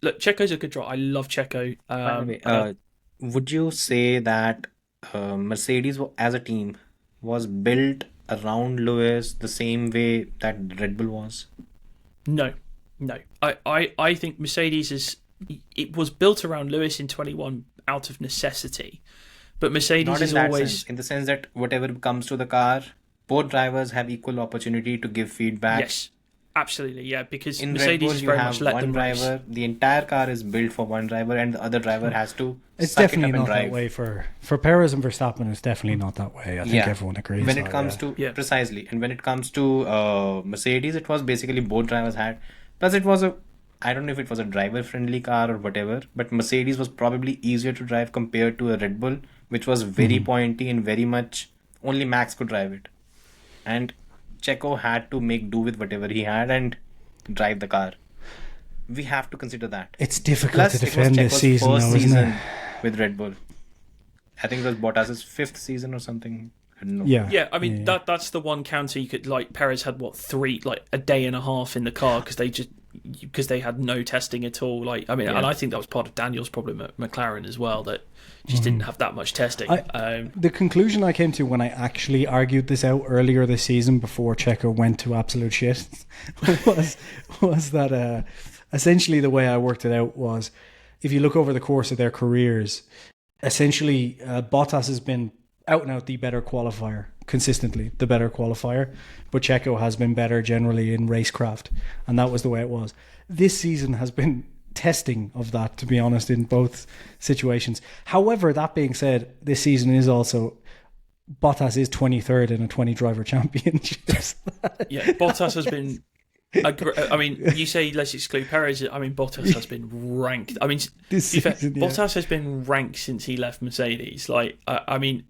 look, Checo's a good driver. I love Checo.
By the way, would you say that Mercedes as a team was built around Lewis the same way that Red Bull was?
No. I think Mercedes it was built around Lewis in 21 out of necessity, but Mercedes
Not in
is
that
always
sense, in the sense that whatever comes to the car, both drivers have equal opportunity to give feedback.
yes, absolutely, yeah, because
In Red
Mercedes
Bull,
is
you
very
have
much let
one
them race.
driver. The entire car is built for one driver, and the other driver has to
It's
suck it
definitely
up and
not
drive.
that way for Perez and Verstappen. It's definitely not that way. I think
Yeah.
everyone agrees.
When
on
it comes to
Yeah.
precisely, and when it comes to Mercedes, it was basically both drivers had. Plus, it was a I don't know if it was a driver-friendly car or whatever, but Mercedes was probably easier to drive compared to a Red Bull, which was very pointy and very much only Max could drive it. And Checo had to make do with whatever he had and drive the car. We have to consider that.
It's difficult
Plus,
to
it was
defend this
Checo's
season,
first
though, isn't
season
it?
with Red Bull. I think it was Bottas's 5th season or something. I don't know.
Yeah.
Yeah, I mean that's the one counter you could like. Perez had what 3 like a day and a half in the car because they had no testing at all. Like I mean,
Yeah.
and I think that was part of Daniel's problem at McLaren as well, that just didn't have that much testing.
The conclusion I came to when I actually argued this out earlier this season before Checo went to absolute shit was that essentially the way I worked it out was, if you look over the course of their careers, essentially Bottas has been out and out the better qualifier, consistently the better qualifier, but Checo has been better generally in racecraft, and that was the way it was. This season has been testing of that, to be honest, in both situations. However, that being said, this season is also Bottas is 23rd in a 20 driver championships.
Yeah, Bottas has been. I mean, you say let's exclude Perez. I mean, Bottas has been ranked. I mean,
This
to be fair,
season, yeah.
Bottas has been ranked since he left Mercedes. Like, I mean,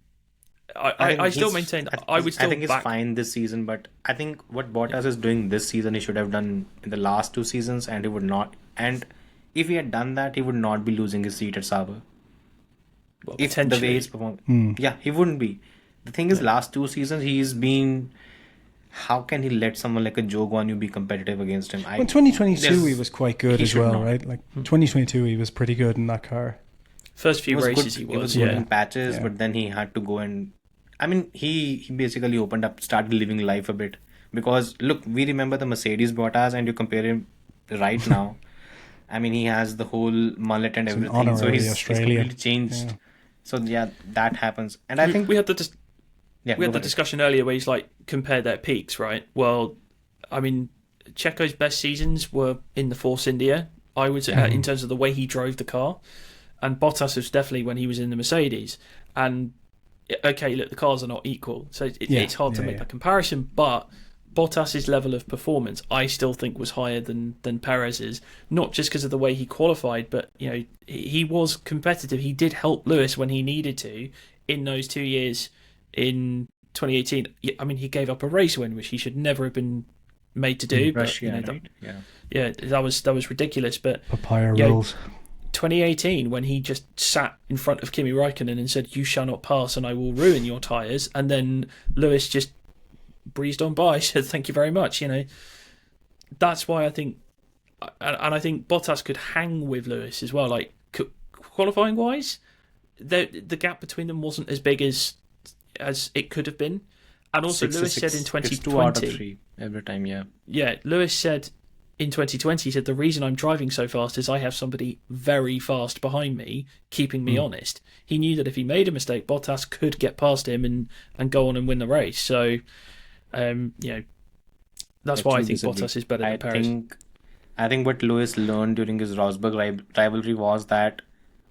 I think
I still
he's-
maintain I would still
I think he's
back.
fine this season, but I think what Bottas is doing this season, he should have done in the last 2 seasons, and he would not. And if he had done that, he would not be losing his seat at Sauber.
Well,
If the way
potentially.
he's performed, yeah, he wouldn't be. The thing is, last 2 seasons, he's been. How can he let someone like a Joe Guanyu be competitive against him?
In 2022,
There's-
he was quite good
he
as
should
well,
not.
right? Like 2022, he was pretty good in that car.
First
He
few
was
races
good.
he was,
good
yeah.
in patches,
Yeah.
but then he had to go and. I mean, he basically opened up, started living life a bit. Because look, we remember the Mercedes Bottas, and you compare him right now. I mean, he has the whole mullet and
an
everything, so
honorary
he's
Australian.
completely changed.
Yeah.
So yeah, that happens, and I think
we had the
yeah,
we had
go
the
ahead.
discussion earlier where he's like compared their peaks, right? Well, I mean, Checo's best seasons were in the Force India. I would say in terms of the way he drove the car, and Bottas was definitely when he was in the Mercedes. And okay, look, the cars are not equal, so it's hard to make that comparison. But Bottas's level of performance, I still think, was higher than Perez's. Not just because of the way he qualified, but he was competitive. He did help Lewis when he needed to in those 2 years in 2018. I mean, he gave up a race win, which he should never have been made to do.
Russia,
but
right? Yeah.
yeah, that was ridiculous. But
Papaya
Yeah.
rules.
2018, when he just sat in front of Kimi Räikkönen and said, "You shall not pass, and I will ruin your tyres," and then Lewis just breezed on by, said, "Thank you very much." That's why I think, and I think Bottas could hang with Lewis as well. Like qualifying wise, the gap between them wasn't as big as it could have been. And also,
6 to
Lewis said
6.
in
It's 2 out of
2020,
3 every time. Yeah.
yeah, Lewis said in 2020, he said, the reason I'm driving so fast is I have somebody very fast behind me, keeping me honest. He knew that if he made a mistake, Bottas could get past him and go on and win the race. So, that's why I think
Disagree.
Bottas is better than Perez.
I think what Lewis learned during his Rosberg rivalry was that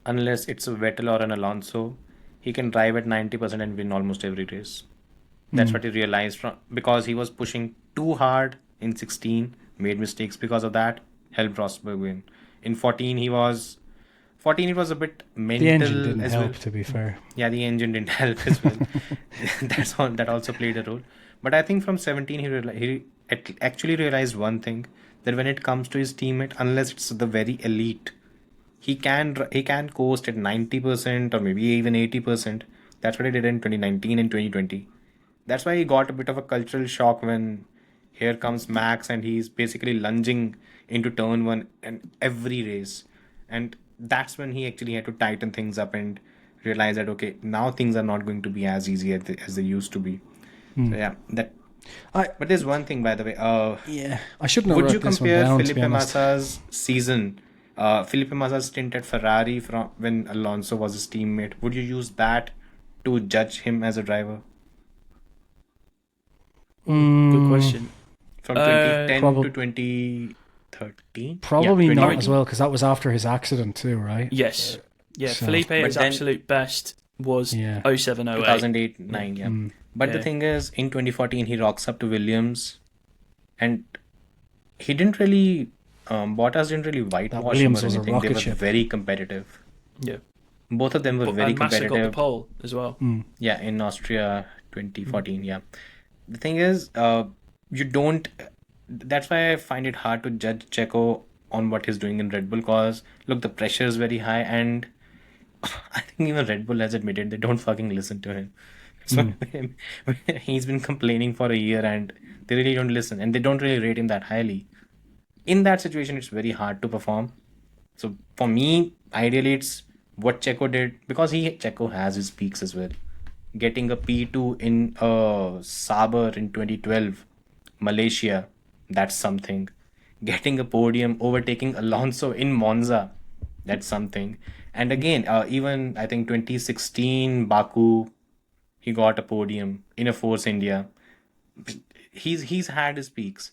unless it's a Vettel or an Alonso, he can drive at 90% and win almost every race. That's what he realized from, because he was pushing too hard in 16, made mistakes because of that, helped Rosberg win. In 14 it was a bit
The engine
mental
didn't
as well.
help, to be fair.
Yeah, the engine didn't help as well. That also played a role. But I think from 17 he actually realized one thing, that when it comes to his teammate, unless it's the very elite, he can coast at 90% or maybe even 80%. That's what he did in 2019 and 2020. That's why he got a bit of a cultural shock when here comes Max and he's basically lunging into turn one and every race. And that's when he actually had to tighten things up and realize that, okay, now things are not going to be as easy as they used to be. So yeah, that.
I
But there's one thing, by the way.
yeah, I shouldn't have
Would you
wrote this one
compare
down, to be
Felipe
honest.
Massa's season, Felipe Massa's stint at Ferrari from when Alonso was his teammate? Would you use that to judge him as a driver
Good question.
from 2010
Probab-
to 2013?
Probably
Yeah,
not
2013.
as well, because that was after his accident too, right?
Yes. Yeah,
So-
Felipe at his
then-
absolute best was
Yeah.
07, 08.
2008, 9, yeah. But the
Yeah.
thing is, in 2014, he rocks up to Williams, and he didn't really. Bottas didn't really whitewash him
Williams
or
was a
anything. They
rocket
were
ship.
very competitive.
Yeah.
Both of them were very
And Massa got the
competitive.
pole as well.
Yeah, in Austria 2014, yeah. The thing is, you don't. That's why I find it hard to judge Checo on what he's doing in Red Bull, because look, the pressure is very high, and I think even Red Bull has admitted they don't fucking listen to him. So he's been complaining for a year, and they really don't listen, and they don't really rate him that highly. In that situation, it's very hard to perform. So for me, ideally, it's what Checo did, because Checo has his peaks as well. Getting a P2 in Sabre in 2012, Malaysia, that's something. Getting a podium, overtaking Alonso in Monza, that's something. And again, even I think 2016 Baku, he got a podium in a Force India. He's had his peaks.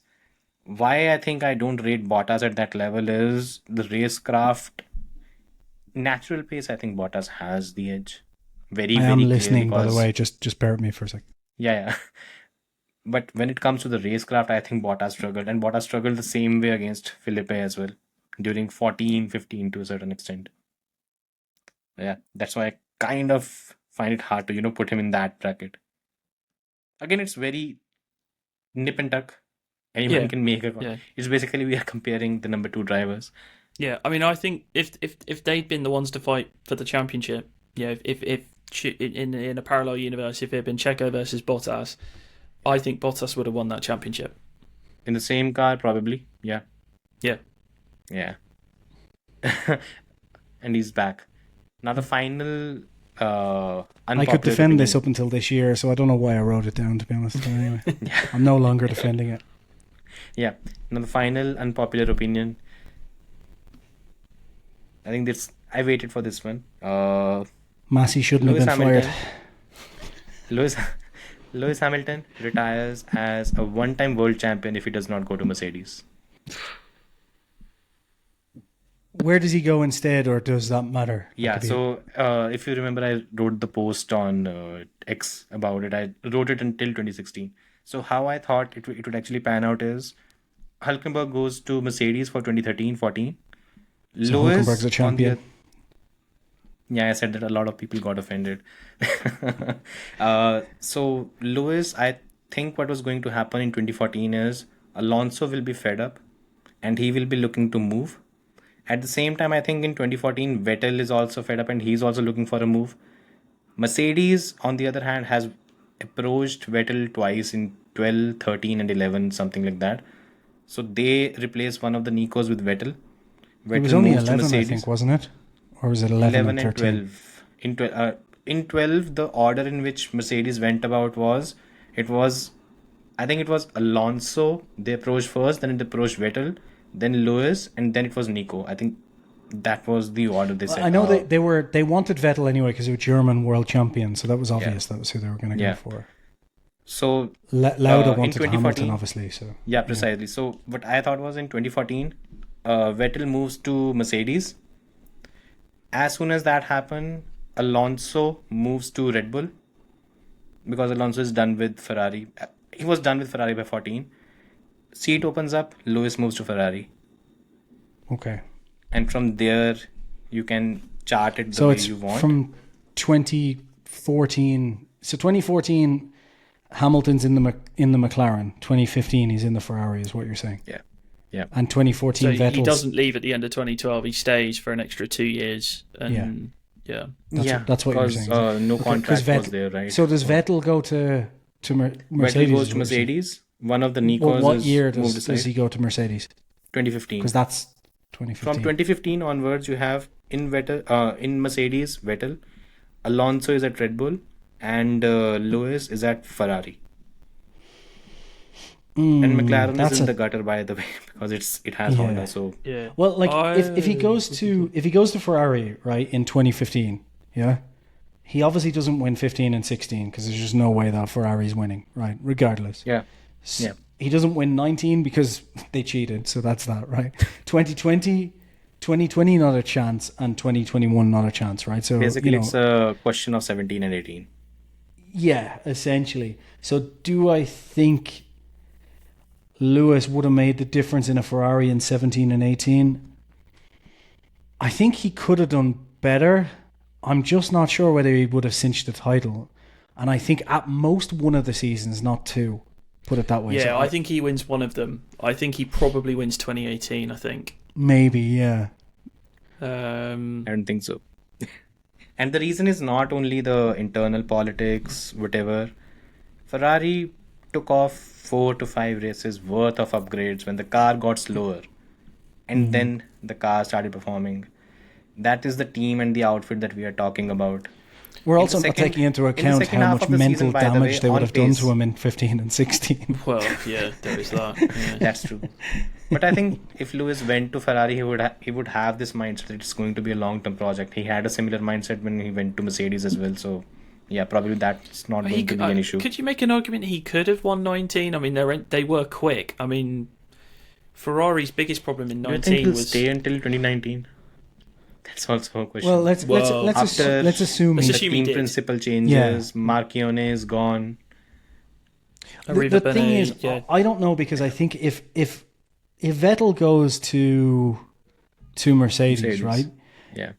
Why I think I don't rate Bottas at that level is the racecraft, natural pace. I think Bottas has the edge. Very,
I
very
am
clear,
listening, by the
because
way. Just bear with me for a second.
yeah. But when it comes to the racecraft, I think Bottas struggled, and Bottas struggled the same way against Felipe as well during 14, 15 to a certain extent. Yeah, that's why I kind of find it hard to put him in that bracket. Again, it's very nip and tuck. Anyone
Yeah,
can make a.
yeah.
It's basically we are comparing the number two drivers.
Yeah, I mean, I think if they'd been the ones to fight for the championship, if in a parallel universe, if it had been Checo versus Bottas, I think Bottas would have won that championship.
In the same car, probably. Yeah.
Yeah.
Yeah. And he's back. Now the final
I
unpopular
could defend this
opinion.
up until this year, so I don't know why I wrote it down, to be honest. But anyway, I'm no longer defending it.
Yeah. Now the final unpopular opinion. I think I waited for this one.
Massey shouldn't
Lewis
have been fired.
Hamilton. Lewis Hamilton retires as a one-time world champion if he does not go to Mercedes.
Where does he go instead, or does that matter?
Yeah,
Could be-
so if you remember, I wrote the post on X about it. I wrote it until 2016. So how I thought it would actually pan out is Hulkenberg goes to Mercedes for 2013-14.
So
Lewis
Hulkenberg's a
on the
champion.
Yeah, I said that a lot of people got offended. So Lewis, I think what was going to happen in 2014 is Alonso will be fed up and he will be looking to move. At the same time, I think in 2014, Vettel is also fed up and he's also looking for a move. Mercedes, on the other hand, has approached Vettel twice in 12, 13 and 11, something like that. So they replaced one of the Nicos with Vettel.
It was
Vettel
only
moves to
11, I
Mercedes.
think, wasn't it? Or was it 11,
11
and
and
13?
12. In 12, the order in which Mercedes went about was, I think it was Alonso, they approached first, then it approached Vettel, then Lewis, and then it was Nico. I think that was the order they said.
I know they wanted Vettel anyway because he was German world champion, so that was obvious. That was who they were going to
Yeah.
go for.
So,
Lauda
in
wanted
2014
Hamilton, obviously. So
yeah, precisely. So what I thought was in 2014, Vettel moves to Mercedes. As soon as that happened, Alonso moves to Red Bull. because Alonso is done with Ferrari. He was done with Ferrari by 14. Seat opens up, Lewis moves to Ferrari.
Okay.
And from there, you can chart it the
So
way
it's
you want.
from 2014. So 2014, Hamilton's in the McLaren. 2015, he's in the Ferrari, is what you're saying.
Yeah. Yeah.
And 2014,
So he
Vettel's...
doesn't leave at the end of 2012. He stays for an extra 2 years. And yeah.
That's what you're
because,
saying.
no
Okay, 'cause
contract was
Vettel-
there, right?
So does Vettel go to Mercedes?
Vettel goes
is
to
what you're saying?
Mercedes. One of the Nicos
What
is
year
moved
does
aside.
he go to Mercedes?
2015.
Because that's 2015.
From 2015 onwards, you have in Mercedes, Vettel, Alonso is at Red Bull, and Lewis is at Ferrari. And McLaren
that's
is in
a-
the gutter, by the way, because it has
Yeah.
Honda. So
Yeah.
Well, like if he goes to Ferrari, right, in 2015, yeah, he obviously doesn't win 15 and 16 because there's just no way that Ferrari's winning, right? Regardless.
yeah,
He doesn't win 19 because they cheated, so that's that, right? 2020 not a chance, and 2021 not a chance, right? So
basically it's a question of 17 and 18.
yeah, essentially. So do I think Lewis would have made the difference in a Ferrari in 17 and 18? I think he could have done better. I'm just not sure whether he would have cinched the title. And I think at most one of the seasons, not two. Put it that way.
Yeah,
So
I think he wins one of them. I think he probably wins 2018, I think.
maybe, yeah.
I don't think so. And the reason is not only the internal politics, whatever. Ferrari took off 4 to 5 races worth of upgrades when the car got slower. And then the car started performing. That is the team and the outfit that we are talking about.
We're
In
also
the
not
second-
taking into
in the
account
second
how
half
much
of the
mental
season, by the
damage
way,
they would
on
have done
pace.
to him in 15 and 16.
Well, yeah, there is that. Yeah.
That's true. But I think if Lewis went to Ferrari, he would have this mindset that it's going to be a long-term project. He had a similar mindset when he went to Mercedes as well. So, yeah, probably that's not going to be an issue.
Could you make an argument he could have won 19? I mean, they were quick. I mean, Ferrari's biggest problem in
Do you think
19
he'll
was...
stay until 2019? That's also a question.
Well, let's
after
assume
let's
the
assume he
team
did.
principal changes, Marchione is gone.
the thing is,
yeah.
I don't know, because I think if Vettel goes to Mercedes, right?
Yeah.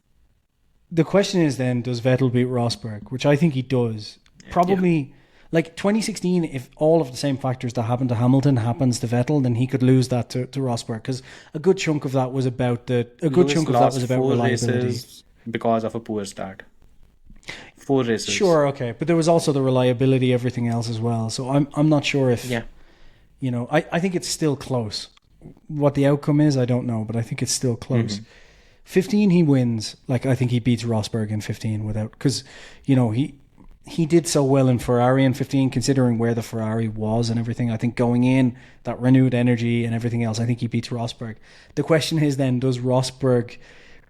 The question is then, does Vettel beat Rosberg? Which I think he does. Probably, like 2016, if all of the same factors that happened to Hamilton happens to Vettel, then he could lose that to Rosberg, because a good chunk of that was about
Lewis lost 4
reliability.
races because of a poor start. 4 races.
Sure, okay, but there was also the reliability, everything else as well. So I'm not sure if I think it's still close. What the outcome is, I don't know, but I think it's still close. 15 he wins. Like, I think he beats Rosberg in 15 without, because he did so well in Ferrari in 15, considering where the Ferrari was and everything. I think going in, that renewed energy and everything else, I think he beats Rosberg. The question is then, does Rosberg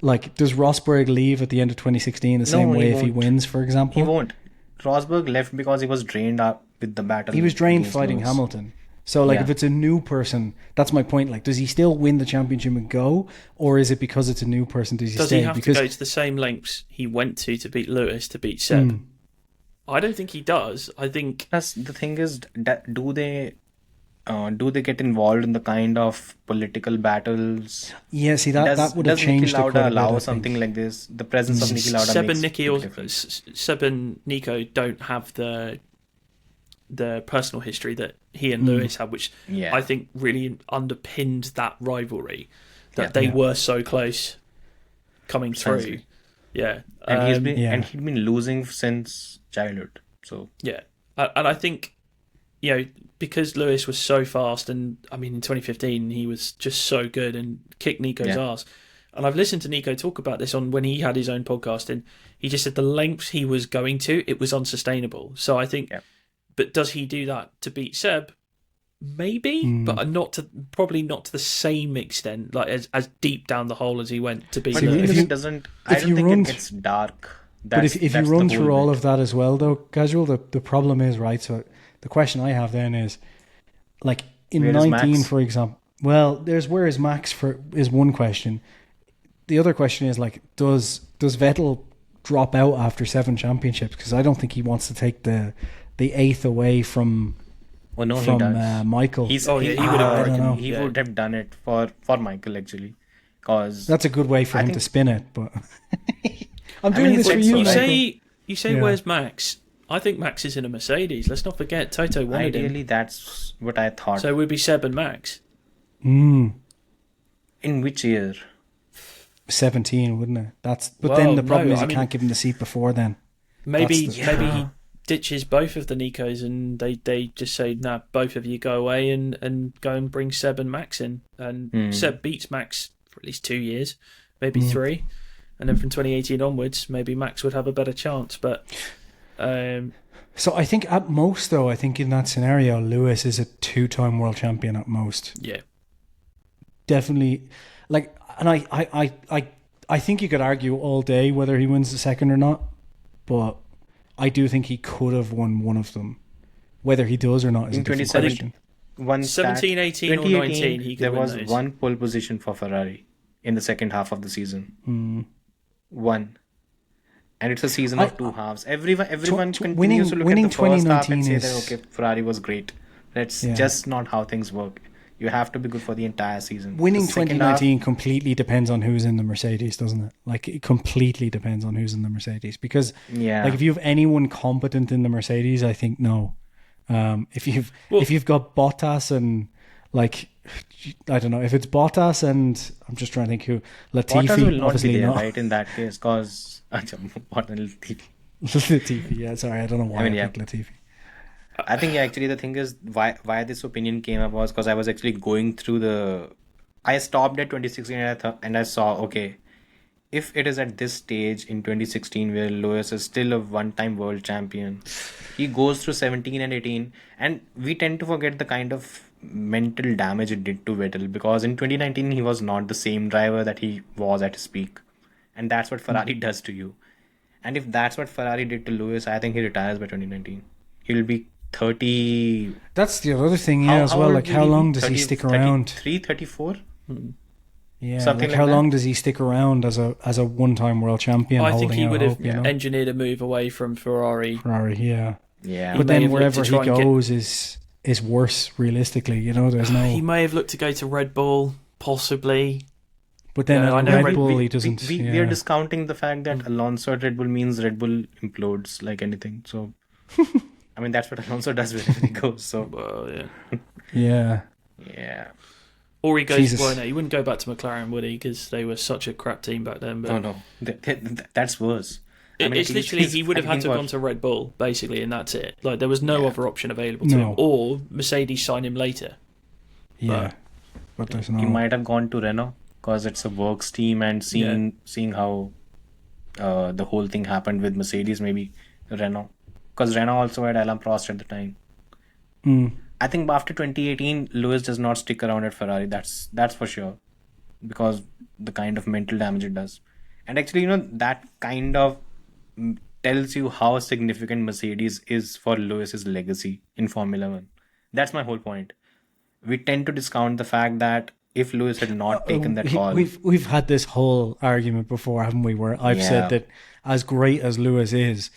leave at the end of 2016 the same way if he wins, for example?
He won't. Rosberg left because he was drained up with the battle.
He was drained
against
fighting
Lewis.
Hamilton. So, like, if it's a new person, that's my point. Like, does he still win the championship and go, or is it because it's a new person? Does
Does
stay?
he have
Because
to go to the same lengths he went to beat Lewis, to beat Seb? I don't think he does. I think...
That's the thing is, do they get involved in the kind of political battles?
yeah, see that would have changed.
Does Niki
it quite a
Lauda
bit, I
allow
think.
something like this? The presence of Niki Lauda
Seb
makes
and
a
Nicky,
big difference.
Seb and Nico don't have the personal history that he and Lewis had, which I think really underpinned that rivalry, that they were so close coming through. Yeah,
And he'd been losing since childhood. So
yeah, and I think, because Lewis was so fast, and I mean in 2015 he was just so good and kicked Nico's ass. And I've listened to Nico talk about this on when he had his own podcast, and he just said the lengths he was going to, it was unsustainable. So I think, but does he do that to beat Seb? Maybe, but probably not to the same extent, like as deep down the hole as he went to beat
but the
Lewis.
thing is, I don't think it gets dark.
But if you run through all of that as well, though, Casual, the problem is, right, so the question I have then is, like, in
Where is
19,
Max?
for example, well, there's where is Max is one question. The other question is, like, does Vettel drop out after 7 championships? Because I don't think he wants to take the the eighth away from
Oh no, he does.
Michael.
He's,
Oh, yeah, he would have
I don't know.
he would have done it for Michael actually, because
That's a good way for
I
him
think-
to spin it, but I'm
I
doing
mean,
this
he
for
said
you,
so.
Michael.
You say
Yeah.
where's Max? I think Max is in a Mercedes. Let's not forget Toto wanted him.
ideally that's what I thought.
So it would be Seb and Max.
Mm,
In which year?
17, wouldn't it? But
Well,
then the problem
no,
is
I
you
mean-
can't give him the seat before then.
Maybe
That's
maybe he ditches both of the Nicos and they just say, nah, both of you go away and go and bring Seb and Max in. And Seb beats Max for at least 2 years, maybe 3. And then from 2018 onwards, maybe Max would have a better chance. But
So I think at most, though, I think in that scenario, Lewis is a 2-time world champion at most.
yeah,
Definitely, like, and I think you could argue all day whether he wins the second or not, but I do think he could have won one of them. Whether he does or not is
In
a different
2017,
question.
one
17, 18 or
2018,
19, he could
there
win
was
those.
one pole position for Ferrari in the second half of the season. One. And it's a season of two halves. Everyone continues to look
winning
at the first half and
2019
say
is-
that, okay, Ferrari was great. That's just not how things work. You have to be good for the entire season.
Winning
The second half-
2019 completely depends on who's in the Mercedes, doesn't it? Like, it completely depends on who's in the Mercedes. Because,
Yeah.
like, if you have anyone competent in the Mercedes, I think no. If you've got Bottas and, like, I don't know, if it's Bottas and I'm just trying to think who,
Bottas
Latifi,
will not
obviously
be there,
not.
right, in that case, because...
Latifi, yeah, sorry, I don't know why I,
mean, yeah.
picked Latifi.
I think actually the thing is why this opinion came up was because I was actually going through I stopped at 2016 and I saw, okay, if it is at this stage in 2016 where Lewis is still a one-time world champion, he goes through 17 and 18, and we tend to forget the kind of mental damage it did to Vettel, because in 2019 he was not the same driver that he was at his peak, and that's what Ferrari does to you. And if that's what Ferrari did to Lewis, I think he retires by 2019. He'll be 30.
That's the other thing, yeah, as well.
old
Like,
will
how
he be?
long does he
30
stick around?
33, 34?
Yeah,
Something
like
like
how
that.
long does he stick around as a one-time world champion?
I think
holding
he
out
would have
hope, you know?
engineered a move away from Ferrari.
Ferrari, yeah.
Yeah.
But
may
then
have looked
wherever
to
he
try and get-
goes is worse, realistically. You know, there's no.
He may have looked to go to Red Bull, possibly.
But then
Yeah, I
at
know
Red Bull, he doesn't.
We are discounting the fact that Alonso at Red Bull means Red Bull implodes like anything. So, I mean, that's what Alonso does wherever he goes. So,
Well, yeah.
Yeah.
yeah.
Or he goes.
Jesus.
Well, no, he wouldn't go back to McLaren, would he? Because they were such a crap team back then. But
No, no. That's worse. I mean,
it's
at least
literally
he's
he would have had to have
fighting
gone to Red Bull basically, and that's it. Like there was no other option available to
No.
him, or Mercedes sign him later.
Yeah. But there's
He
no.
might have gone to Renault because it's a works team, and seeing how the whole thing happened with Mercedes, maybe Renault, because Renault also had Alain Prost at the time. I think after 2018, Lewis does not stick around at Ferrari. That's for sure, because the kind of mental damage it does. And actually, that kind of tells you how significant Mercedes is for Lewis's legacy in Formula One. That's my whole point. We tend to discount the fact that if Lewis had not taken that call,
We've had this whole argument before, haven't we? Where I've said that as great as Lewis is,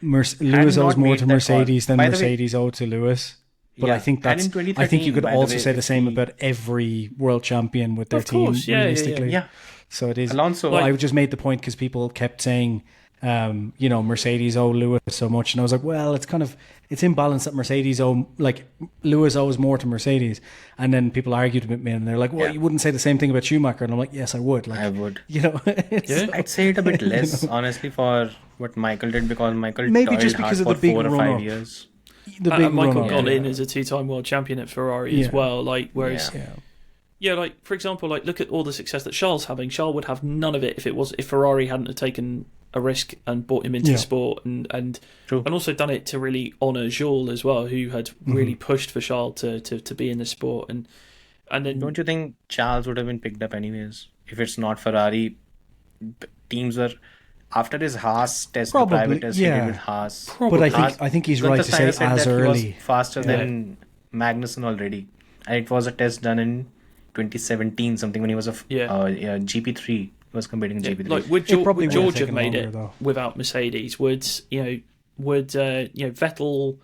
Lewis
not
owes more
made
to
that
Mercedes
call.
than
By the way-
Mercedes owe to Lewis. But
Yeah.
I think
And in
I think you
2013,
could
by the
also
way,
say the
if
same
he-
about every world champion with their
Of
team.
course, yeah,
realistically,
yeah.
So it is.
Alonso,
I just made the point because people kept saying, Mercedes owe Lewis so much, and I was like, well, it's imbalanced that Mercedes Lewis owes more to Mercedes, and then people argued with me, and they're like, well, you wouldn't say the same thing about Schumacher, and I'm like, yes, I would. Like,
I would.
it's-
I'd say it a bit less, honestly, for what Michael did, because Michael
Maybe
toiled
just
hard
because of
for
the big
4 or 5
run-up.
years.
the big
And Michael
run-up.
got in as a two-time world champion at Ferrari as
Yeah.
well. Like whereas.
Yeah.
Yeah, like for example, like look at all the success that Charles having. Charles would have none of it if Ferrari hadn't have taken a risk and brought him into the sport and
True.
also done it to really honour Jules as well, who had really pushed for Charles to be in the sport and then
Don't you think Charles would have been picked up anyways? If it's not Ferrari, teams were... After his Haas test,
Probably,
the private test he
yeah.
did with Haas.
But
Haas-
I think he's
Gunther
right to say
Steiner said
as
that he
early.
was faster than Magnussen already. And it was a test done in 2017, something when he was GP3. He was competing in GP3.
like would
It probably
would
would have
George have
taken
made
longer,
it
though.
without Mercedes? Would Vettel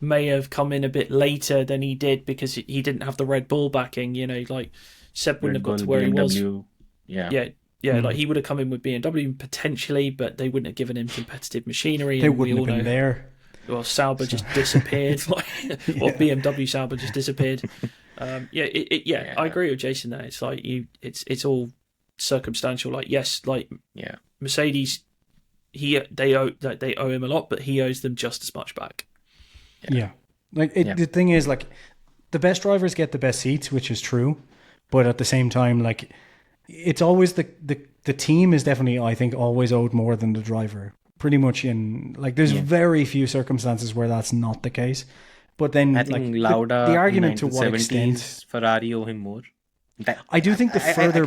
may have come in a bit later than he did because he didn't have the Red Bull backing. Like Seb wouldn't have got to where he was. Yeah, like he would have come in with BMW potentially, but they wouldn't have given him competitive machinery.
They wouldn't have been there.
Well, Sauber just disappeared, or BMW Sauber just disappeared. I agree with Jason there. It's like it's all circumstantial. Like Mercedes, they owe him a lot, but he owes them just as much back.
Yeah. The thing is, like, the best drivers get the best seats, which is true, but at the same time, like, it's always the team is definitely, I think, always owed more than the driver. Pretty much there's very few circumstances where that's not the case. But then,
I think Lauda,
the argument to what extent
Ferrari owe him more.
I do think the further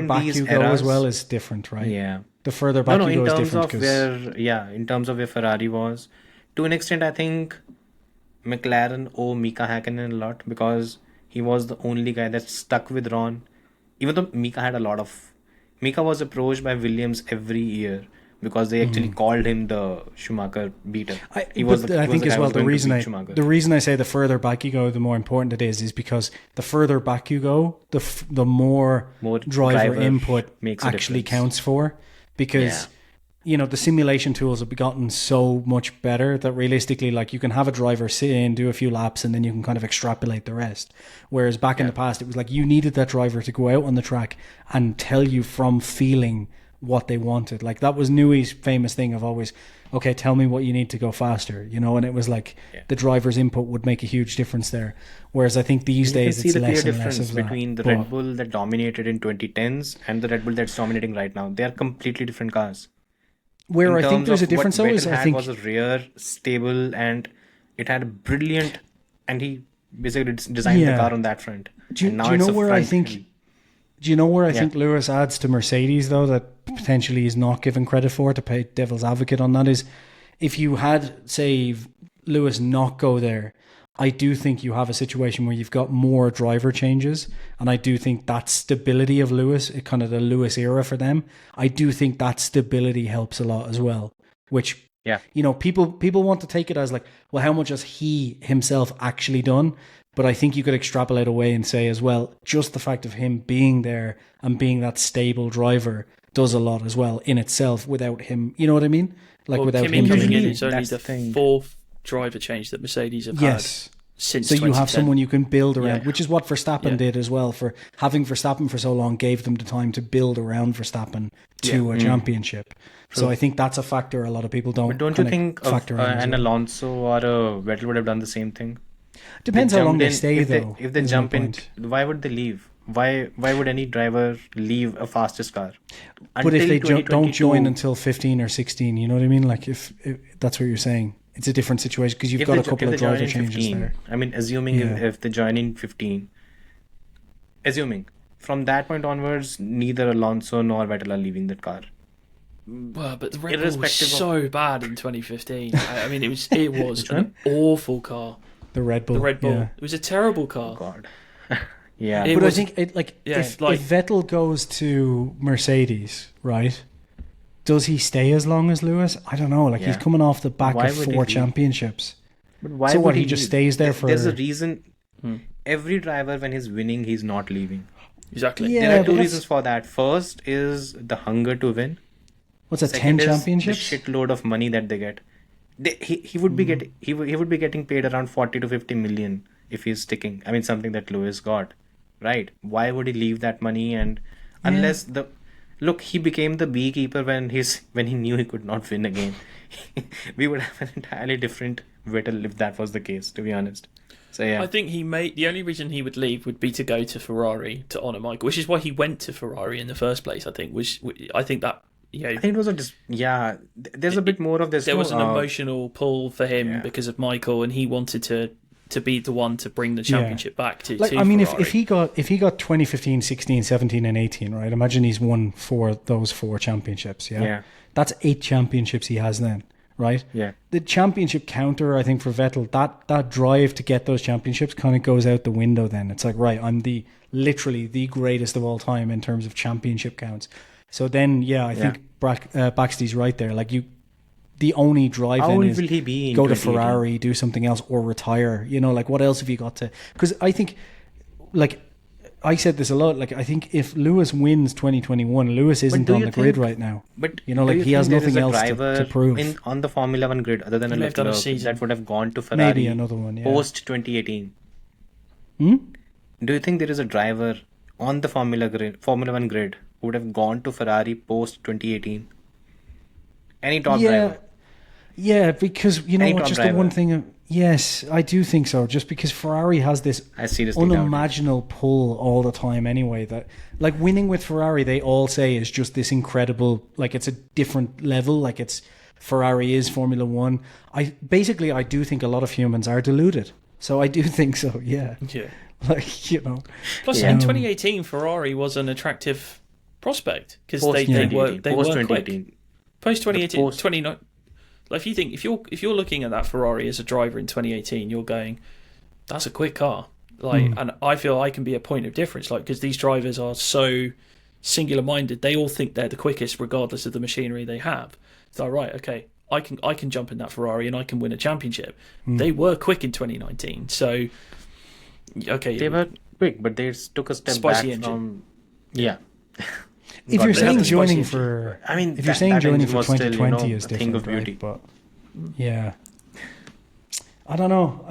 back you go as well is different, right?
Yeah.
The further back you go is different.
In terms of where Ferrari was, to an extent, I think McLaren owe Mika Hakkinen a lot because he was the only guy that stuck with Ron. Even though Mika was approached by Williams every year because they actually called him the Schumacher beater.
The reason I say the further back you go, the more important it is because the further back you go, the more driver input actually counts for, because the simulation tools have gotten so much better that realistically, like, you can have a driver sit in, do a few laps, and then you can kind of extrapolate the rest. Whereas back in the past, it was like you needed that driver to go out on the track and tell you from feeling what they wanted. Like, that was Newey's famous thing of always, okay, tell me what you need to go faster, and it was like the driver's input would make a huge difference there. Whereas I think these days it's less and less of that.
Between the Red Bull that dominated in 2010s and the Red Bull that's dominating right now. They are completely different cars.
Where I think there's a difference, though, is I think
was a rare, stable, and it had a brilliant, and he basically designed the car on that front. Do you know where I think Lewis adds to Mercedes, though, that potentially is not given credit for, to play devil's advocate on that, is if you had, say, Lewis not go there, I do think you have a situation where you've got more driver changes, and I do think that stability of Lewis, kind of the Lewis era for them, I do think that stability helps a lot as well. Which, people want to take it as like, well, how much has he himself actually done? But I think you could extrapolate away and say as well, just the fact of him being there and being that stable driver does a lot as well in itself without him. You know what I mean? Like, without him
coming in, it's only the fourth driver change that Mercedes have had since 2010.
You have someone you can build around, which is what Verstappen did as well. For having Verstappen for so long gave them the time to build around Verstappen to a championship. True. So I think that's a factor a lot of people don't.
But don't you think an Alonso or a Vettel would have done the same thing?
Depends how long they stay, though.
If they jump in, why would they leave? Why would any driver leave a fastest car?
But if they don't join until 15 or 16, you know what I mean? Like, if that's what you're saying. It's a different situation because you've got a couple of driver changes there.
I mean, assuming if they join in 15, assuming from that point onwards, neither Alonso nor Vettel are leaving that car.
Well, but the Red Bull was so bad in 2015. I mean, it was an awful car.
The Red Bull.
It was a terrible car.
Oh, God. Yeah,
but I think if Vettel goes to Mercedes, right? Does he stay as long as Lewis? I don't know. Like, he's coming off the back of 4 championships.
But why
so
would
he just stays there for?
There's a reason. Every driver, when he's winning, he's not leaving.
Exactly.
Yeah,
there are 2 reasons for that. First is the hunger to win.
What's that? 10 championships?
The shitload of money that they get. He would be getting paid around 40 to 50 million if he's sticking. I mean, something that Lewis got, right? Why would he leave that money? And unless he became the beekeeper when he knew he could not win again. We would have an entirely different Vettel if that was the case, to be honest. So yeah,
I think the only reason he would leave would be to go to Ferrari to honour Michael, which is why he went to Ferrari in the first place. I think that. I
think it was there's a bit more of this.
There was an emotional pull for him because of Michael, and he wanted to be the one to bring the championship back to
I mean,
Ferrari.
if he got 2015, 16, 17 and 18, right? Imagine he's won those 4 championships, yeah? That's 8 championships he has then, right?
Yeah.
The championship counter, I think, for Vettel, that drive to get those championships kind of goes out the window then. It's like, right, I'm literally the greatest of all time in terms of championship counts. So then, I think BaxtyB's right there. Like, the only drive
How
then
old
is
will he be in
go to
2018?
Ferrari, do something else, or retire. You know, like what else have you got to? Because I think, like I said this a lot. Like I think if Lewis wins 2021, Lewis isn't
do
on
you
the grid
think-
right now.
But
You know,
do
like
you
he has
think there is
nothing
a
else
driver
to prove.
on the Formula One grid other than a
He may have done a
Leclerc
season.
that would have gone to Ferrari
Maybe another one. Yeah.
post 2018?
Hmm?
Do you think there is a driver on the Formula One grid who would have gone to Ferrari post 2018? Any top driver?
Yeah, because you know
Any
what?
top
Just
driver.
the one thing. Yes, I do think so. Just because Ferrari has this
I seriously doubt it.
unimaginable pull all the time. Anyway, that like winning with Ferrari, they all say is just this incredible. Like it's a different level. Like it's Ferrari is Formula One. I do think a lot of humans are deluded. So I do think so. Yeah.
Yeah.
Like you know.
Plus,
Yeah.
in 2018, Ferrari was an attractive prospect because
Post
they
2018.
were
Post
quick.
2018.
Post 2018,
post-
29. Like if you're looking at that Ferrari as a driver in 2018, you're going, that's a quick car. Like, and I feel I can be a point of difference. Like, because these drivers are so singular-minded, they all think they're the quickest, regardless of the machinery they have. So right, okay, I can jump in that Ferrari and I can win a championship. They were quick in 2019, so okay,
They were quick, but they took a step
Spicy
back
engine.
from. Yeah.
If
God,
you're
they
saying
have the
joining
spicy
for,
I mean,
if you're
that-
saying
that
joining
engine
for
was still,
2020 is
a thing
different,
of beauty.
right? But yeah, I don't know.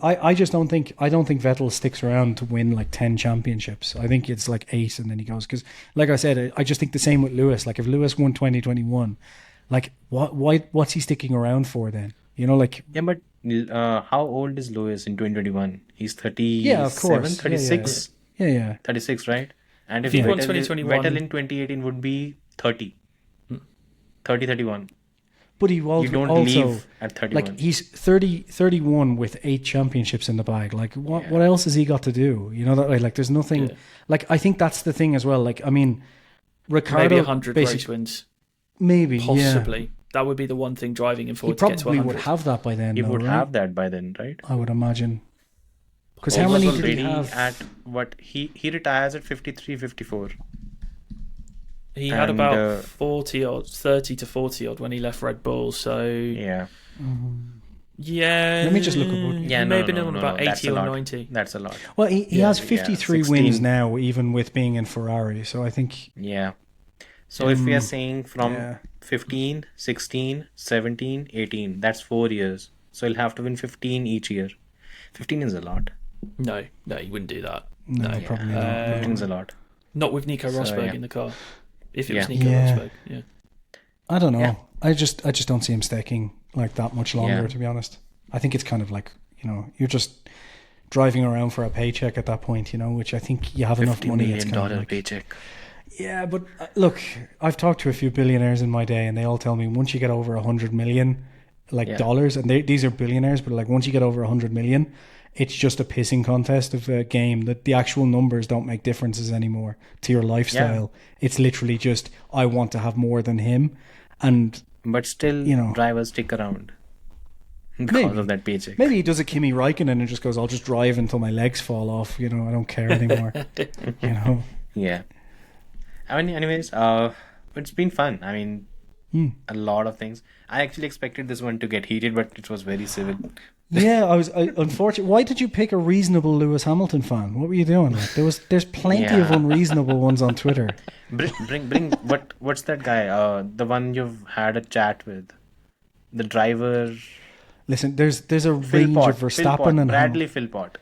I just don't think Vettel sticks around to win like 10 championships. I think it's like 8 and then he goes, because like I said, I just think the same with Lewis. Like if Lewis won 2021, like what's he sticking around for then? You know, like
Yeah, but how old is Lewis in 2021? He's 37,
yeah, of course,
36?
yeah.
36, right? And if
he won
Vettel
2021
Vettel in 2018 would be 30. 30, 31.
But he
You
also
don't leave at 31.
like he's 31 with 8 championships in the bag. Like what else has he got to do? You know that way. Like there's nothing.
Yeah.
Like I think that's the thing as well. Like I mean, Ricardo
maybe 100 race wins,
maybe
possibly.
Yeah.
That would be the one thing driving him
He
forward to get to
probably
100.
would have that by then.
he
though,
would
right?
have that by then, right?
I would imagine. Because
He
how
was
many did he
already
have?
at what he retires at 53, 54.
He had
And,
about 40 odd, 30 to 40 odd when he left Red Bull. So
Yeah.
yeah,
Let me just look at what-
Yeah,
he
no,
may have been
no,
on
no,
about
no, that's
80
a
or
lot.
90.
That's a lot.
Well, he has 53 wins
16.
now, even with being in Ferrari. So I think
Yeah. So if we are saying from
yeah.
15, 16, 17, 18, that's 4 years. So he'll have to win 15 each year. 15 is a lot.
No, he wouldn't do that.
No,
No.
probably not.
15 is a lot.
Not with Nico
So,
Rosberg
yeah.
in the car. If it
Yeah.
was Nico
Yeah.
Rosberg, yeah.
I don't know.
Yeah.
I just don't see him sticking like that much longer.
Yeah.
To be honest, I think it's kind of like you're just driving around for a paycheck at that point. Which I think you have enough
$50
money.
million
It's kind of like,
paycheck.
yeah, but look, I've talked to a few billionaires in my day, and they all tell me once you get over 100 million, like
Yeah.
dollars, and these are billionaires, but like once you get over 100 million, it's just a pissing contest of a game that the actual numbers don't make differences anymore to your lifestyle. It's literally just I want to have more than him, and
But still, drivers stick around because
Maybe.
of that paycheck.
maybe he does a Kimi Räikkönen and just goes, I'll just drive until my legs fall off. I don't care anymore.
Yeah. I mean, anyways, it's been fun. I mean, a lot of things. I actually expected this one to get heated, but it was very civil.
Yeah, unfortunate. Why did you pick a reasonable Lewis Hamilton fan? What were you doing? Like, there's plenty of
Yeah.
unreasonable ones on Twitter.
Bring what's that guy? The one you've had a chat with, the driver.
Listen, there's a range
Philpott,
of Verstappen and
Bradley Philpott.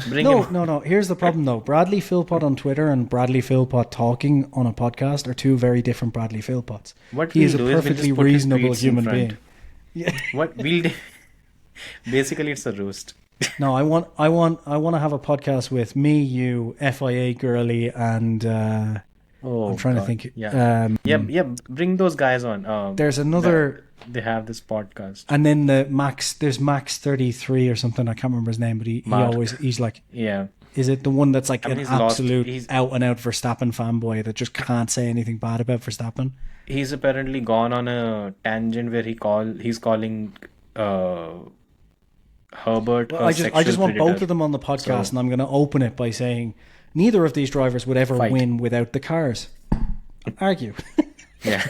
Bring him.
No. Here's the problem though. Bradley Philpott on Twitter and Bradley Philpott talking on a podcast are two very different Bradley Philpotts.
What
He
we'll
is a
do is we'll
perfectly
just put his
reasonable
tweets in
human
front.
being. Yeah.
What we'll do? Basically, it's a roast.
No, I want to have a podcast with me, you, FIA girly, and I'm trying to
God.
think.
Yeah. Yeah. Bring those guys on.
There's another.
They have this podcast.
And then there's Max 33 or something. I can't remember his name, but he's like,
Yeah.
is it the one that's like an
he's lost.
absolute
He's-
out and out Verstappen fanboy that just can't say anything bad about Verstappen?
He's apparently gone on a tangent where he's calling Herbert.
Well,
a
I just
sexual
want both
predator.
of them on the podcast, and I'm going to open it by saying neither of these drivers would ever
Fight.
win without the cars. Argue.
Yeah.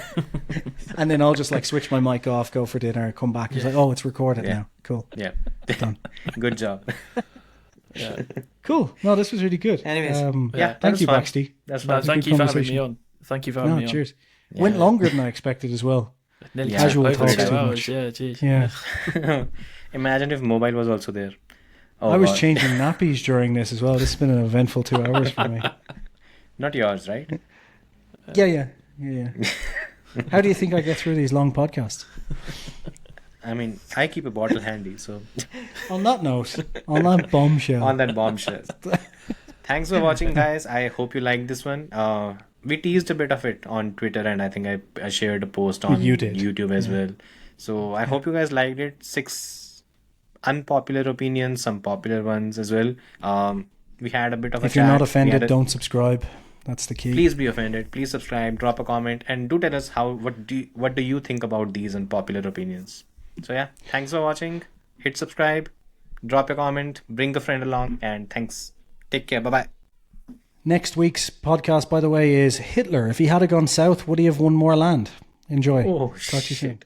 And then I'll just like switch my mic off, go for dinner, come back. It's like, oh, it's recorded now. Cool.
Yeah.
Done.
Good job.
Cool. No, this was really good.
Anyways, that
thank
was
you,
fun.
Baxty.
That's
No,
fun.
thank
good
you for having
conversation.
me on. Thank you for having
No,
me
cheers. Went longer than I expected as well.
on. Nearly
Casual
over
talk
2
too
hours.
much.
Yeah, geez.
Yeah.
Imagine if mobile was also there. Oh,
I was
God.
changing nappies during this as well. This has been an eventful 2 hours for me.
Not yours, right?
Yeah. How do you think I get through these long podcasts?
I mean, I keep a bottle handy, so
On that note, on that bombshell.
on that bombshell. Thanks for watching, guys. I hope you liked this one. We teased a bit of it on Twitter, and I think I shared a post on
You did.
YouTube as well. So I hope you guys liked it. 6 unpopular opinions, some popular ones as well. We had a bit of a
If you're
chat.
not
We
offended,
had a-
don't subscribe. That's the key.
Please be offended. Please subscribe, drop a comment, and do tell us what do you think about these unpopular opinions. So yeah, thanks for watching. Hit subscribe, drop a comment, bring a friend along, and thanks. Take care. Bye bye.
Next week's podcast, by the way, is Hitler. If he had gone south, would he have won more land? Enjoy.
Oh,
Talk to you soon.
shit.